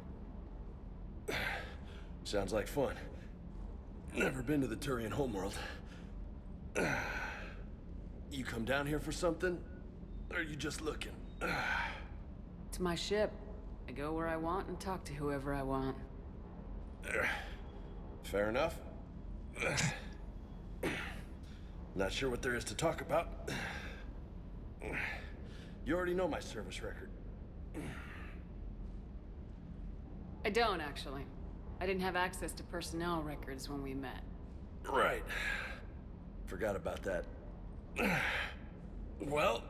Sounds like fun. Never been to the Turian homeworld. You come down here for something? Or are you just looking? It's my ship. I go where I want and talk to whoever I want. Fair enough. Not sure what there is to talk about. You already know my service record. I don't, actually. I didn't have access to personnel records when we met. Right. Forgot about that. Well...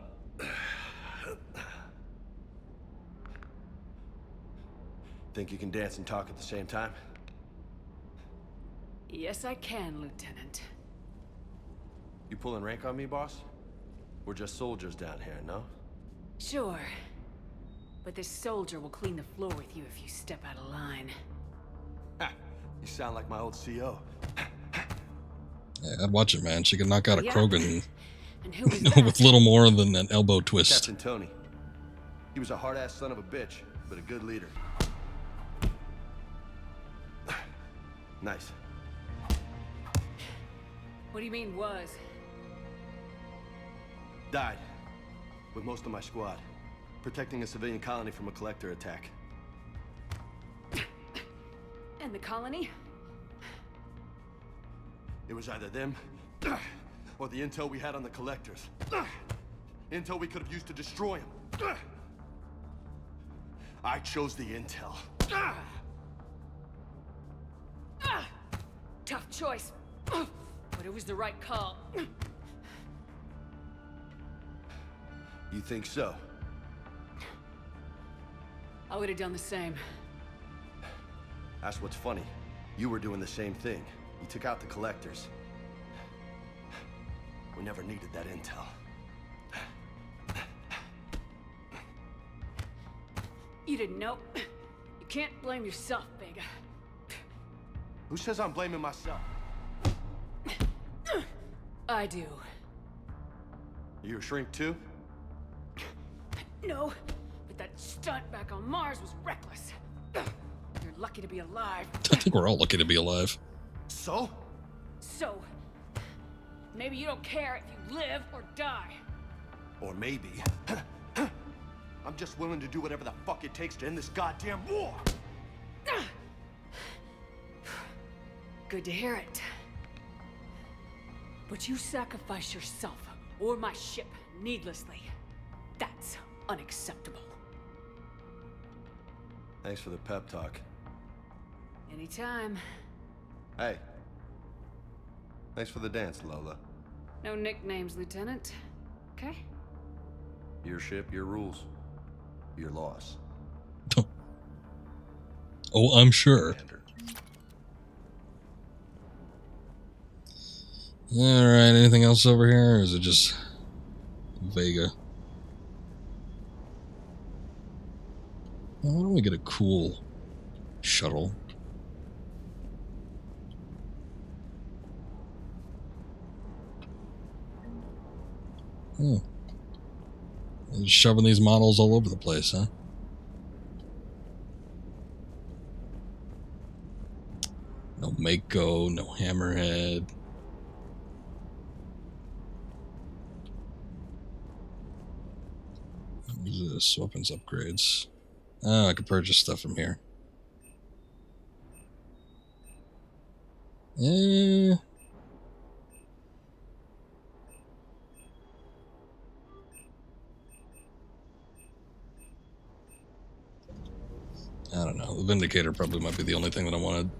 Think you can dance and talk at the same time? Yes, I can, Lieutenant. You pulling rank on me, boss? We're just soldiers down here, no? Sure. But this soldier will clean the floor with you if you step out of line. Ha! You sound like my old CO. Yeah, I'd watch it, man. She can knock out a Yeah. Krogan And who is that? with little more than an elbow twist. Captain Tony. He was a hard-ass son of a bitch, but a good leader. Nice. What do you mean, was? Died. With most of my squad. Protecting a civilian colony from a collector attack. And the colony? It was either them, or the intel we had on the collectors. Intel we could have used to destroy them. I chose the intel. Tough choice. But it was the right call. You think so? I would have done the same. That's what's funny. You were doing the same thing. You took out the collectors. We never needed that intel. You didn't know. You can't blame yourself, Vega. Who says I'm blaming myself? I do. You a shrink too? No, but that stunt back on Mars was reckless. You're lucky to be alive. I think we're all lucky to be alive. So? So, maybe you don't care if you live or die. Or maybe... I'm just willing to do whatever the fuck it takes to end this goddamn war! Good to hear it. But you sacrifice yourself or my ship needlessly. That's unacceptable. Thanks for the pep talk. Anytime. Hey. Thanks for the dance, Lola. No nicknames, Lieutenant. Okay? Your ship, your rules. Your loss. Oh, I'm sure. Alright, anything else over here, or is it just Vega? Well, why don't we get a cool shuttle? Oh. Just shoving these models all over the place, huh? No Mako, no Hammerhead. What is this? Weapons upgrades. Oh, I can purchase stuff from here. I don't know. The Vindicator probably might be the only thing that I want to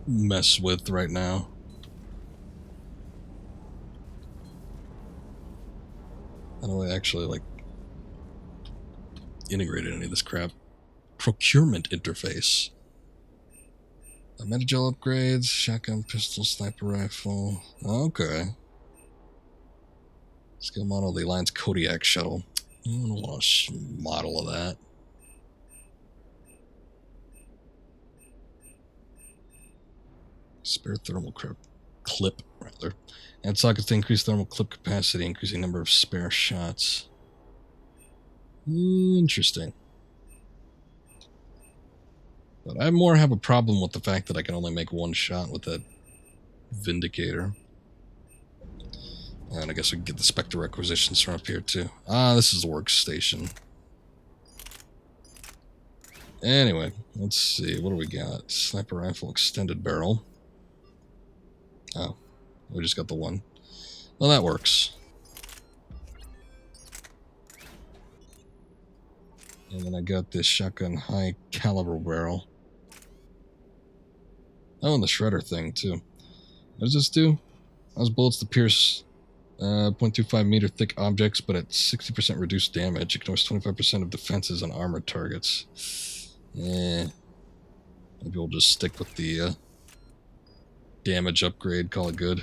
mess with right now. How do I actually, like, integrate any of this crap? Procurement interface. Metagel upgrades, shotgun, pistol, sniper rifle. Okay. Skill model, the Alliance Kodiak shuttle. I don't want a model of that. Spare thermal clip, rather. Add sockets to increase thermal clip capacity, increasing number of spare shots. Interesting. But I more have a problem with the fact that I can only make one shot with that Vindicator. And I guess we can get the Spectre requisitions from up here too. Ah, this is the workstation. Anyway, let's see. What do we got? Sniper rifle, extended barrel. Oh, we just got the one. Well, that works. And then I got this shotgun high caliber barrel. Oh, and the shredder thing too. What does this do? Allows bullets to pierce 0.25 meter thick objects, but at 60% reduced damage. Ignores 25% of defenses on armored targets. Maybe we'll just stick with the damage upgrade, call it good.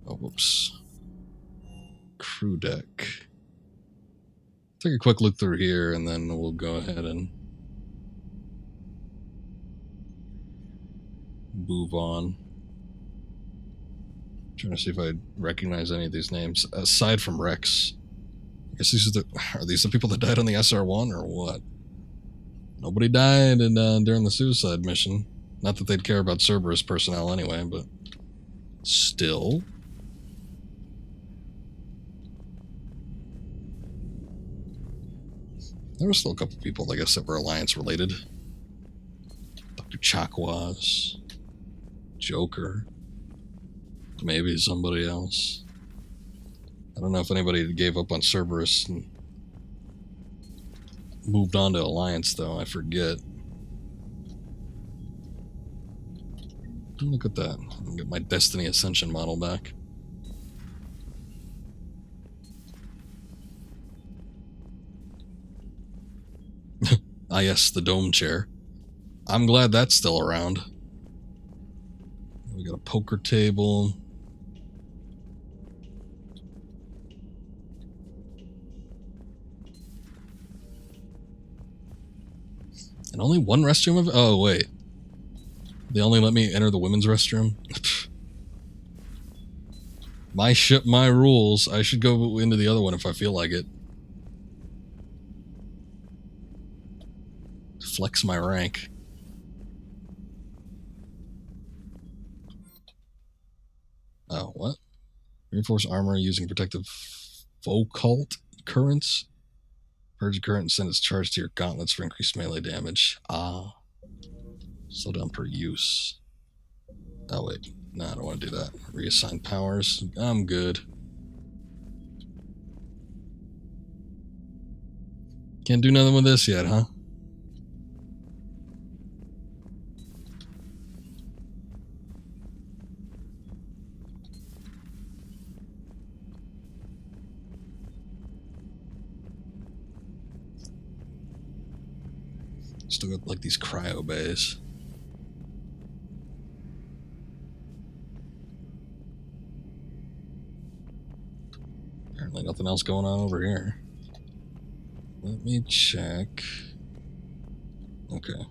Oh, whoops. Crew deck. Take a quick look through here, and then we'll go ahead and move on. Trying to see if I recognize any of these names aside from Rex. I guess these are these the people that died on the SR-1 or what? Nobody died during the suicide mission. Not that they'd care about Cerberus personnel anyway, but still. There were still a couple people, I guess, that were Alliance related. Dr. Chakwas, Joker, maybe somebody else. I don't know if anybody gave up on Cerberus and moved on to Alliance, though. I forget. Look at that. I can get my Destiny Ascension model back. Ah, yes, the dome chair. I'm glad that's still around. We got a poker table. And only one restroom? Oh, wait. They only let me enter the women's restroom? My ship, my rules. I should go into the other one if I feel like it. Flex my rank. Oh, what? Reinforce armor using protective Focult currents. Purge current and send its charge to your gauntlets for increased melee damage. Ah. Slow down per use. Oh, wait. No, I don't want to do that. Reassign powers. I'm good. Can't do nothing with this yet, huh? Still got like these cryo bays. Apparently nothing else going on over here. Let me check. Okay.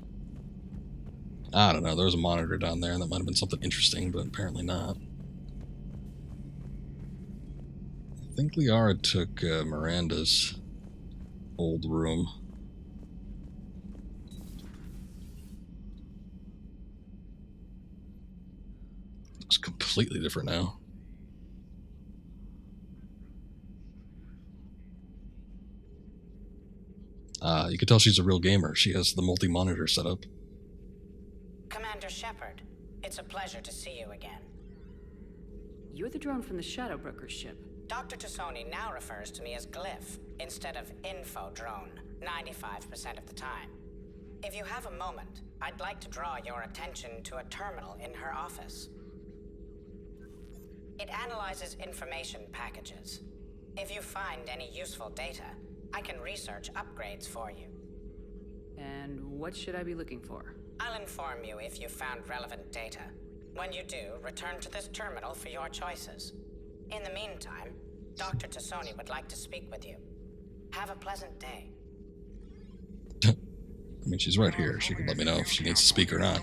I don't know, there was a monitor down there and that might have been something interesting, but apparently not. think Liara took Miranda's old room. Looks completely different now. You can tell she's a real gamer. She has the multi-monitor setup. Commander Shepard, it's a pleasure to see you again. You're the drone from the Shadow Broker's ship. Dr. Tassoni now refers to me as Glyph instead of Info Drone, 95% of the time. If you have a moment, I'd like to draw your attention to a terminal in her office. It analyzes information packages. If you find any useful data, I can research upgrades for you. And what should I be looking for? I'll inform you if you found relevant data. When you do, return to this terminal for your choices. In the meantime, Dr. Tassoni would like to speak with you. Have a pleasant day. I mean, she's right here. She can let me know if she needs to speak or not.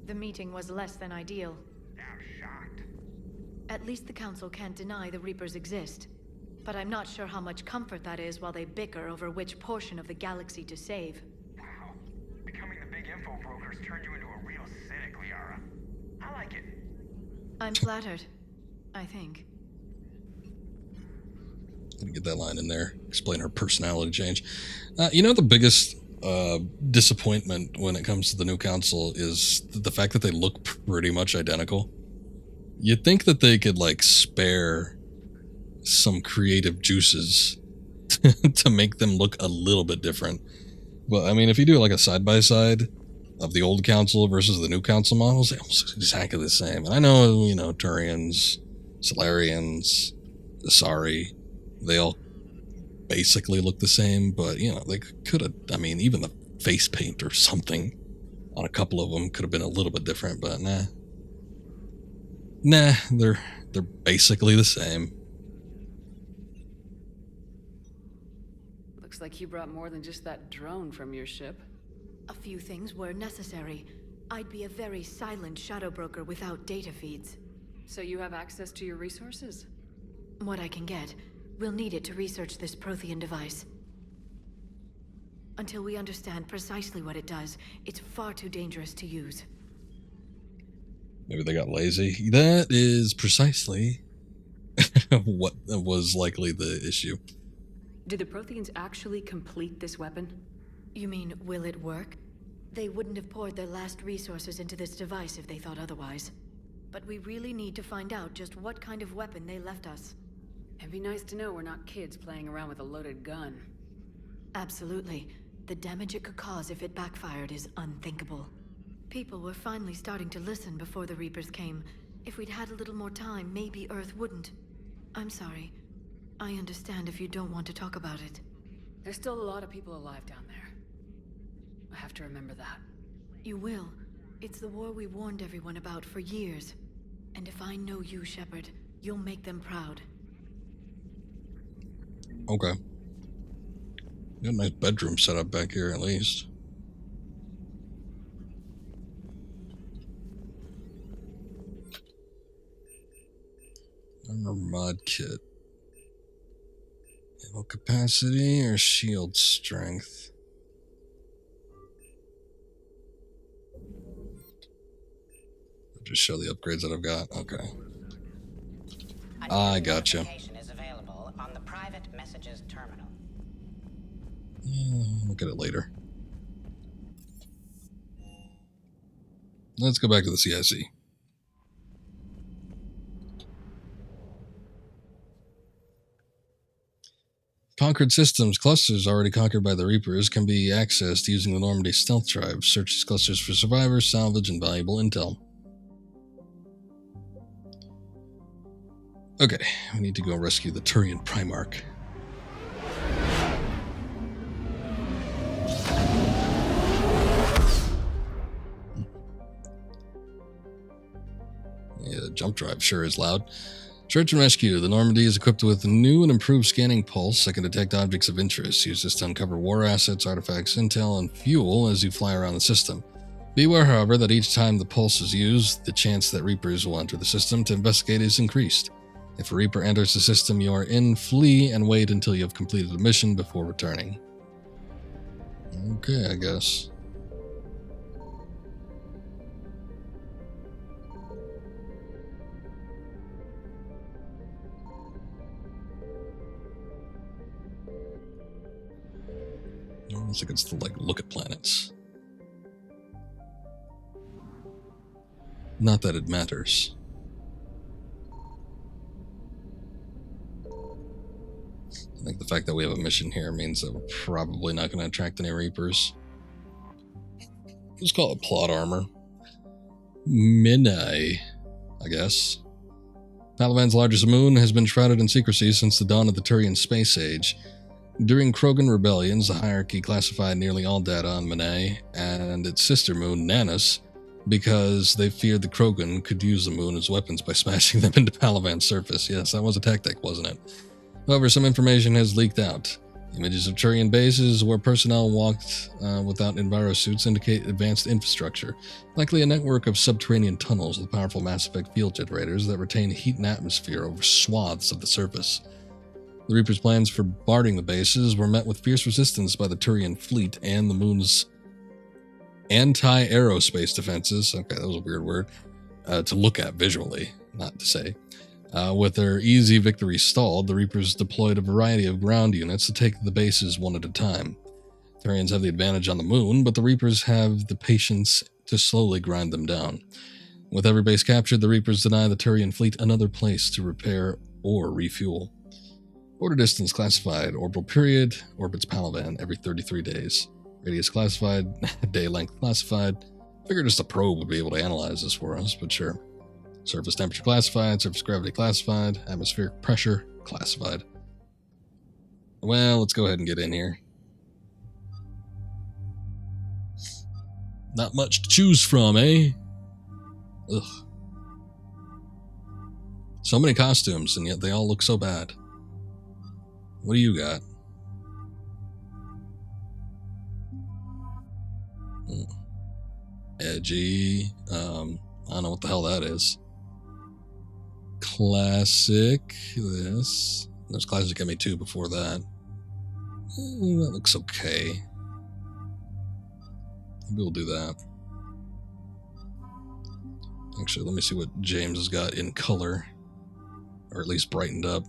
The meeting was less than ideal. At least the Council can't deny the Reapers exist. But I'm not sure how much comfort that is while they bicker over which portion of the galaxy to save. Wow. Becoming the big info brokers turned you into a real cynic, Liara. I like it. I'm flattered. I think. Gonna get that line in there. Explain her personality change. You know, the biggest disappointment when it comes to the new Council is the fact that they look pretty much identical. You'd think that they could, like, spare some creative juices to make them look a little bit different. But, I mean, if you do, like, a side-by-side of the old Council versus the new Council models, they almost look exactly the same. And I know, you know, Turians, Solarians, Asari, they all basically look the same, but, you know, they could have, I mean, even the face paint or something on a couple of them could have been a little bit different, but nah. Nah, they're basically the same. Looks like you brought more than just that drone from your ship. A few things were necessary. I'd be a very silent shadow broker without data feeds. So you have access to your resources? What I can get. We'll need it to research this Prothean device. Until we understand precisely what it does, it's far too dangerous to use. Maybe they got lazy. That is precisely what was likely the issue. Did the Protheans actually complete this weapon? You mean, will it work? They wouldn't have poured their last resources into this device if they thought otherwise. But we really need to find out just what kind of weapon they left us. It'd be nice to know we're not kids playing around with a loaded gun. Absolutely. The damage it could cause if it backfired is unthinkable. People were finally starting to listen before the Reapers came. If we'd had a little more time, maybe Earth wouldn't. I'm sorry. I understand if you don't want to talk about it. There's still a lot of people alive down there. I have to remember that. You will. It's the war we warned everyone about for years. And if I know you, Shepard, you'll make them proud. Okay. Got a nice bedroom set up back here, at least. Armor mod kit. Ammo capacity or shield strength? I'll just show the upgrades that I've got. Okay. I gotcha. Is available on the private messages terminal. Look at it later. Let's go back to the CIC. Conquered systems. Clusters already conquered by the Reapers can be accessed using the Normandy stealth drive. Search these clusters for survivors, salvage, and valuable intel. Okay, we need to go rescue the Turian Primarch. Yeah, the jump drive sure is loud. Search and rescue. The Normandy is equipped with a new and improved scanning pulse that can detect objects of interest. Use this to uncover war assets, artifacts, intel, and fuel as you fly around the system. Beware, however, that each time the pulse is used, the chance that Reapers will enter the system to investigate is increased. If a Reaper enters the system you are in, flee and wait until you have completed the mission before returning. Okay, I guess. Looks like it's to, like, look at planets. Not that it matters. I think the fact that we have a mission here means that we're probably not going to attract any Reapers. Let's call it plot armor. Minai, I guess. Palavan's largest moon has been shrouded in secrecy since the dawn of the Turian space age. During Krogan rebellions, the hierarchy classified nearly all data on Minai and its sister moon, Nanus, because they feared the Krogan could use the moon as weapons by smashing them into Palavan's surface. Yes, that was a tactic, wasn't it? However, some information has leaked out. Images of Turian bases where personnel walked without envirosuits indicate advanced infrastructure, likely a network of subterranean tunnels with powerful Mass Effect field generators that retain heat and atmosphere over swaths of the surface. The Reaper's plans for guarding the bases were met with fierce resistance by the Turian fleet and the moon's anti-aerospace defenses. Okay, that was a weird word to look at visually, not to say. With their easy victory stalled, the Reapers deployed a variety of ground units to take the bases one at a time. Turians have the advantage on the moon, but the Reapers have the patience to slowly grind them down. With every base captured, the Reapers deny the Turian fleet another place to repair or refuel. Order distance classified, orbital period, orbits Palavan every 33 days. Radius classified, day length classified. Figured just a probe would be able to analyze this for us, but sure. Surface temperature classified, surface gravity classified, atmospheric pressure classified. Well, let's go ahead and get in here. Not much to choose from, eh? Ugh. So many costumes, and yet they all look so bad. What do you got? Edgy. I don't know what the hell that is. Classic. This. There's Classic ME2 before that. That looks okay. Maybe we'll do that. Actually, let me see what James has got in color. Or at least brightened up.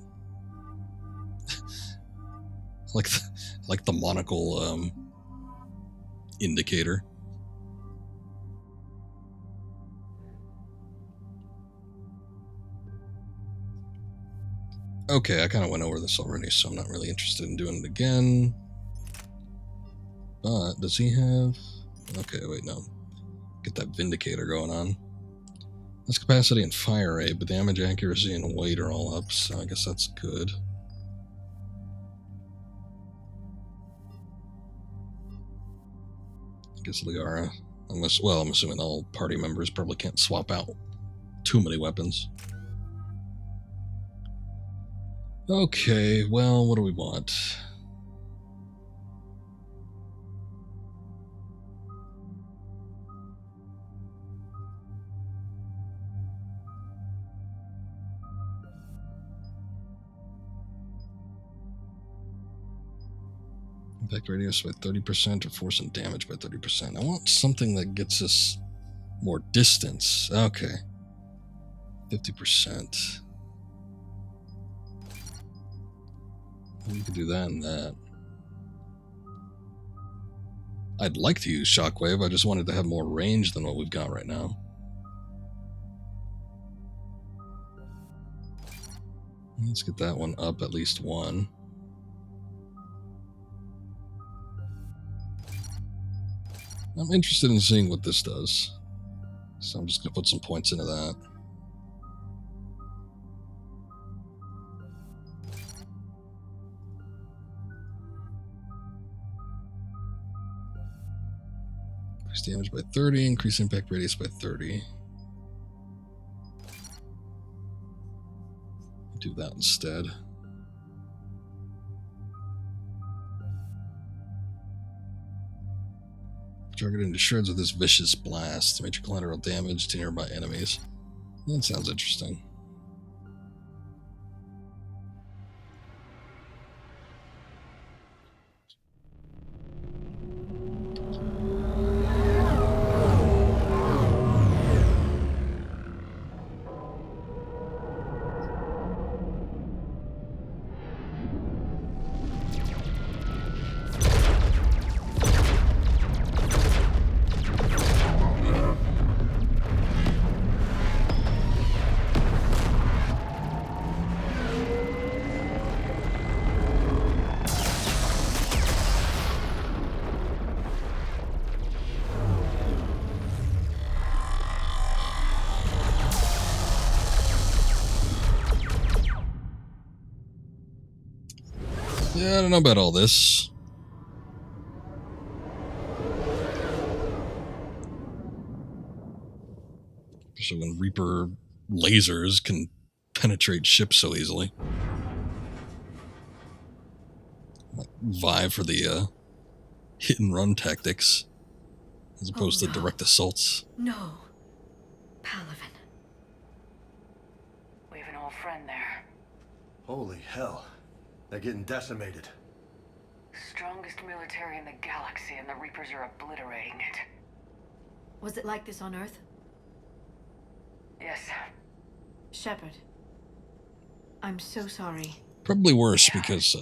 like the monocle indicator. Okay, I kind of went over this already, so I'm not really interested in doing it again. But does he have... Okay, wait, no. Get that Vindicator going on. That's capacity and fire rate, but damage, accuracy, and weight are all up, so I guess that's good. I guess Liara. I'm assuming all party members probably can't swap out too many weapons. Okay, well, what do we want? Impact radius by 30% or force and damage by 30%. I want something that gets us more distance. Okay. 50%. We could do that and that. I'd like to use Shockwave, I just wanted to have more range than what we've got right now. Let's get that one up at least one. I'm interested in seeing what this does. So I'm just going to put some points into that. Increase damage by 30, increase impact radius by 30. Do that instead. Targeted into shreds with this vicious blast. Major collateral damage to nearby enemies. That sounds interesting. Yeah, I don't know about all this. Especially when Reaper lasers can penetrate ships so easily. Vie for the hit and run tactics as opposed to direct assaults. No. Palaven. We have an old friend there. Holy hell. They're getting decimated. Strongest military in the galaxy, and the Reapers are obliterating it. Was it like this on Earth? Yes. Shepard. I'm so sorry. Probably worse because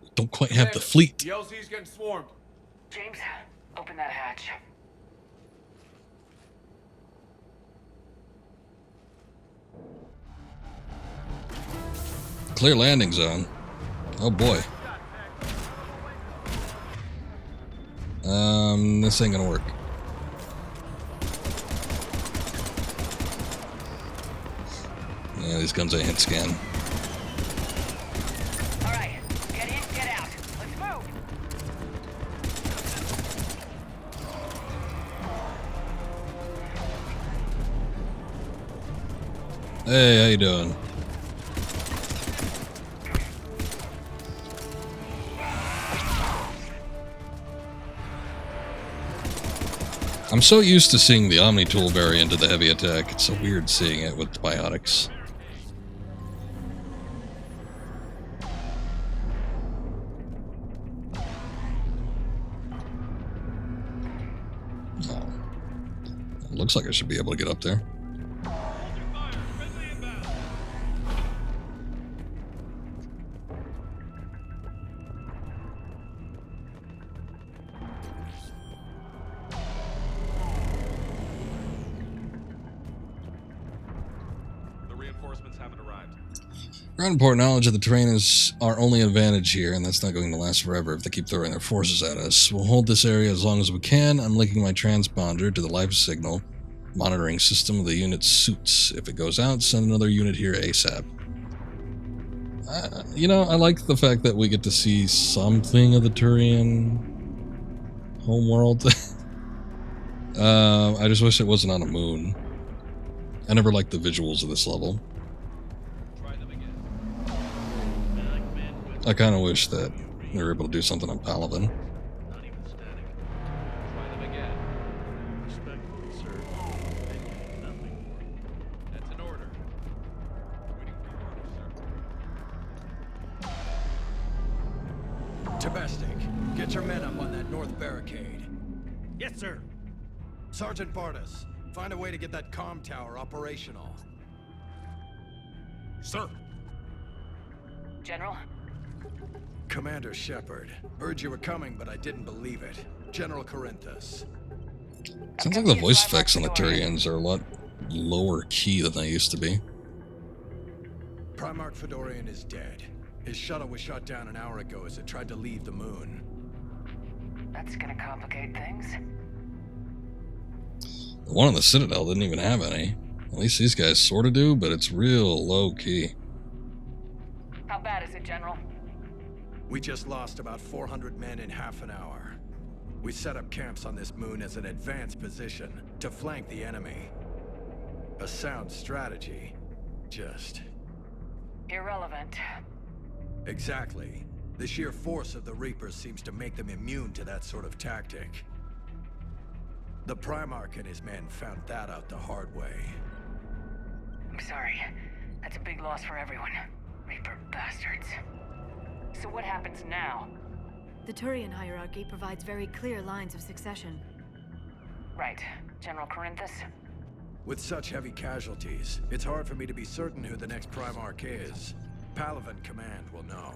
we don't quite have the fleet. The LZ's getting swarmed. James, open that hatch. Clear landing zone. Oh boy. This ain't gonna work. Yeah, these guns ain't hit scan. Alright, get in, get out. Let's move! Hey, how you doing? I'm so used to seeing the Omni tool variant of the heavy attack. It's so weird seeing it with biotics. Oh. Looks like I should be able to get up there. Ground report knowledge of the terrain is our only advantage here, and that's not going to last forever if they keep throwing their forces at us. We'll hold this area as long as we can. I'm linking my transponder to the life signal monitoring system of the unit's suits. If it goes out, send another unit here ASAP. You know, I like the fact that we get to see something of the Turian homeworld. I just wish it wasn't on a moon. I never liked the visuals of this level. I kind of wish that they were able to do something on Palaven. That's an order. Tabestic, get your men up on that north barricade. Yes, sir. Sergeant Bartas, find a way to get that comm tower operational. Sir. General? Commander Shepard. Heard you were coming, but I didn't believe it. General Corinthus. Sounds like the voice effects on the Turians are a lot lower key than they used to be. Primarch Fedorian is dead. His shuttle was shot down an hour ago as it tried to leave the moon. That's gonna complicate things. The one on the Citadel didn't even have any. At least these guys sort of do, but it's real low key. How bad is it, General? We just lost about 400 men in half an hour. We set up camps on this moon as an advanced position to flank the enemy. A sound strategy. Just... irrelevant. Exactly. The sheer force of the Reapers seems to make them immune to that sort of tactic. The Primarch and his men found that out the hard way. I'm sorry. That's a big loss for everyone. Reaper bastards. So what happens now? The Turian hierarchy provides very clear lines of succession. Right. General Corinthus? With such heavy casualties, it's hard for me to be certain who the next Primarch is. Palaven Command will know.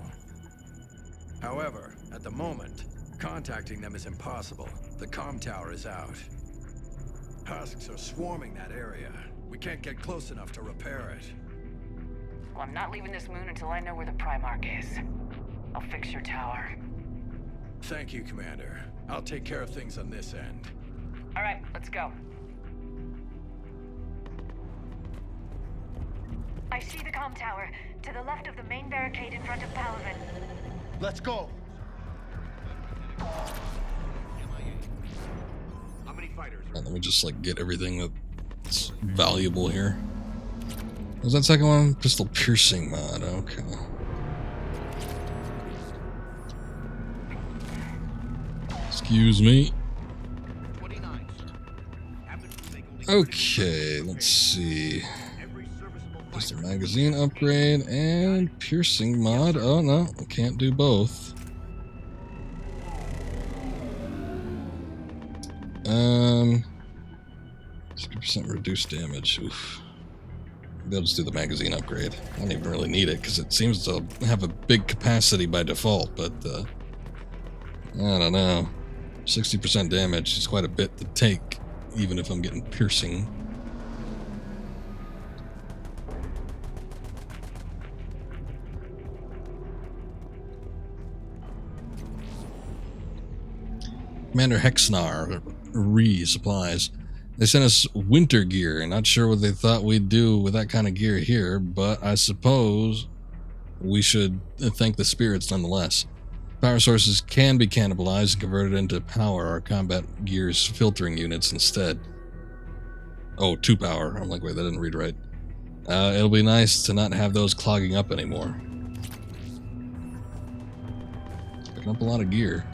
However, at the moment, contacting them is impossible. The comm tower is out. Husks are swarming that area. We can't get close enough to repair it. Well, I'm not leaving this moon until I know where the Primarch is. I'll fix your tower. Thank you, Commander. I'll take care of things on this end. All right, let's go. I see the comm tower, to the left of the main barricade in front of Palaven. Let's go. How many fighters? Let me just like get everything that's valuable here. What was that second one? Pistol piercing mod. Okay. Excuse me. Okay, let's see. Just a magazine upgrade and piercing mod. Oh no, I can't do both. 60% reduced damage. Oof. Maybe I'll just do the magazine upgrade. I don't even really need it because it seems to have a big capacity by default, but I don't know. 60% damage is quite a bit to take, even if I'm getting piercing. Commander Hexnar supplies. They sent us winter gear. Not sure what they thought we'd do with that kind of gear here, but I suppose we should thank the spirits nonetheless. Power sources can be cannibalized and converted into power our combat gear's filtering units instead. Oh, 2 power. I'm like, wait, that didn't read right. It'll be nice to not have those clogging up anymore. Picking up a lot of gear.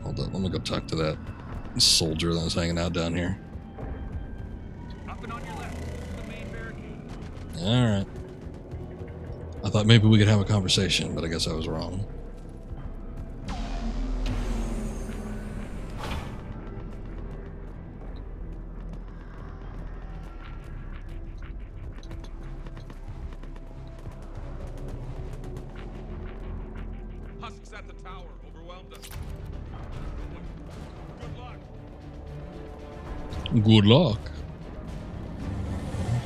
Hold up, let me go talk to that soldier that was hanging out down here. Alright. I thought maybe we could have a conversation, but I guess I was wrong. Husks at the tower overwhelmed us. Good luck.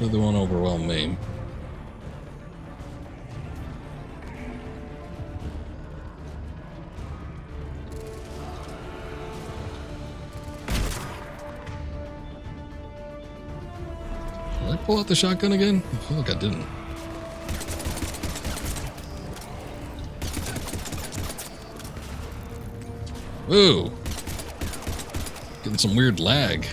They won't overwhelm me. Did I pull out the shotgun again? I feel like I didn't. Ooh. Getting some weird lag.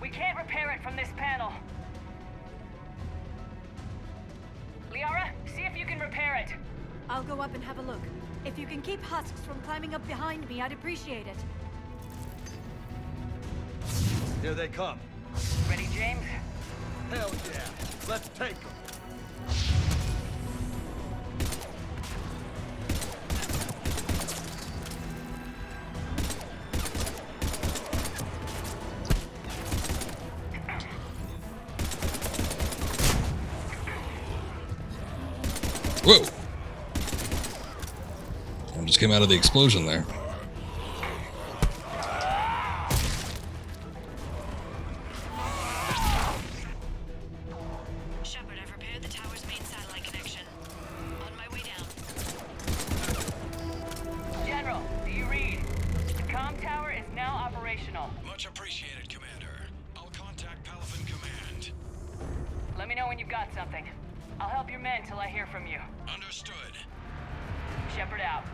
We can't repair it from this panel. Liara, see if you can repair it. I'll go up and have a look. If you can keep husks from climbing up behind me, I'd appreciate it. Here they come. Ready, James? Hell yeah. Let's take them. Whoa! I just came out of the explosion there. Shepard, I've repaired the tower's main satellite connection. On my way down. General, do you read? The comm tower is now operational. Much appreciated, Commander. I'll contact Palaven Command. Let me know when you've got something. I'll help your men till I hear from you. Understood. Shepard out.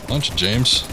Bunch of James.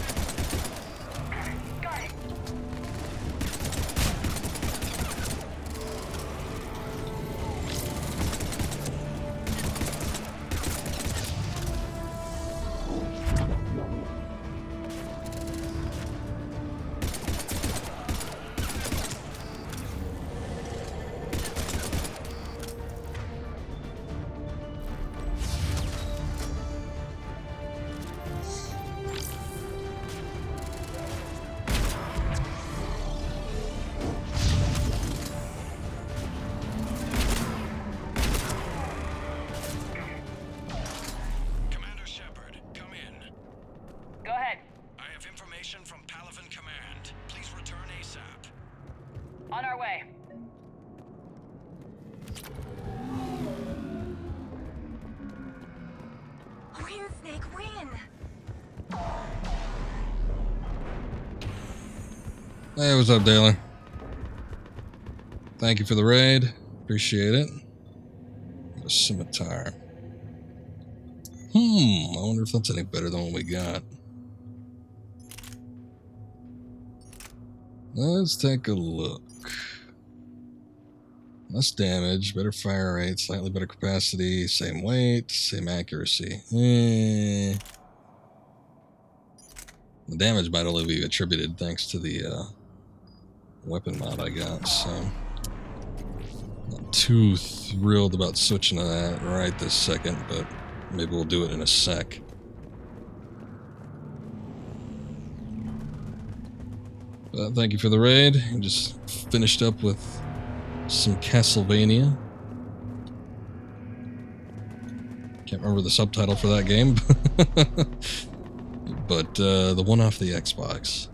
On our way. Win, Snake, win! Hey, what's up, Taylor? Thank you for the raid. Appreciate it. A scimitar. I wonder if that's any better than what we got. Let's take a look. Less damage, better fire rate, slightly better capacity, same weight, same accuracy. The damage might only be attributed thanks to the weapon mod I got, so not too thrilled about switching to that right this second, but maybe we'll do it in a sec. But thank you for the raid. I just finished up with some Castlevania. Can't remember the subtitle for that game, but the one off the Xbox.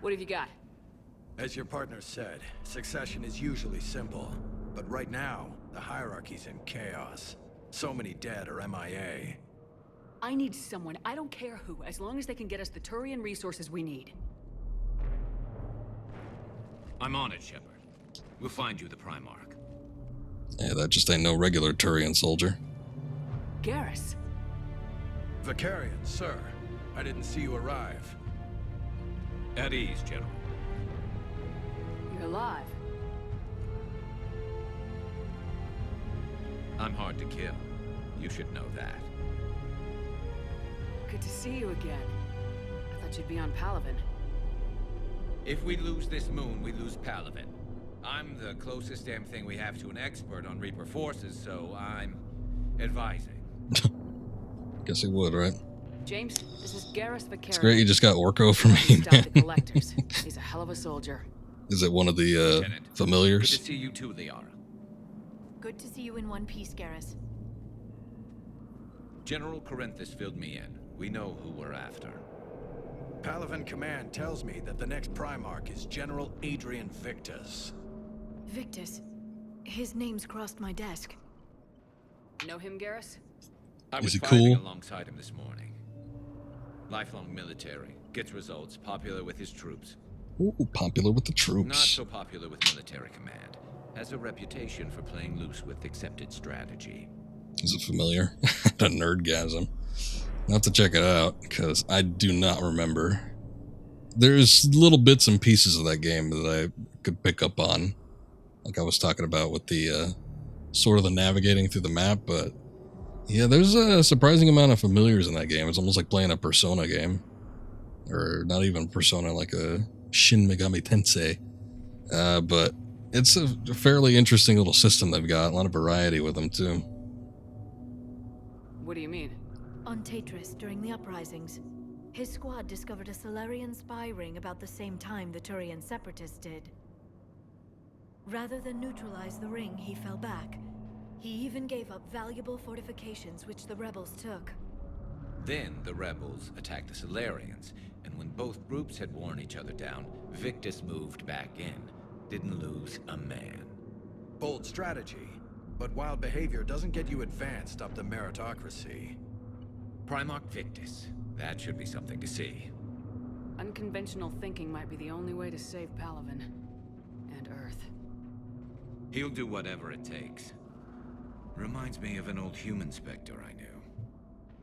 What have you got? As your partner said, succession is usually simple. But right now, the hierarchy's in chaos. So many dead or MIA. I need someone, I don't care who, as long as they can get us the Turian resources we need. I'm on it, Shepard. We'll find you the Primarch. Yeah, that just ain't no regular Turian soldier. Garrus. Vicarian, sir. I didn't see you arrive. At ease, General. You're alive. I'm hard to kill. You should know that. Good to see you again. I thought you'd be on Palaven. If we lose this moon, we lose Palaven. I'm the closest damn thing we have to an expert on Reaper forces, so I'm advising. Guess he would, right? James, this is Garrus Vicarian. It's great you just got Orko for me. Stop the collectors. He's a hell of a soldier. Is it one of the familiars? Good to see you too, Liara. Good to see you in one piece, Garrus. General Corinthus filled me in. We know who we're after. Palaven Command tells me that the next Primarch is General Adrian Victus. Victus. His name's crossed my desk. Know him, Garrus? I was Is he fighting cool? alongside him this morning. Lifelong military, gets results, popular with his troops. Ooh, popular with the Not troops. so popular with military command. Has a reputation for playing loose with accepted strategy. Is it familiar? The nerdgasm. I'll have to check it out, because I do not remember. There's little bits and pieces of that game that I could pick up on. Like I was talking about with the sort of the navigating through the map, but yeah, there's a surprising amount of familiars in that game. It's almost like playing a Persona game. Or not even Persona, like a Shin Megami Tensei. But it's a fairly interesting little system they've got. A lot of variety with them, too. What do you mean? On Tatris, during the uprisings, his squad discovered a Solarian spy ring about the same time the Turian separatists did. Rather than neutralize the ring, he fell back. He even gave up valuable fortifications which the rebels took. Then the rebels attacked the Solarians, and when both groups had worn each other down, Victus moved back in. Didn't lose a man. Bold strategy, but wild behavior doesn't get you advanced up the meritocracy. Primarch Victus. That should be something to see. Unconventional thinking might be the only way to save Palaven. And Earth. He'll do whatever it takes. Reminds me of an old human Spectre I knew.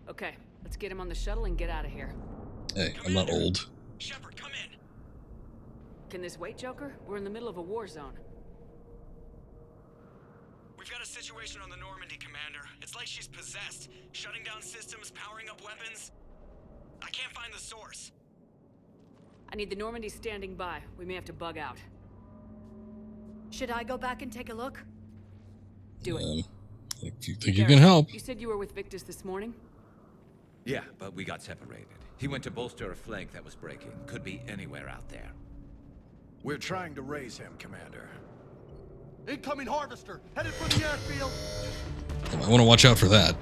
Okay, let's get him on the shuttle and get out of here. Hey, I'm not old. Shepard, come in! Can this wait, Joker? We're in the middle of a war zone. We've got a situation on the Normandy, Commander. It's like she's possessed. Shutting down systems, powering up weapons. I can't find the source. I need the Normandy standing by. We may have to bug out. Should I go back and take a look? Do it. If you think you can help. You said you were with Victus this morning? Yeah, but we got separated. He went to bolster a flank that was breaking. Could be anywhere out there. We're trying to raise him, Commander. Incoming harvester, headed for the airfield. I want to watch out for that.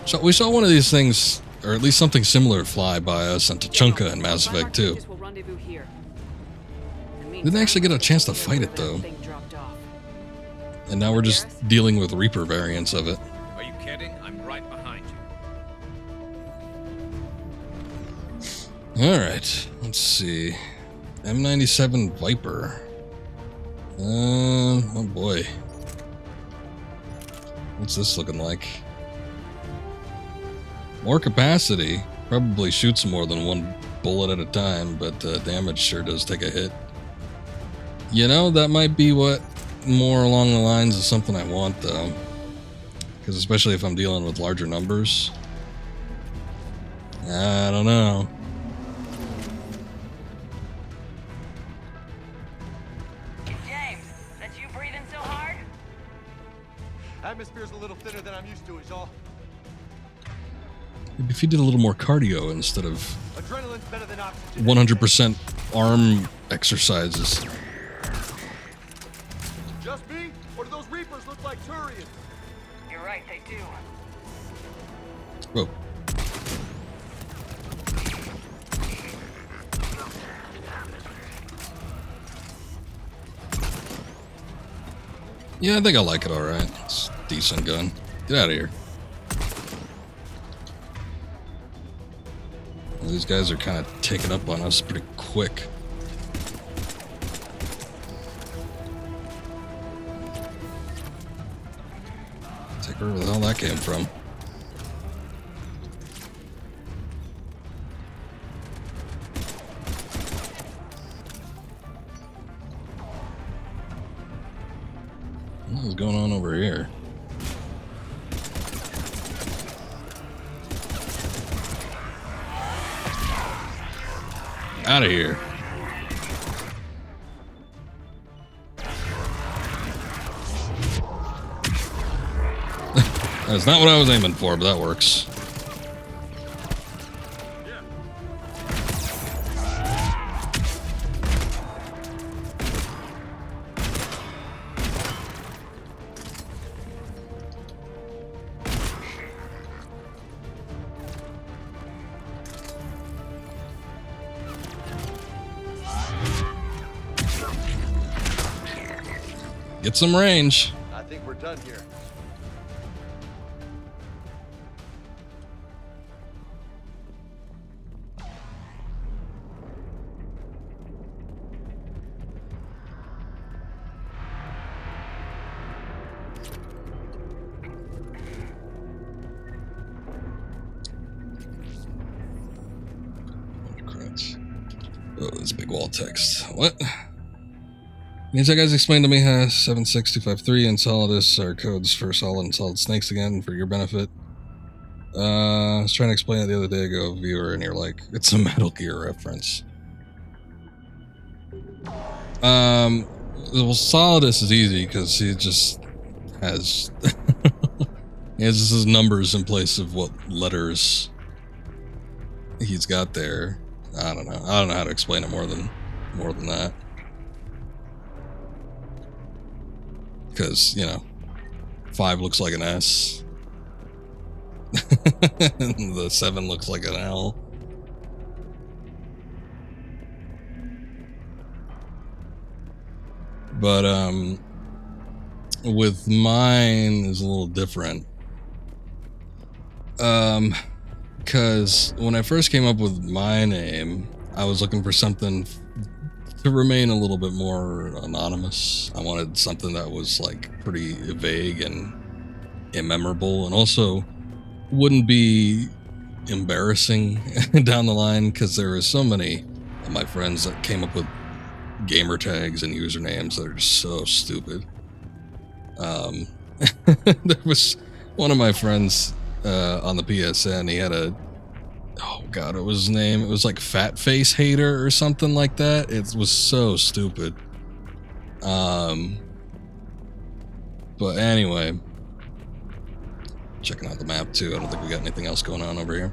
So we saw one of these things or at least something similar fly by us on Tachanka and Mass Effect 2. Didn't actually get a chance to fight it though. And now we're just dealing with Reaper variants of it. Are you kidding? I'm right behind you. Alright, let's see. M97 Viper. Oh boy. What's this looking like? More capacity. Probably shoots more than one bullet at a time, but damage sure does take a hit. You know, that might be what more along the lines of something I want, though. Because especially if I'm dealing with larger numbers. I don't know. James, that's you breathing so hard? Atmosphere's a little thinner than I'm used to, is all. Maybe if you did a little more cardio instead of Adrenaline's better than oxygen. 100% arm exercises. Just me? Or do those Reapers look like Turians? You're right, they do. Whoa. Yeah, I think I like it alright. It's a decent gun. Get out of here. Well, these guys are kind of taking up on us pretty quick. Take where the hell that came from. What is going on over here? Out of here. That's not what I was aiming for, but that works. Get some range. I think we're done here. Oh, this big wall text. What? These guys explained to me how 76253 and Solidus are codes for solid and solid snakes again for your benefit. I was trying to explain it the other day ago, viewer, and you're like, it's a Metal Gear reference. Well, Solidus is easy because he just has he has just his numbers in place of what letters he's got there. I don't know. I don't know how to explain it more than that. Because, you know, 5 looks like an S. The 7 looks like an L. But, with mine is a little different. Because when I first came up with my name, I was looking for something to remain a little bit more anonymous. I wanted something that was like pretty vague and immemorable, and also wouldn't be embarrassing down the line, because there are so many of my friends that came up with gamer tags and usernames that are just so stupid. There was one of my friends on the PSN, he had a, oh god, what was his name? It was like Fat Face Hater or something like that. It was so stupid. But anyway, checking out the map too. I don't think we got anything else going on over here.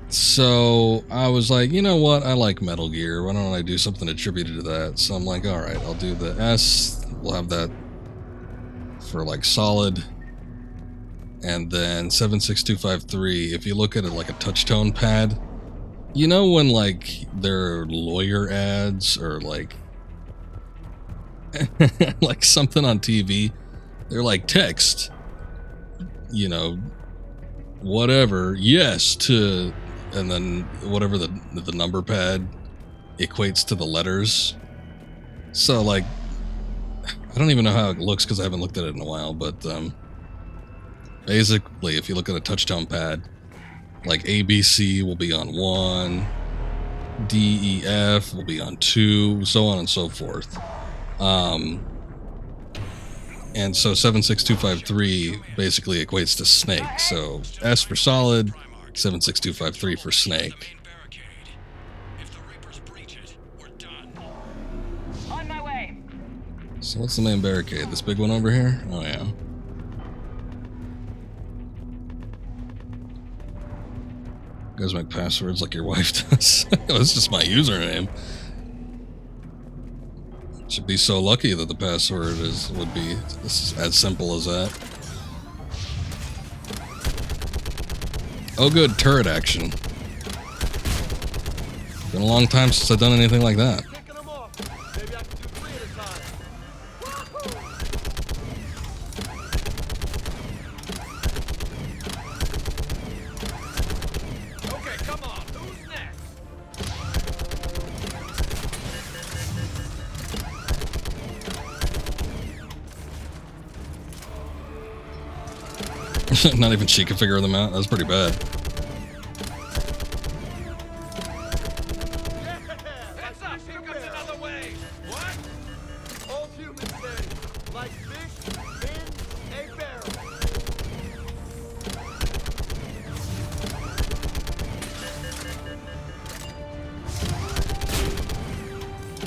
So I was like, you know what? I like Metal Gear. Why don't I do something attributed to that? So I'm like, all right, I'll do the S. We'll have that for like solid. And then 76253, if you look at it like a touch-tone pad, you know when like there are lawyer ads or like like something on TV, they're like text, you know, whatever, yes to, and then whatever the number pad equates to the letters. So like, I don't even know how it looks because I haven't looked at it in a while, but basically if you look at a touch-tone pad, like ABC will be on 1, D, E, F will be on 2, so on and so forth. And so 76253 basically equates to snake. So S for solid, 76253 for snake. On my way. So what's the main barricade? This big one over here? Oh yeah. You guys make passwords like your wife does. That's just my username. Should be so lucky that the password would be as simple as that. Oh good, turret action. Been a long time since I've done anything like that. Not even she can figure them out. That's pretty bad. Heads up, here comes another wave. What? All humans say, like fish in a barrel.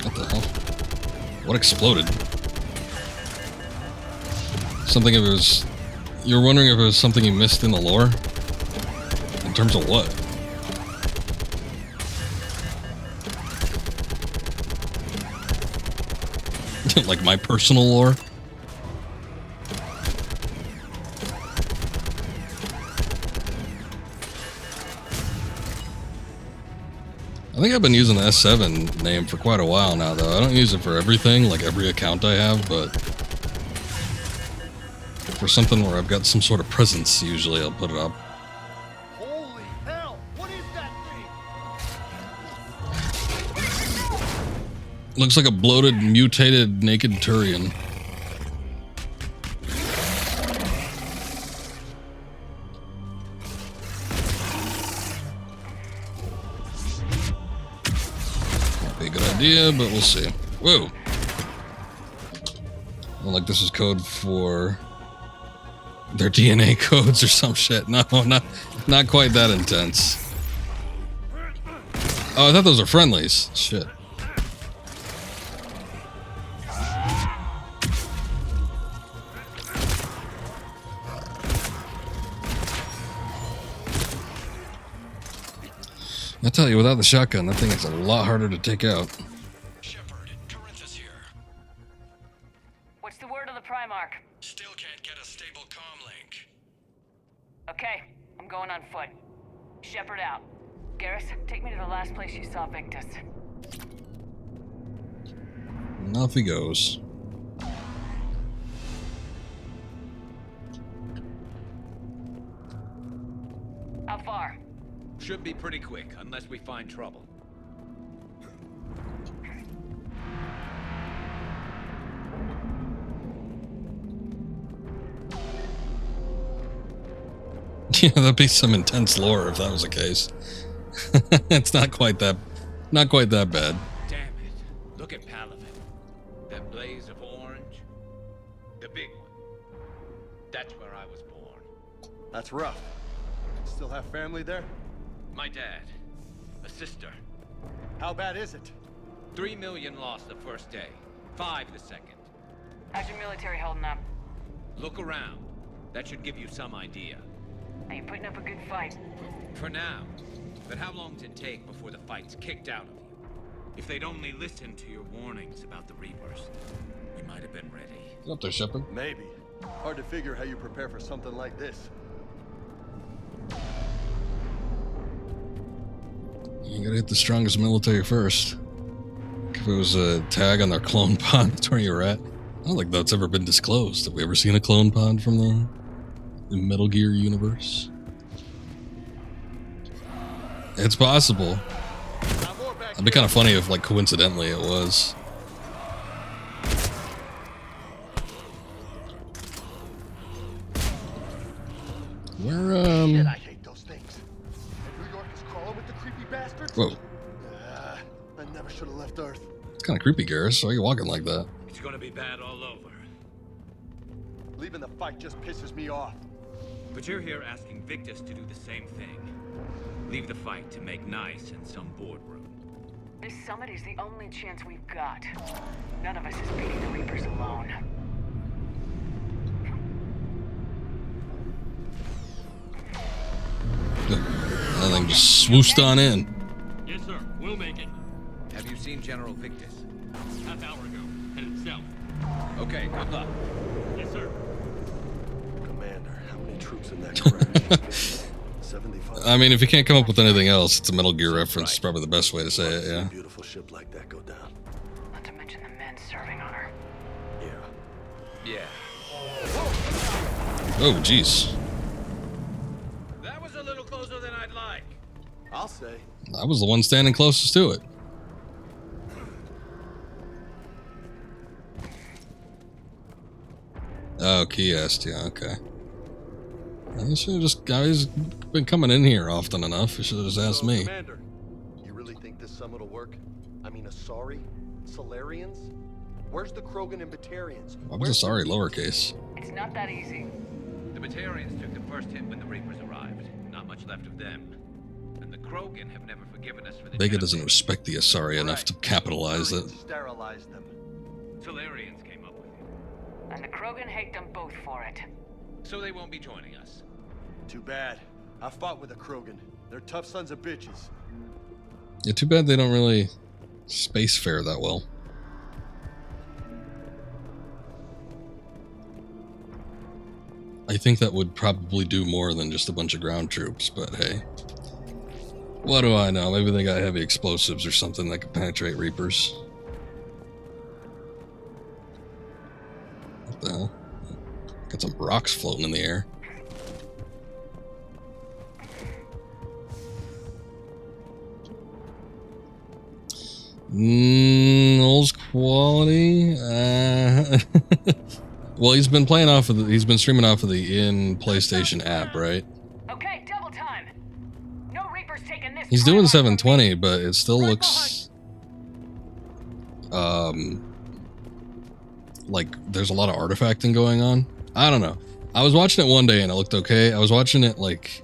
What the hell? What exploded? Something if it was... You're wondering if it was something you missed in the lore? In terms of what? Like my personal lore? I think I've been using the S7 name for quite a while now, though. I don't use it for everything, like every account I have, but for something where I've got some sort of presence, usually I'll put it up. Holy hell! What is that thing? Looks like a bloated, mutated, naked Turian. Might be a good idea, but we'll see. Whoa! Well, like this is code for their DNA codes or some shit. No, not quite that intense. Oh, I thought those were friendlies. Shit. I tell you, without the shotgun, that thing is a lot harder to take out. Shepard, Corinthus here. What's the word on the Primarch? Still can't get a stable comm link. Okay, I'm going on foot. Shepard out. Garrus, take me to the last place you saw Victus. And off he goes. How far? Should be pretty quick, unless we find trouble. Yeah, that'd be some intense lore if that was the case. It's not quite that bad. Damn it. Look at Palaven. That blaze of orange. The big one. That's where I was born. That's rough. Still have family there? My dad. A sister. How bad is it? 3 million lost the first day. 5 the second. How's your military holding up? Look around. That should give you some idea. Are you putting up a good fight? For now. But how long does it take before the fight's kicked out of you? If they'd only listened to your warnings about the Reapers, we might have been ready. You up there, Shepard? Maybe. Hard to figure how you prepare for something like this. You gotta hit the strongest military first. If it was a tag on their clone pod, that's where you're at. I don't think that's ever been disclosed. Have we ever seen a clone pod from the Metal Gear universe? It's possible. It'd be kind of funny if, like, coincidentally it was. Where, Shit, I hate those things. And New York is crawling with the creepy bastards. Whoa. I never should have left Earth. It's kind of creepy, Garrus. Why are you walking like that? It's gonna be bad all over. Leaving the fight just pisses me off. But you're here asking Victus to do the same thing. Leave the fight to make nice in some boardroom. This summit is the only chance we've got. None of us is beating the Reapers alone. That thing just swooshed on in. Yes, sir. We'll make it. Have you seen General Victus? Half hour ago. Headed south. Okay, good luck. Yes, sir. Commander, how many troops in that crash? 75. I mean, if you can't come up with anything else, it's a Metal Gear reference. It's probably the best way to say it, yeah. A beautiful ship like that go down. Not to mention the men serving on her. Yeah. Oh, jeez. That was a little closer than I'd like. I'll say. I was the one standing closest to it. Oh, Keyest, yeah, okay. I should have just, guys, been coming in here often enough. You should have just asked me. Commander, you really think this summit will work? I mean, Asari? Solarians? Where's the Krogan and Batarians? I was sorry, lowercase. It's not that easy. The Batarians took the first hit when the Reapers arrived. Not much left of them. And the Krogan have never forgiven us for the Vega doesn't respect the Asari enough to capitalize it. Sterilize them. Solarians came up with it. And the Krogan hate them both for it. So they won't be joining us. Too bad. I fought with a Krogan. They're tough sons of bitches. Yeah, too bad they don't really space fare that well. I think that would probably do more than just a bunch of ground troops, but hey. What do I know? Maybe they got heavy explosives or something that could penetrate Reapers. What the hell? Got some rocks floating in the air. Old quality. Well, he's been playing off of he's been streaming off of the PlayStation app, right? Okay, double time. No Reapers taking this. He's doing 720, but it still looks like there's a lot of artifacting going on. I don't know. I was watching it one day and it looked okay. I was watching it like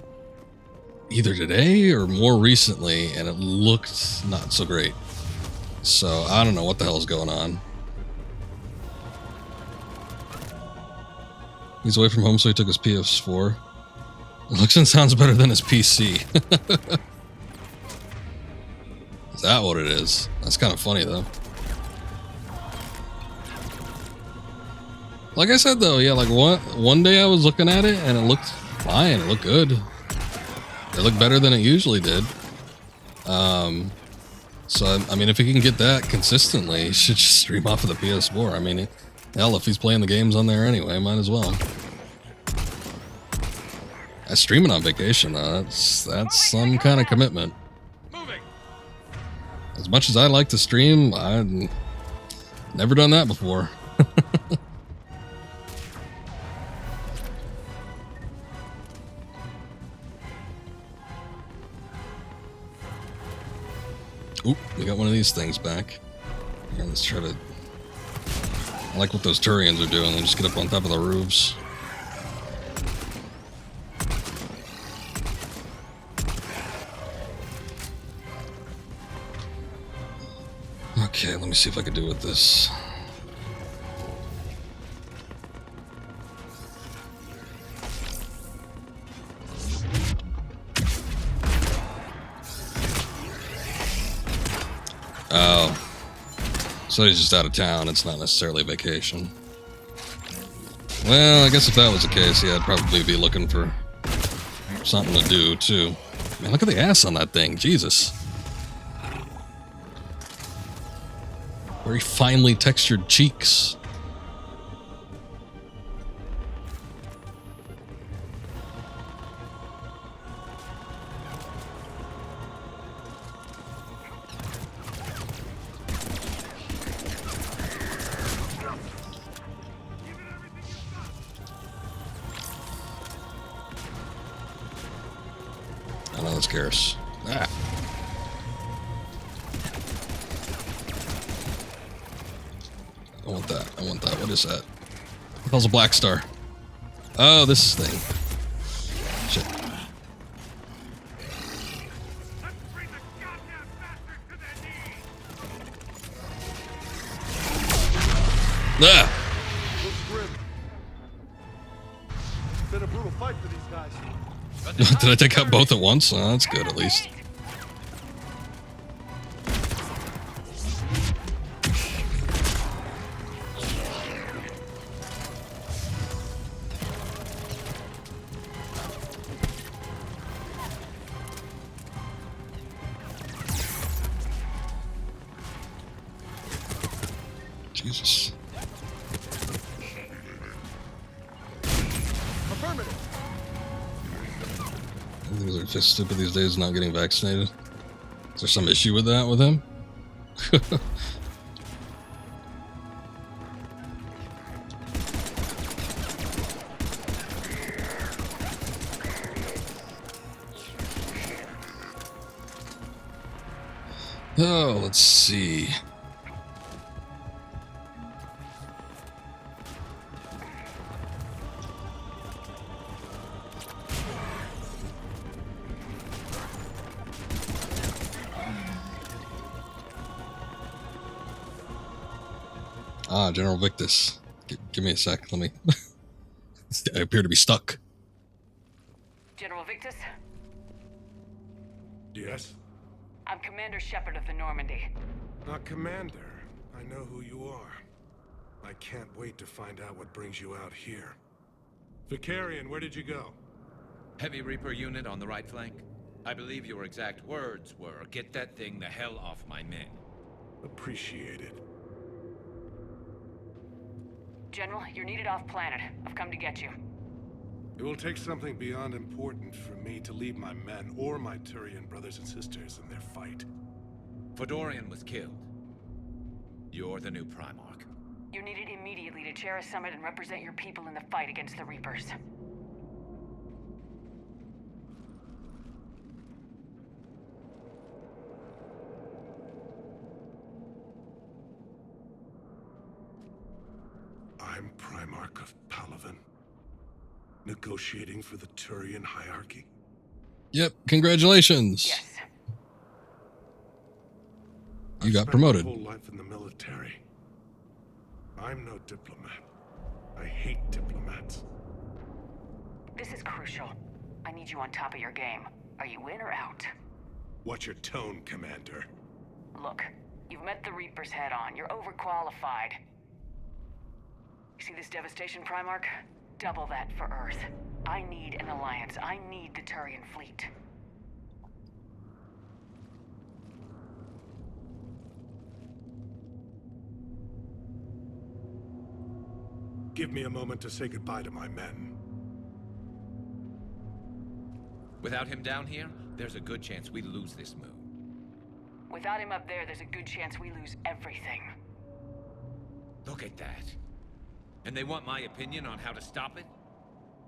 either today or more recently and it looked not so great. So I don't know what the hell's going on. He's away from home, so he took his PS4. It looks and sounds better than his PC. Is that what it is? That's kind of funny, though. Like I said, though, yeah, like one day I was looking at it, and it looked fine. It looked good. It looked better than it usually did. So, I mean, if he can get that consistently, he should just stream off of the PS4. I mean, hell, if he's playing the games on there anyway, might as well. Streaming on vacation, though, that's some kind of commitment. As much as I like to stream, I've never done that before. Oop, we got one of these things back. Here, let's try to... I like what those Turians are doing. They just get up on top of the roofs. Okay, let me see if I can do with this. Oh. So he's just out of town. It's not necessarily a vacation. Well, I guess if that was the case, yeah, I'd probably be looking for something to do, too. Man, look at the ass on that thing. Jesus. Very finely textured cheeks. I know that's Garrus. Ah. I want that. I want that. What is that? What the hell's a black star? Oh, this thing. Shit. Ah! Looks grim. Been a brutal fight for these guys. Did I take out both at once? Oh, that's good, at least. Jesus. Affirmative. These are just stupid these days, not getting vaccinated. Is there some issue with that with him? Oh, let's see. Ah, General Victus. Give me a sec. Let me. I appear to be stuck. General Victus? Yes? I'm Commander Shepard of the Normandy. Commander, I know who you are. I can't wait to find out what brings you out here. Vicarian, where did you go? Heavy Reaper unit on the right flank. I believe your exact words were, "Get that thing the hell off my men." Appreciated. General, you're needed off planet. I've come to get you. It will take something beyond important for me to leave my men or my Turian brothers and sisters in their fight. Fedorian was killed. You're the new Primarch. You're needed immediately to chair a summit and represent your people in the fight against the Reapers. I'm Primarch of Palaven. Negotiating for the Turian hierarchy? Yep, congratulations. Yes. You got promoted. My whole life in the military. I'm no diplomat. I hate diplomats. This is crucial. I need you on top of your game. Are you in or out? What's your tone, Commander? Look, you've met the Reapers head on. You're overqualified. You see this devastation, Primarch? Double that for Earth. I need an alliance. I need the Turian fleet. Give me a moment to say goodbye to my men. Without him down here, there's a good chance we lose this moon. Without him up there, there's a good chance we lose everything. Look at that. And they want my opinion on how to stop it?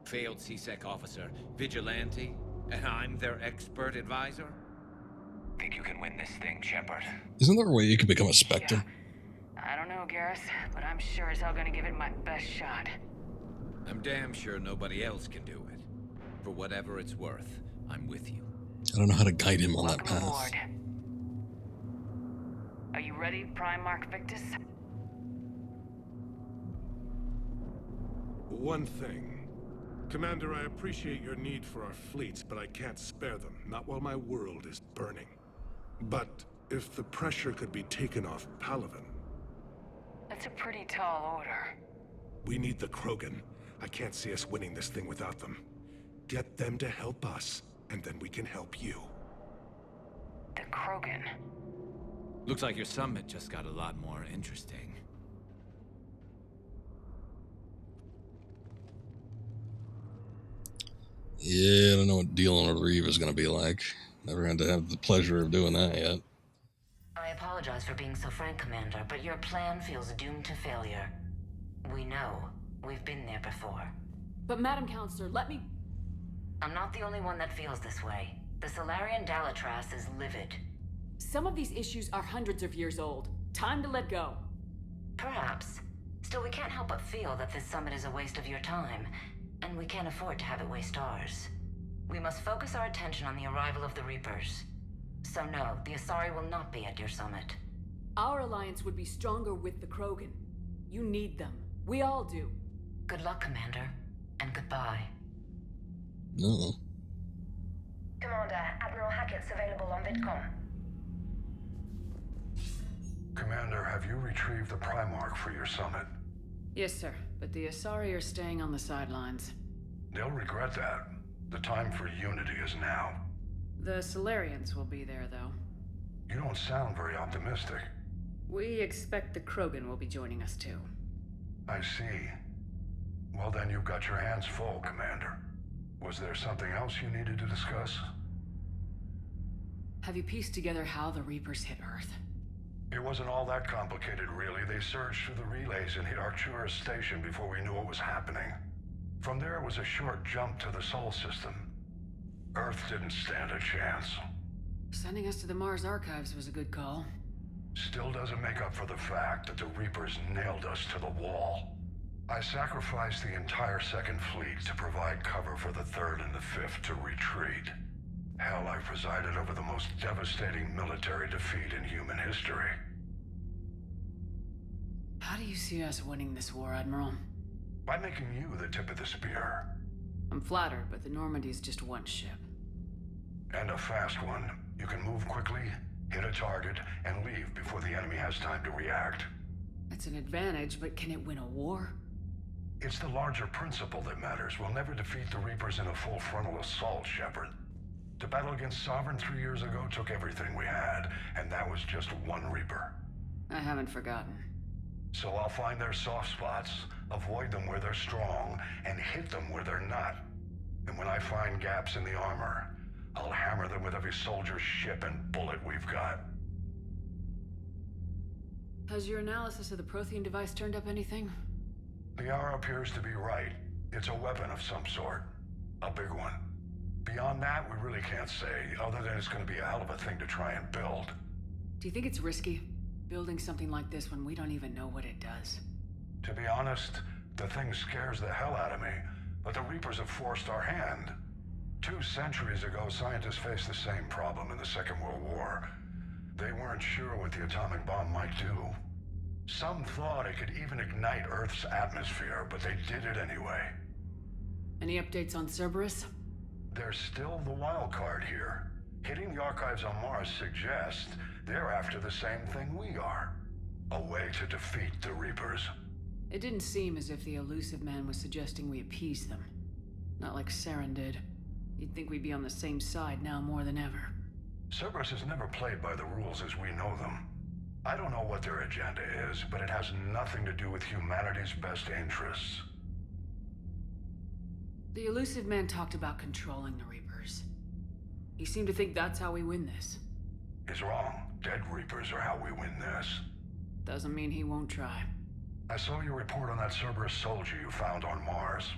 Failed CSEC officer, vigilante, and I'm their expert advisor? Think you can win this thing, Shepard? Isn't there a way you could become a Spectre? I don't know, Garrus, but I'm sure as hell gonna give it my best shot. I'm damn sure nobody else can do it. For whatever it's worth, I'm with you. I don't know how to guide him on that Welcome path. aboard. Are you ready, Primarch Victus? One thing. Commander, I appreciate your need for our fleets, but I can't spare them. Not while my world is burning. But if the pressure could be taken off Palaven... That's a pretty tall order. We need the Krogan. I can't see us winning this thing without them. Get them to help us, and then we can help you. The Krogan. Looks like your summit just got a lot more interesting. Yeah, I don't know what dealing with Reeve is going to be like. Never had to have the pleasure of doing that yet. I apologize for being so frank, Commander, but your plan feels doomed to failure. We know. We've been there before. But Madam Counselor, let me... I'm not the only one that feels this way. The Solarian Dalatras is livid. Some of these issues are hundreds of years old. Time to let go. Perhaps. Still, we can't help but feel that this summit is a waste of your time, and we can't afford to have it waste ours. We must focus our attention on the arrival of the Reapers. So no, the Asari will not be at your summit. Our alliance would be stronger with the Krogan. You need them. We all do. Good luck, Commander, and goodbye. No. Commander, Admiral Hackett's available on VidCom. Commander, have you retrieved the Primarch for your summit? Yes, sir, but the Asari are staying on the sidelines. They'll regret that. The time for unity is now. The Solarians will be there, though. You don't sound very optimistic. We expect the Krogan will be joining us, too. I see. Well, then you've got your hands full, Commander. Was there something else you needed to discuss? Have you pieced together how the Reapers hit Earth? It wasn't all that complicated, really. They surged through the relays and hit Arcturus Station before we knew what was happening. From there, it was a short jump to the Sol system. Earth didn't stand a chance. Sending us to the Mars Archives was a good call. Still doesn't make up for the fact that the Reapers nailed us to the wall. I sacrificed the entire Second Fleet to provide cover for the Third and the Fifth to retreat. Hell, I presided over the most devastating military defeat in human history. How do you see us winning this war, Admiral? By making you the tip of the spear. I'm flattered, but the Normandy is just one ship. And a fast one. You can move quickly, hit a target, and leave before the enemy has time to react. That's an advantage, but can it win a war? It's the larger principle that matters. We'll never defeat the Reapers in a full frontal assault, Shepard. The battle against Sovereign 3 years ago took everything we had, and that was just one Reaper. I haven't forgotten. So I'll find their soft spots, avoid them where they're strong, and hit them where they're not. And when I find gaps in the armor, I'll hammer them with every soldier, ship, and bullet we've got. Has your analysis of the Prothean device turned up anything? The hour appears to be right. It's a weapon of some sort. A big one. Beyond that, we really can't say, other than it's going to be a hell of a thing to try and build. Do you think it's risky, building something like this when we don't even know what it does? To be honest, the thing scares the hell out of me, but the Reapers have forced our hand. 2 centuries ago, scientists faced the same problem in the Second World War. They weren't sure what the atomic bomb might do. Some thought it could even ignite Earth's atmosphere, but they did it anyway. Any updates on Cerberus? They're still the wild card here. Hitting the archives on Mars suggests they're after the same thing we are. A way to defeat the Reapers. It didn't seem as if the elusive man was suggesting we appease them. Not like Saren did. You'd think we'd be on the same side now more than ever. Cerberus has never played by the rules as we know them. I don't know what their agenda is, but it has nothing to do with humanity's best interests. The elusive man talked about controlling the Reapers. He seemed to think that's how we win this. He's wrong. Dead Reapers are how we win this. Doesn't mean he won't try. I saw your report on that Cerberus soldier you found on Mars.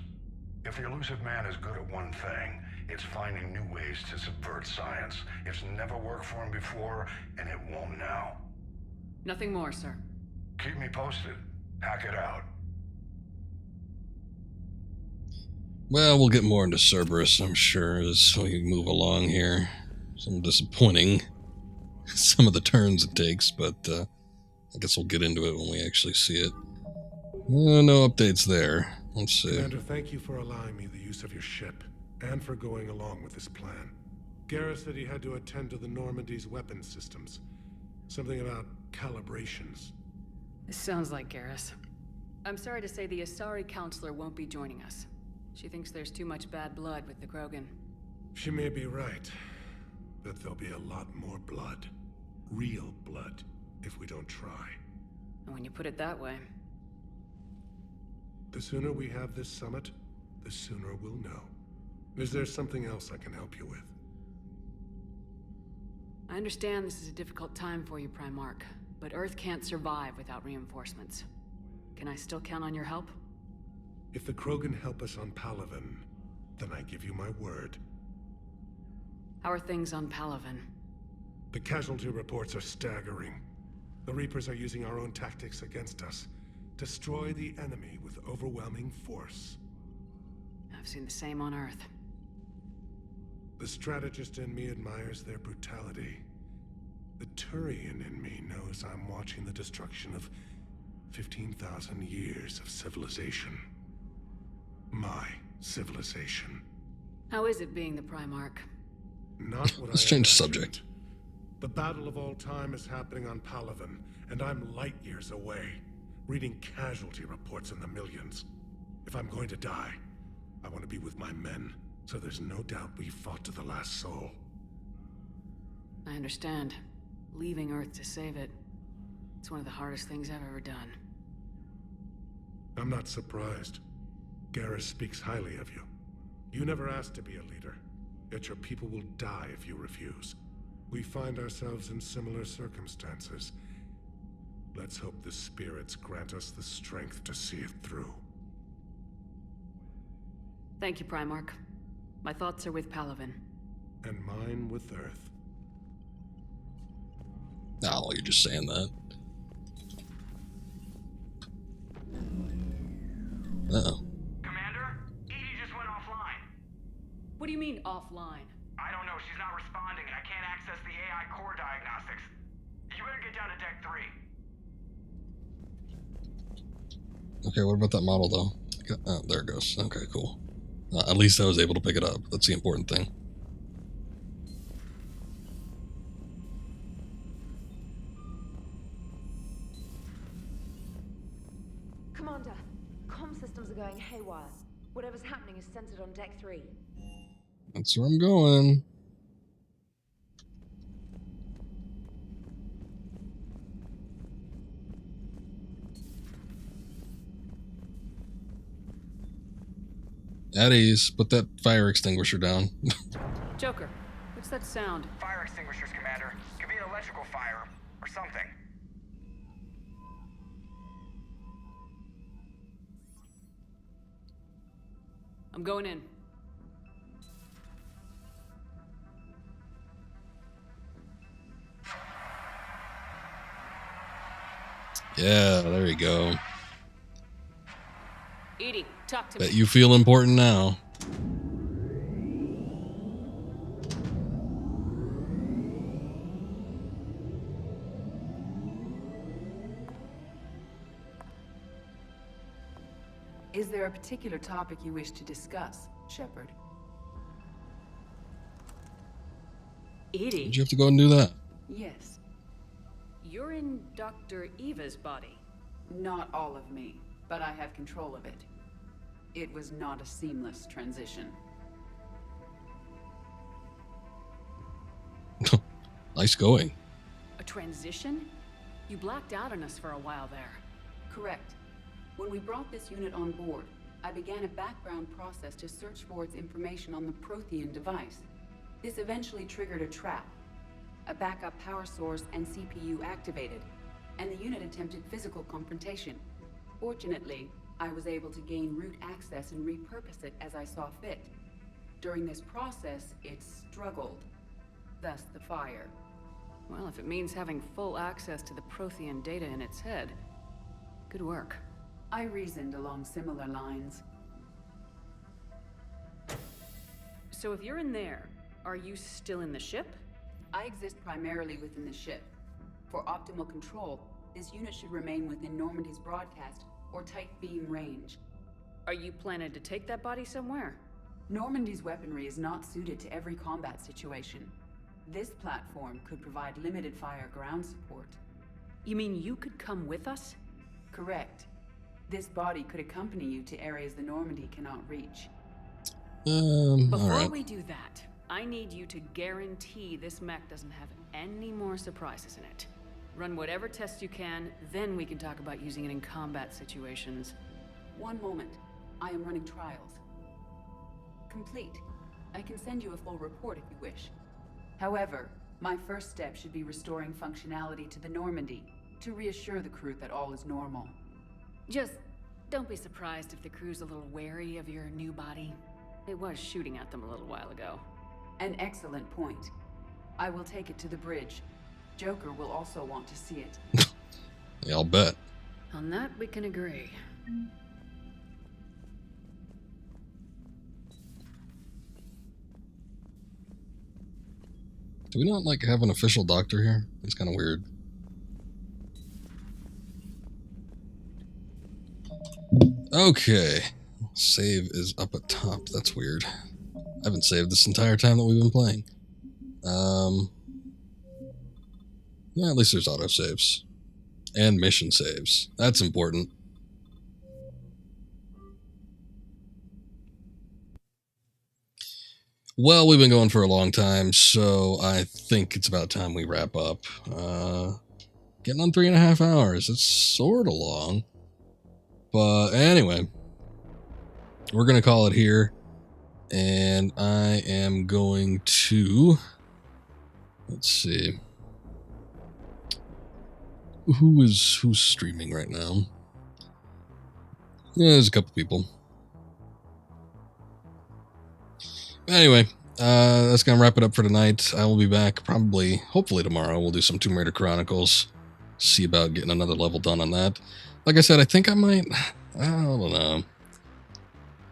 If the elusive man is good at one thing, it's finding new ways to subvert science. It's never worked for him before, and it won't now. Nothing more, sir. Keep me posted. Hack it out. Well, we'll get more into Cerberus, I'm sure, as we move along here. Some disappointing, some of the turns it takes, but I guess we'll get into it when we actually see it. No updates there. Let's see. Commander, thank you for allowing me the use of your ship, and for going along with this plan. Garrus said he had to attend to the Normandy's weapon systems. Something about calibrations. This sounds like Garrus. I'm sorry to say the Asari counselor won't be joining us. She thinks there's too much bad blood with the Krogan. She may be right, but there'll be a lot more blood. Real blood. if we don't try. And when you put it that way... The sooner we have this summit, the sooner we'll know. Is there something else I can help you with? I understand this is a difficult time for you, Primarch, but Earth can't survive without reinforcements. Can I still count on your help? If the Krogan help us on Palaven, then I give you my word. How are things on Palaven? The casualty reports are staggering. The Reapers are using our own tactics against us. Destroy the enemy with overwhelming force. I've seen the same on Earth. The strategist in me admires their brutality. The Turian in me knows I'm watching the destruction of 15,000 years of civilization. My civilization. How is it being the Primarch? Not what Let's I change the imagined. subject. The battle of all time is happening on Palaven, and I'm light years away, reading casualty reports in the millions. If I'm going to die, I want to be with my men, so there's no doubt we fought to the last soul. I understand. Leaving Earth to save it. It's one of the hardest things I've ever done. I'm not surprised. Garrus speaks highly of you. You never asked to be a leader, yet your people will die if you refuse. We find ourselves in similar circumstances. Let's hope the spirits grant us the strength to see it through. Thank you, Primarch. My thoughts are with Palaven. And mine with Earth. Oh, you're just saying that. Uh-oh. Commander, Edie just went offline. What do you mean, offline? I don't know, she's not responding, and I can't access the AI core diagnostics. You better get down to Deck 3. Okay, what about that model, though? Oh, there it goes. Okay, cool. At least I was able to pick it up. That's the important thing. Commander, comm systems are going haywire. Whatever's happening is centered on Deck 3. That's where I'm going. At ease. Put that fire extinguisher down. Joker, what's that sound? Fire extinguishers, Commander. Could be an electrical fire, or something. I'm going in. Yeah, there you go. Edie, talk to Bet me. you feel important now. Is there a particular topic you wish to discuss, Shepard? Edie? Did you have to go and do that? Yes. You're in Dr. Eva's body. Not all of me, but I have control of it. It was not a seamless transition. Nice going. A transition? You blacked out on us for a while there. Correct. When we brought this unit on board, I began a background process to search for its information on the Prothean device. This eventually triggered a trap. A backup power source and CPU activated, and the unit attempted physical confrontation. Fortunately, I was able to gain root access and repurpose it as I saw fit. During this process, it struggled. Thus the fire. Well, if it means having full access to the Prothean data in its head, good work. I reasoned along similar lines. So if you're in there, are you still in the ship? I exist primarily within the ship. For optimal control, this unit should remain within Normandy's broadcast or tight beam range. Are you planning to take that body somewhere? Normandy's weaponry is not suited to every combat situation. This platform could provide limited fire ground support. You mean you could come with us? Correct. This body could accompany you to areas the Normandy cannot reach. Before alright. we do that, I need you to guarantee this mech doesn't have any more surprises in it. Run whatever tests you can, then we can talk about using it in combat situations. One moment. I am running trials. Complete. I can send you a full report if you wish. However, my first step should be restoring functionality to the Normandy to reassure the crew that all is normal. Just don't be surprised if the crew's a little wary of your new body. It was shooting at them a little while ago. An excellent point. I will take it to the bridge. Joker will also want to see it. Yeah, I'll bet. On that, we can agree. Do we not, like, have an official doctor here? It's kind of weird. Okay. Save is up at top. That's weird. I haven't saved this entire time that we've been playing. Yeah, at least there's autosaves. And mission saves. That's important. Well, we've been going for a long time, so I think it's about time we wrap up. Getting on 3.5 hours. It's sort of long. But anyway, we're going to call it here. And I am going to... Let's see. Who's streaming right now? Yeah, there's a couple people. Anyway, that's gonna wrap it up for tonight. I will be back probably, hopefully tomorrow. We'll do some Tomb Raider Chronicles. See about getting another level done on that. Like I said, I think I might... I don't know.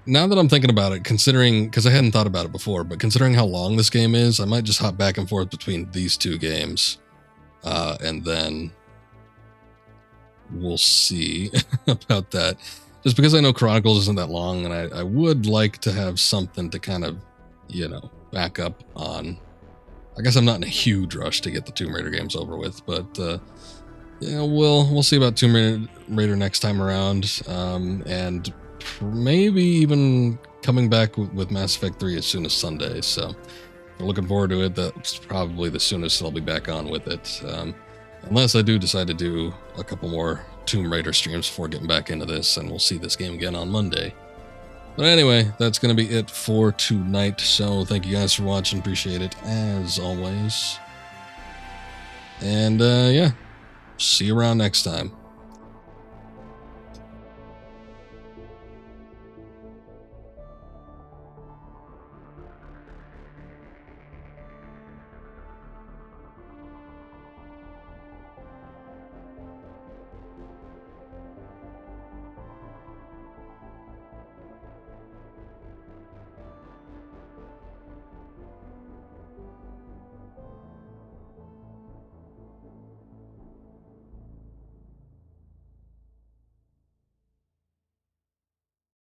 Now that I'm thinking about it, considering... Because I hadn't thought about it before, but considering how long this game is, I might just hop back and forth between these two games. And then... We'll see about that. Just because I know Chronicles isn't that long, and I would like to have something to kind of, you know, back up on. I guess I'm not in a huge rush to get the Tomb Raider games over with, but yeah, we'll see about Tomb Raider next time around, and maybe even coming back with Mass Effect 3 as soon as Sunday. So we're looking forward to it. That's probably the soonest I'll be back on with it. Unless I do decide to do a couple more Tomb Raider streams before getting back into this, and we'll see this game again on Monday. But anyway, that's going to be it for tonight, so thank you guys for watching, appreciate it as always. And yeah, see you around next time.